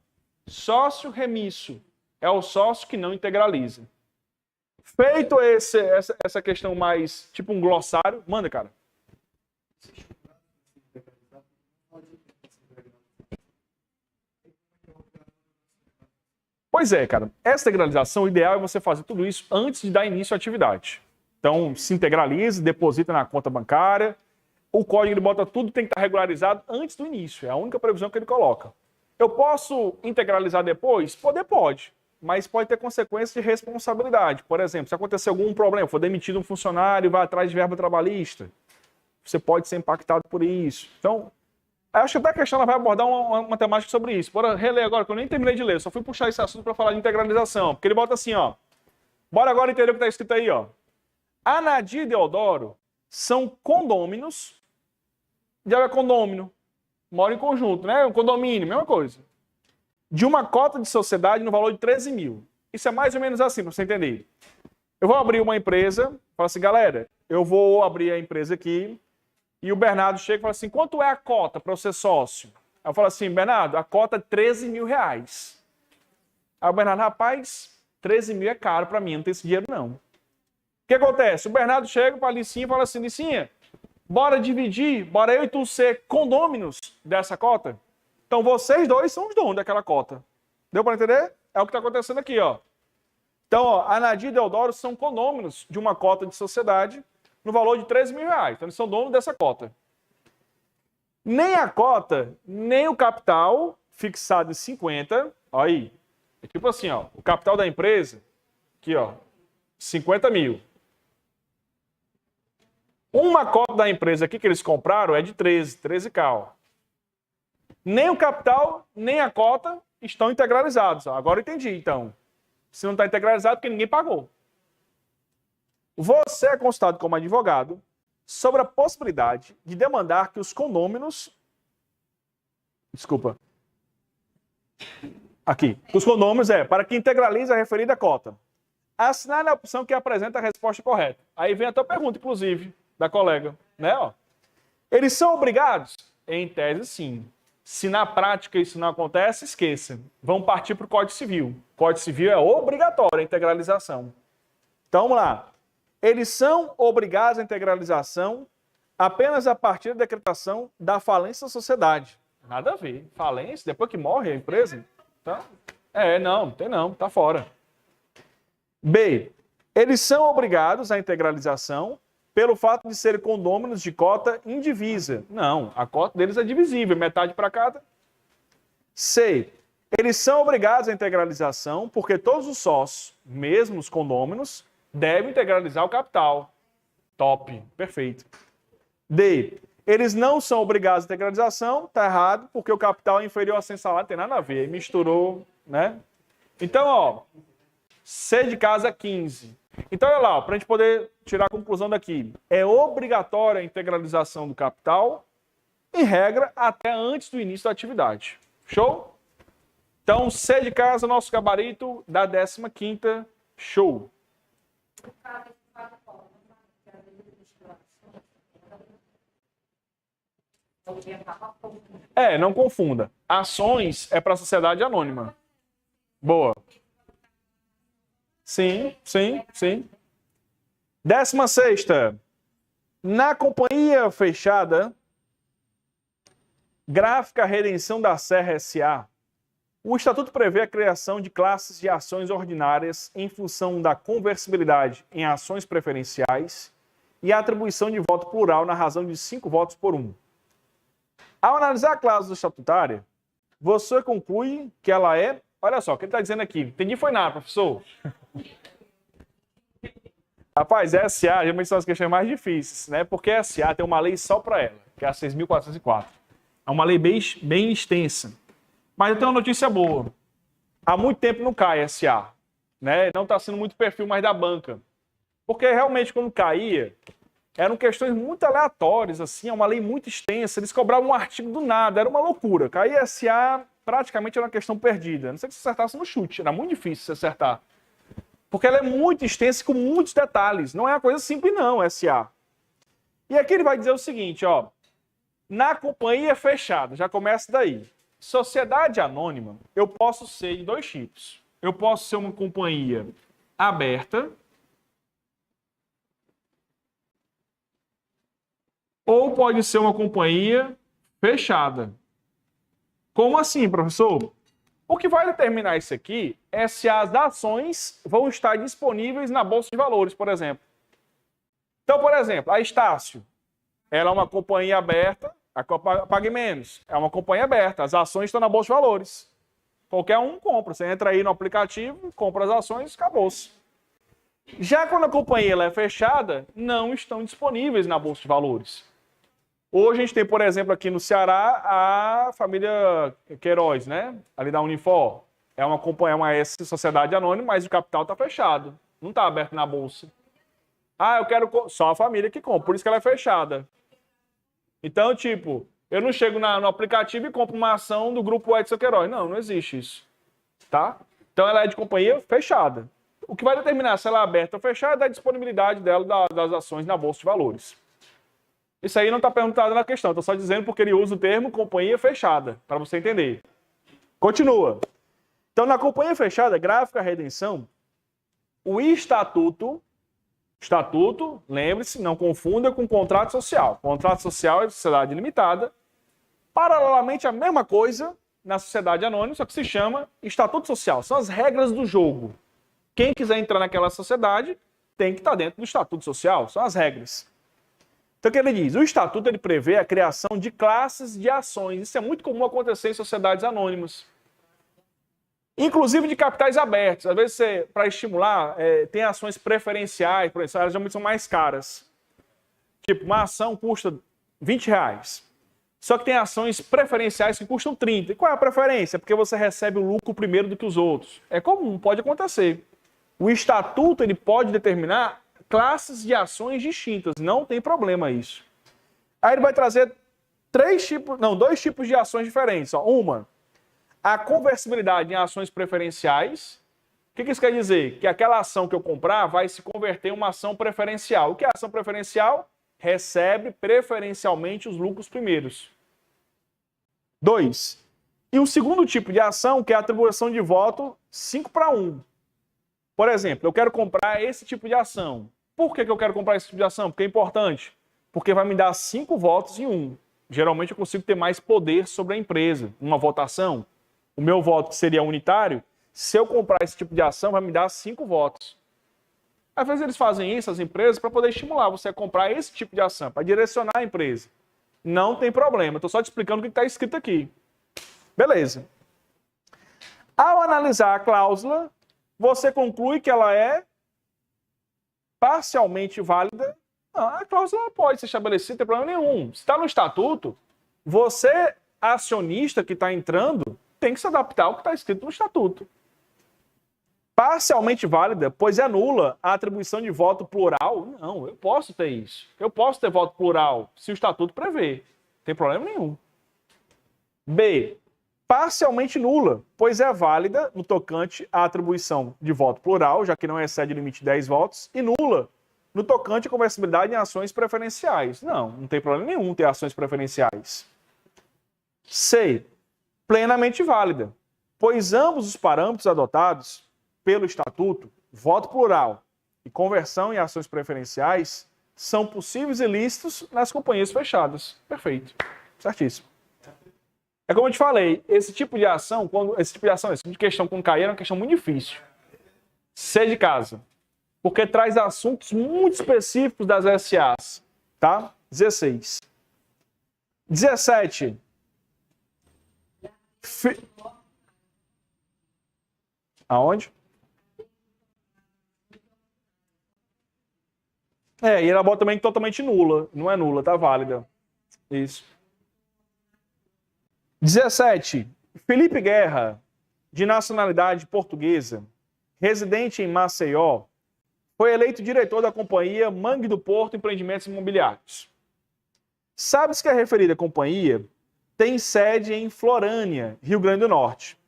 Sócio remisso. É o sócio que não integraliza. Feito essa questão mais, tipo um glossário, manda, cara. Pois é, cara. Essa integralização, o ideal é você fazer tudo isso antes de dar início à atividade. Então, se integraliza, deposita na conta bancária. O código ele bota tudo, tem que estar regularizado antes do início. É a única previsão que ele coloca. Eu posso integralizar depois? Pode. Mas pode ter consequências de responsabilidade. Por exemplo, se acontecer algum problema, for demitido um funcionário, vai atrás de verba trabalhista, você pode ser impactado por isso. Então, acho que até a questão ela vai abordar uma temática sobre isso. Bora reler agora, que eu nem terminei de ler, só fui puxar esse assunto para falar de integralização. Porque ele bota assim, ó. Bora agora entender o que está escrito aí, ó. Anadia e Deodoro são condôminos. Já é condômino. Moram em conjunto, né? Um condomínio, mesma coisa. De uma cota de sociedade no valor de 13 mil. Isso é mais ou menos assim, para você entender. Eu vou abrir uma empresa, falo assim, galera, eu vou abrir a empresa aqui, e o Bernardo chega e fala assim, quanto é a cota para eu ser sócio? Aí eu falo assim, Bernardo, a cota é 13 mil reais. Aí o Bernardo, rapaz, 13 mil é caro para mim, não tem esse dinheiro não. O que acontece? O Bernardo chega para a Licinha e fala assim, Licinha, bora dividir, bora eu e tu ser condôminos dessa cota? Então vocês dois são os donos daquela cota. Deu para entender? É o que está acontecendo aqui, ó. Então, ó, Anadia e Deodoro são condôminos de uma cota de sociedade no valor de 13 mil reais. Então, eles são donos dessa cota. Nem a cota, nem o capital fixado em 50, ó aí, é tipo assim, ó, o capital da empresa, aqui, ó, 50 mil. Uma cota da empresa aqui que eles compraram é de 13K, ó. Nem o capital, nem a cota estão integralizados. Ó. Agora eu entendi, então. Se não está integralizado, porque ninguém pagou. Você é consultado como advogado sobre a possibilidade de demandar que os condôminos... Desculpa. Aqui. Os condôminos para que integralize a referida cota. Assinar a opção que apresenta a resposta correta. Aí vem a tua pergunta, inclusive, da colega. Né? Ó. Eles são obrigados? Em tese, sim. Se na prática isso não acontece, esqueça. Vamos partir para o Código Civil. O Código Civil é obrigatório a integralização. Então, vamos lá. Eles são obrigados à integralização apenas a partir da decretação da falência da sociedade. Nada a ver. Falência, depois que morre a empresa? Então, não tem não, tá fora. B. Eles são obrigados à integralização pelo fato de serem condôminos de cota indivisa. Não, a cota deles é divisível, metade para cada. C. Eles são obrigados à integralização porque todos os sócios, mesmo os condôminos, devem integralizar o capital. Top, perfeito. D. Eles não são obrigados à integralização, tá errado, porque o capital é inferior a 100 salários, tem nada a ver, misturou, né? Então, ó, C de casa 15. Então, olha lá, para a gente poder tirar a conclusão daqui, é obrigatória a integralização do capital, em regra, até antes do início da atividade. Show? Então, C de casa, nosso gabarito da 15ª, show. Não confunda. Ações é para sociedade anônima. Boa. Sim. 16ª. Na companhia fechada, Gráfica Redenção da Serra S.A., o Estatuto prevê a criação de classes de ações ordinárias em função da conversibilidade em ações preferenciais e a atribuição de voto plural na razão de 5 votos por 1. Ao analisar a cláusula estatutária, você conclui que ela é... Olha só, o que ele está dizendo aqui. Entendi foi nada, professor. Rapaz, SA geralmente são as questões mais difíceis, né? Porque a SA tem uma lei só para ela, que é a 6.404. É uma lei bem extensa. Mas eu tenho uma notícia boa. Há muito tempo não cai SA, né? Não está sendo muito perfil mais da banca. Porque realmente quando caía, eram questões muito aleatórias, assim, é uma lei muito extensa, eles cobravam um artigo do nada, era uma loucura. Cair SA praticamente era uma questão perdida. Não sei se você acertasse no chute, era muito difícil se acertar. Porque ela é muito extensa e com muitos detalhes. Não é uma coisa simples não, SA. E aqui ele vai dizer o seguinte, ó. Na companhia fechada, já começa daí. Sociedade anônima, eu posso ser de 2 tipos. Eu posso ser uma companhia aberta ou pode ser uma companhia fechada. Como assim, professor? O que vai determinar isso aqui é se as ações vão estar disponíveis na Bolsa de Valores, por exemplo. Então, por exemplo, a Estácio, ela é uma companhia aberta, a Pague Menos é uma companhia aberta, as ações estão na Bolsa de Valores. Qualquer um compra, você entra aí no aplicativo, compra as ações, acabou-se. Já quando a companhia ela é fechada, não estão disponíveis na Bolsa de Valores. Hoje a gente tem, por exemplo, aqui no Ceará, a família Queiroz, né? Ali da Unifor. É uma companhia, uma sociedade anônima, mas o capital está fechado. Não está aberto na bolsa. Eu quero... Só a família que compra, por isso que ela é fechada. Então, tipo, eu não chego no aplicativo e compro uma ação do grupo Edson Queiroz. Não existe isso. Tá? Então ela é de companhia fechada. O que vai determinar se ela é aberta ou fechada é a disponibilidade dela das ações na Bolsa de Valores. Isso aí não está perguntado na questão, estou só dizendo porque ele usa o termo companhia fechada, para você entender. Continua. Então, na companhia fechada, Gráfica Redenção, o estatuto, lembre-se, não confunda com contrato social. Contrato social é de sociedade limitada. Paralelamente, a mesma coisa na sociedade anônima, só que se chama estatuto social. São as regras do jogo. Quem quiser entrar naquela sociedade tem que estar dentro do estatuto social, são as regras. Então, o que ele diz? O estatuto ele prevê a criação de classes de ações. Isso é muito comum acontecer em sociedades anônimas. Inclusive de capitais abertos. Às vezes, para estimular, tem ações preferenciais, por exemplo, elas geralmente são mais caras. Tipo, uma ação custa R$20. Só que tem ações preferenciais que custam 30. E qual é a preferência? Porque você recebe o lucro primeiro do que os outros. É comum, pode acontecer. O estatuto ele pode determinar classes de ações distintas, não tem problema isso. Aí ele vai trazer 2 tipos de ações diferentes. Uma, a conversibilidade em ações preferenciais. O que isso quer dizer? Que aquela ação que eu comprar vai se converter em uma ação preferencial. O que é ação preferencial? Recebe preferencialmente os lucros primeiros. 2. E o segundo tipo de ação, que é a atribuição de voto 5-1. Por exemplo, eu quero comprar esse tipo de ação. Por que eu quero comprar esse tipo de ação? Porque é importante. Porque vai me dar 5 votos em um. Geralmente eu consigo ter mais poder sobre a empresa. Uma votação, o meu voto que seria unitário, se eu comprar esse tipo de ação, vai me dar 5 votos. Às vezes eles fazem isso, as empresas, para poder estimular você a comprar esse tipo de ação, para direcionar a empresa. Não tem problema, estou só te explicando o que está escrito aqui. Beleza. Ao analisar a cláusula, você conclui que ela é parcialmente válida. Não, a cláusula pode ser estabelecida, não tem problema nenhum. Se está no estatuto, você, acionista que está entrando, tem que se adaptar ao que está escrito no estatuto. Parcialmente válida, pois é nula a atribuição de voto plural. Não, eu posso ter isso. Eu posso ter voto plural, se o estatuto prevê. Não tem problema nenhum. B. Parcialmente nula, pois é válida no tocante à atribuição de voto plural, já que não excede o limite de 10 votos, e nula no tocante à conversibilidade em ações preferenciais. Não tem problema nenhum ter ações preferenciais. C. Plenamente válida, pois ambos os parâmetros adotados pelo Estatuto, voto plural e conversão em ações preferenciais, são possíveis e lícitos nas companhias fechadas. Perfeito. Certíssimo. É como eu te falei, esse tipo de questão com CAE é uma questão muito difícil. C de casa. Porque traz assuntos muito específicos das SAs. Tá? 16. 17. Aonde? E ela bota também totalmente nula. Não é nula, tá válida. Isso. 17. Felipe Guerra, de nacionalidade portuguesa, residente em Maceió, foi eleito diretor da companhia Mangue do Porto Empreendimentos Imobiliários. Sabe-se que a referida companhia tem sede em Florânia, Rio Grande do Norte,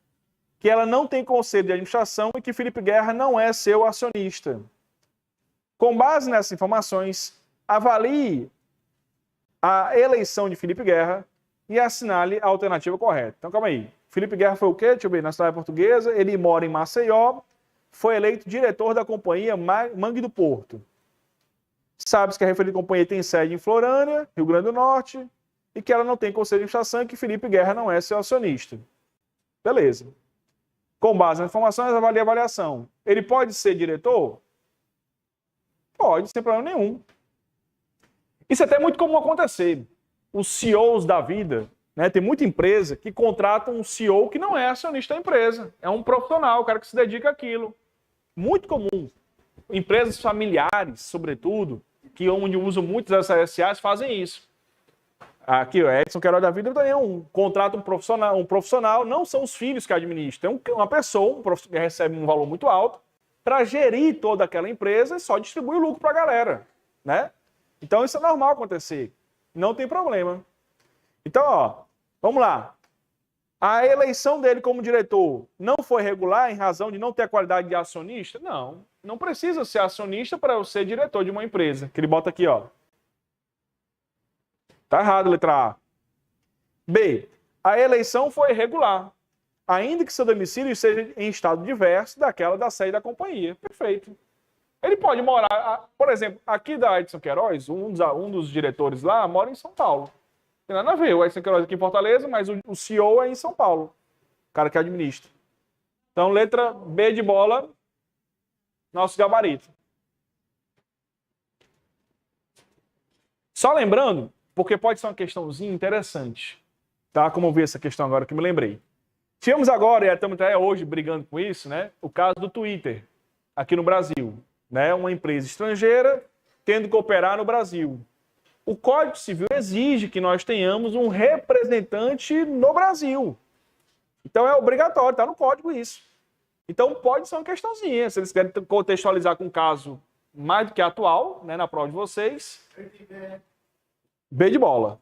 que ela não tem conselho de administração e que Felipe Guerra não é seu acionista. Com base nessas informações, avalie a eleição de Felipe Guerra e assinale a alternativa correta. Então, calma aí. Felipe Guerra foi o quê? Deixa eu ver, nacionalidade portuguesa, ele mora em Maceió, foi eleito diretor da companhia Mangue do Porto. Sabe-se que a referida companhia tem sede em Florânia, Rio Grande do Norte, e que ela não tem conselho de administração e que Felipe Guerra não é seu acionista. Beleza. Com base nas informações, avalie a avaliação. Ele pode ser diretor? Pode, sem problema nenhum. Isso é até muito comum acontecer. Os CEOs da vida, né, tem muita empresa que contrata um CEO que não é acionista da empresa. É um profissional, o cara que se dedica àquilo. Muito comum. Empresas familiares, sobretudo, que onde usam muitas SAs, fazem isso. Aqui, o Edson Queiroz da vida também contrata um profissional, não são os filhos que administram, é uma pessoa, que recebe um valor muito alto, para gerir toda aquela empresa e só distribui o lucro para a galera, né? Então isso é normal acontecer, não tem problema. Então, vamos lá. A eleição dele como diretor não foi regular em razão de não ter a qualidade de acionista? Não precisa ser acionista para eu ser diretor de uma empresa. Que ele bota aqui, Tá errado, letra A. B. A eleição foi regular, ainda que seu domicílio seja em estado diverso daquela da sede da companhia. Perfeito. Ele pode morar, por exemplo, aqui da Edson Queiroz, um dos diretores lá mora em São Paulo. Não tem nada a ver, o Edson Queiroz aqui em Fortaleza, mas o CEO é em São Paulo, o cara que administra. Então, letra B de bola, nosso gabarito. Só lembrando, porque pode ser uma questãozinha interessante, tá? Como eu vi essa questão agora que me lembrei. Tivemos agora, e estamos até hoje brigando com isso, né? O caso do Twitter, aqui no Brasil. Né? Uma empresa estrangeira tendo que operar no Brasil. O Código Civil exige que nós tenhamos um representante no Brasil. Então é obrigatório, está no código isso. Então pode ser uma questãozinha, se eles querem contextualizar com um caso mais do que atual, né, na prova de vocês. B de bola.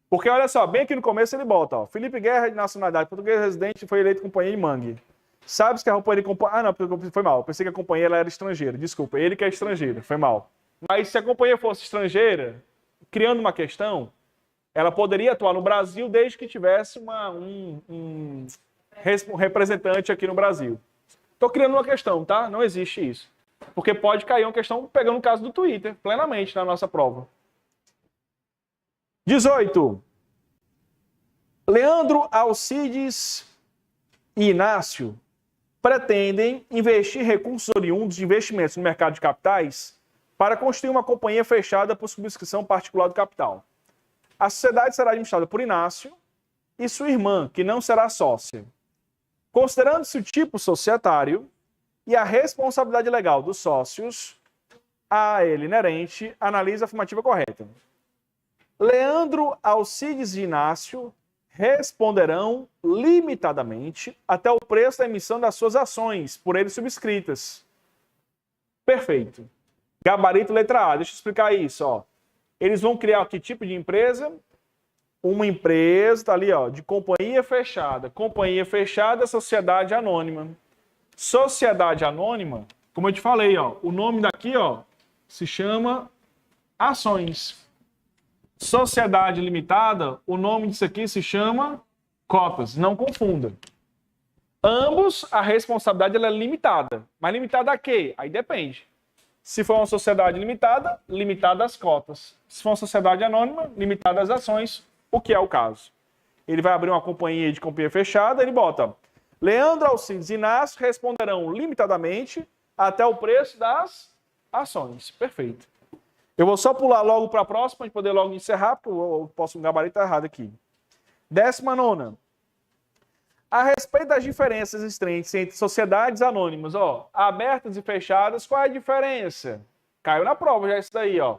Porque olha só, bem aqui no começo ele bota, Felipe Guerra, de nacionalidade portuguesa, residente, foi eleito companheiro em Mangue. Sabe-se que a companhia... foi mal. Eu pensei que a companhia ela era estrangeira. Desculpa, ele que é estrangeiro. Foi mal. Mas se a companhia fosse estrangeira, criando uma questão, ela poderia atuar no Brasil desde que tivesse um representante aqui no Brasil. Estou criando uma questão, tá? Não existe isso. Porque pode cair uma questão pegando o caso do Twitter, plenamente, na nossa prova. 18. Leandro, Alcides e Inácio pretendem investir recursos oriundos de investimentos no mercado de capitais para construir uma companhia fechada por subscrição particular do capital. A sociedade será administrada por Inácio e sua irmã, que não será sócia. Considerando-se o tipo societário e a responsabilidade legal dos sócios, a ele inerente, analisa a afirmativa correta. Leandro, Alcides e Inácio responderão limitadamente até o preço da emissão das suas ações, por eles subscritas. Perfeito. Gabarito letra A. Deixa eu explicar isso. Ó. Eles vão criar que tipo de empresa? Uma empresa, tá ali, ó, de companhia fechada. Companhia fechada, sociedade anônima. Sociedade anônima, como eu te falei, ó, o nome daqui, ó, se chama ações. Sociedade limitada, o nome disso aqui se chama cotas. Não confunda. Ambos, a responsabilidade ela é limitada. Mas limitada a quê? Aí depende. Se for uma sociedade limitada, limitada às cotas. Se for uma sociedade anônima, limitada às ações, o que é o caso. Ele vai abrir uma companhia de companhia fechada, ele bota Leandro, Alcides e Inácio responderão limitadamente até o preço das ações. Perfeito. Eu vou só pular logo para a próxima, para poder logo encerrar, porque eu posso um gabarito errado aqui. 19ª. A respeito das diferenças existentes entre sociedades anônimas, ó, abertas e fechadas, qual é a diferença? Caiu na prova já isso daí, ó.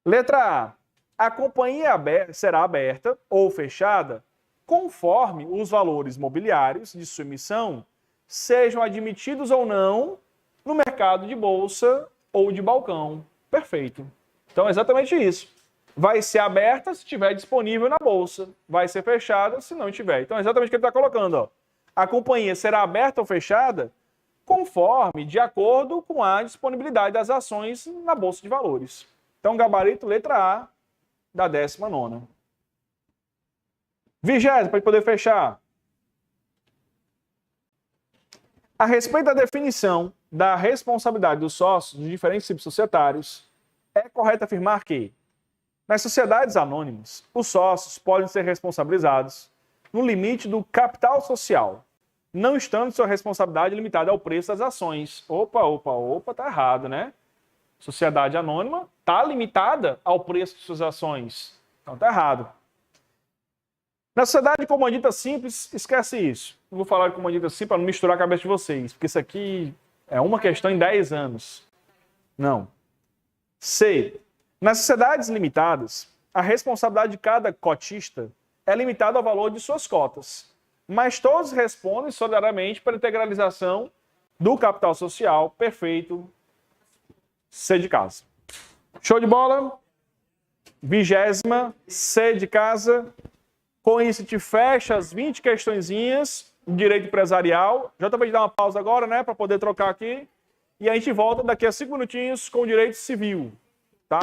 Letra A. A companhia será aberta ou fechada conforme os valores mobiliários de sua emissão sejam admitidos ou não no mercado de bolsa ou de balcão. Perfeito. Então é exatamente isso. Vai ser aberta se estiver disponível na bolsa. Vai ser fechada se não tiver. Então é exatamente o que ele está colocando. Ó. A companhia será aberta ou fechada conforme, de acordo com a disponibilidade das ações na bolsa de valores. Então gabarito letra A da 19ª. 20ª, para poder fechar. A respeito da definição da responsabilidade dos sócios dos diferentes tipos societários, é correto afirmar que, nas sociedades anônimas, os sócios podem ser responsabilizados no limite do capital social, não estando sua responsabilidade limitada ao preço das ações. Opa, tá errado, né? Sociedade anônima está limitada ao preço de suas ações. Então tá errado. Na sociedade comandita simples, esquece isso. Não vou falar de comandita simples para não misturar a cabeça de vocês, porque isso aqui é uma questão em 10 anos. Não. C. Nas sociedades limitadas, a responsabilidade de cada cotista é limitada ao valor de suas cotas, mas todos respondem solidariamente para a integralização do capital social. Perfeito. C de casa. Show de bola? 20ª, C de casa. Com isso, te fecha as 20 questõezinhas de direito empresarial. Já também dar uma pausa agora, né, para poder trocar aqui. E a gente volta daqui a 5 minutinhos com o direito civil, tá?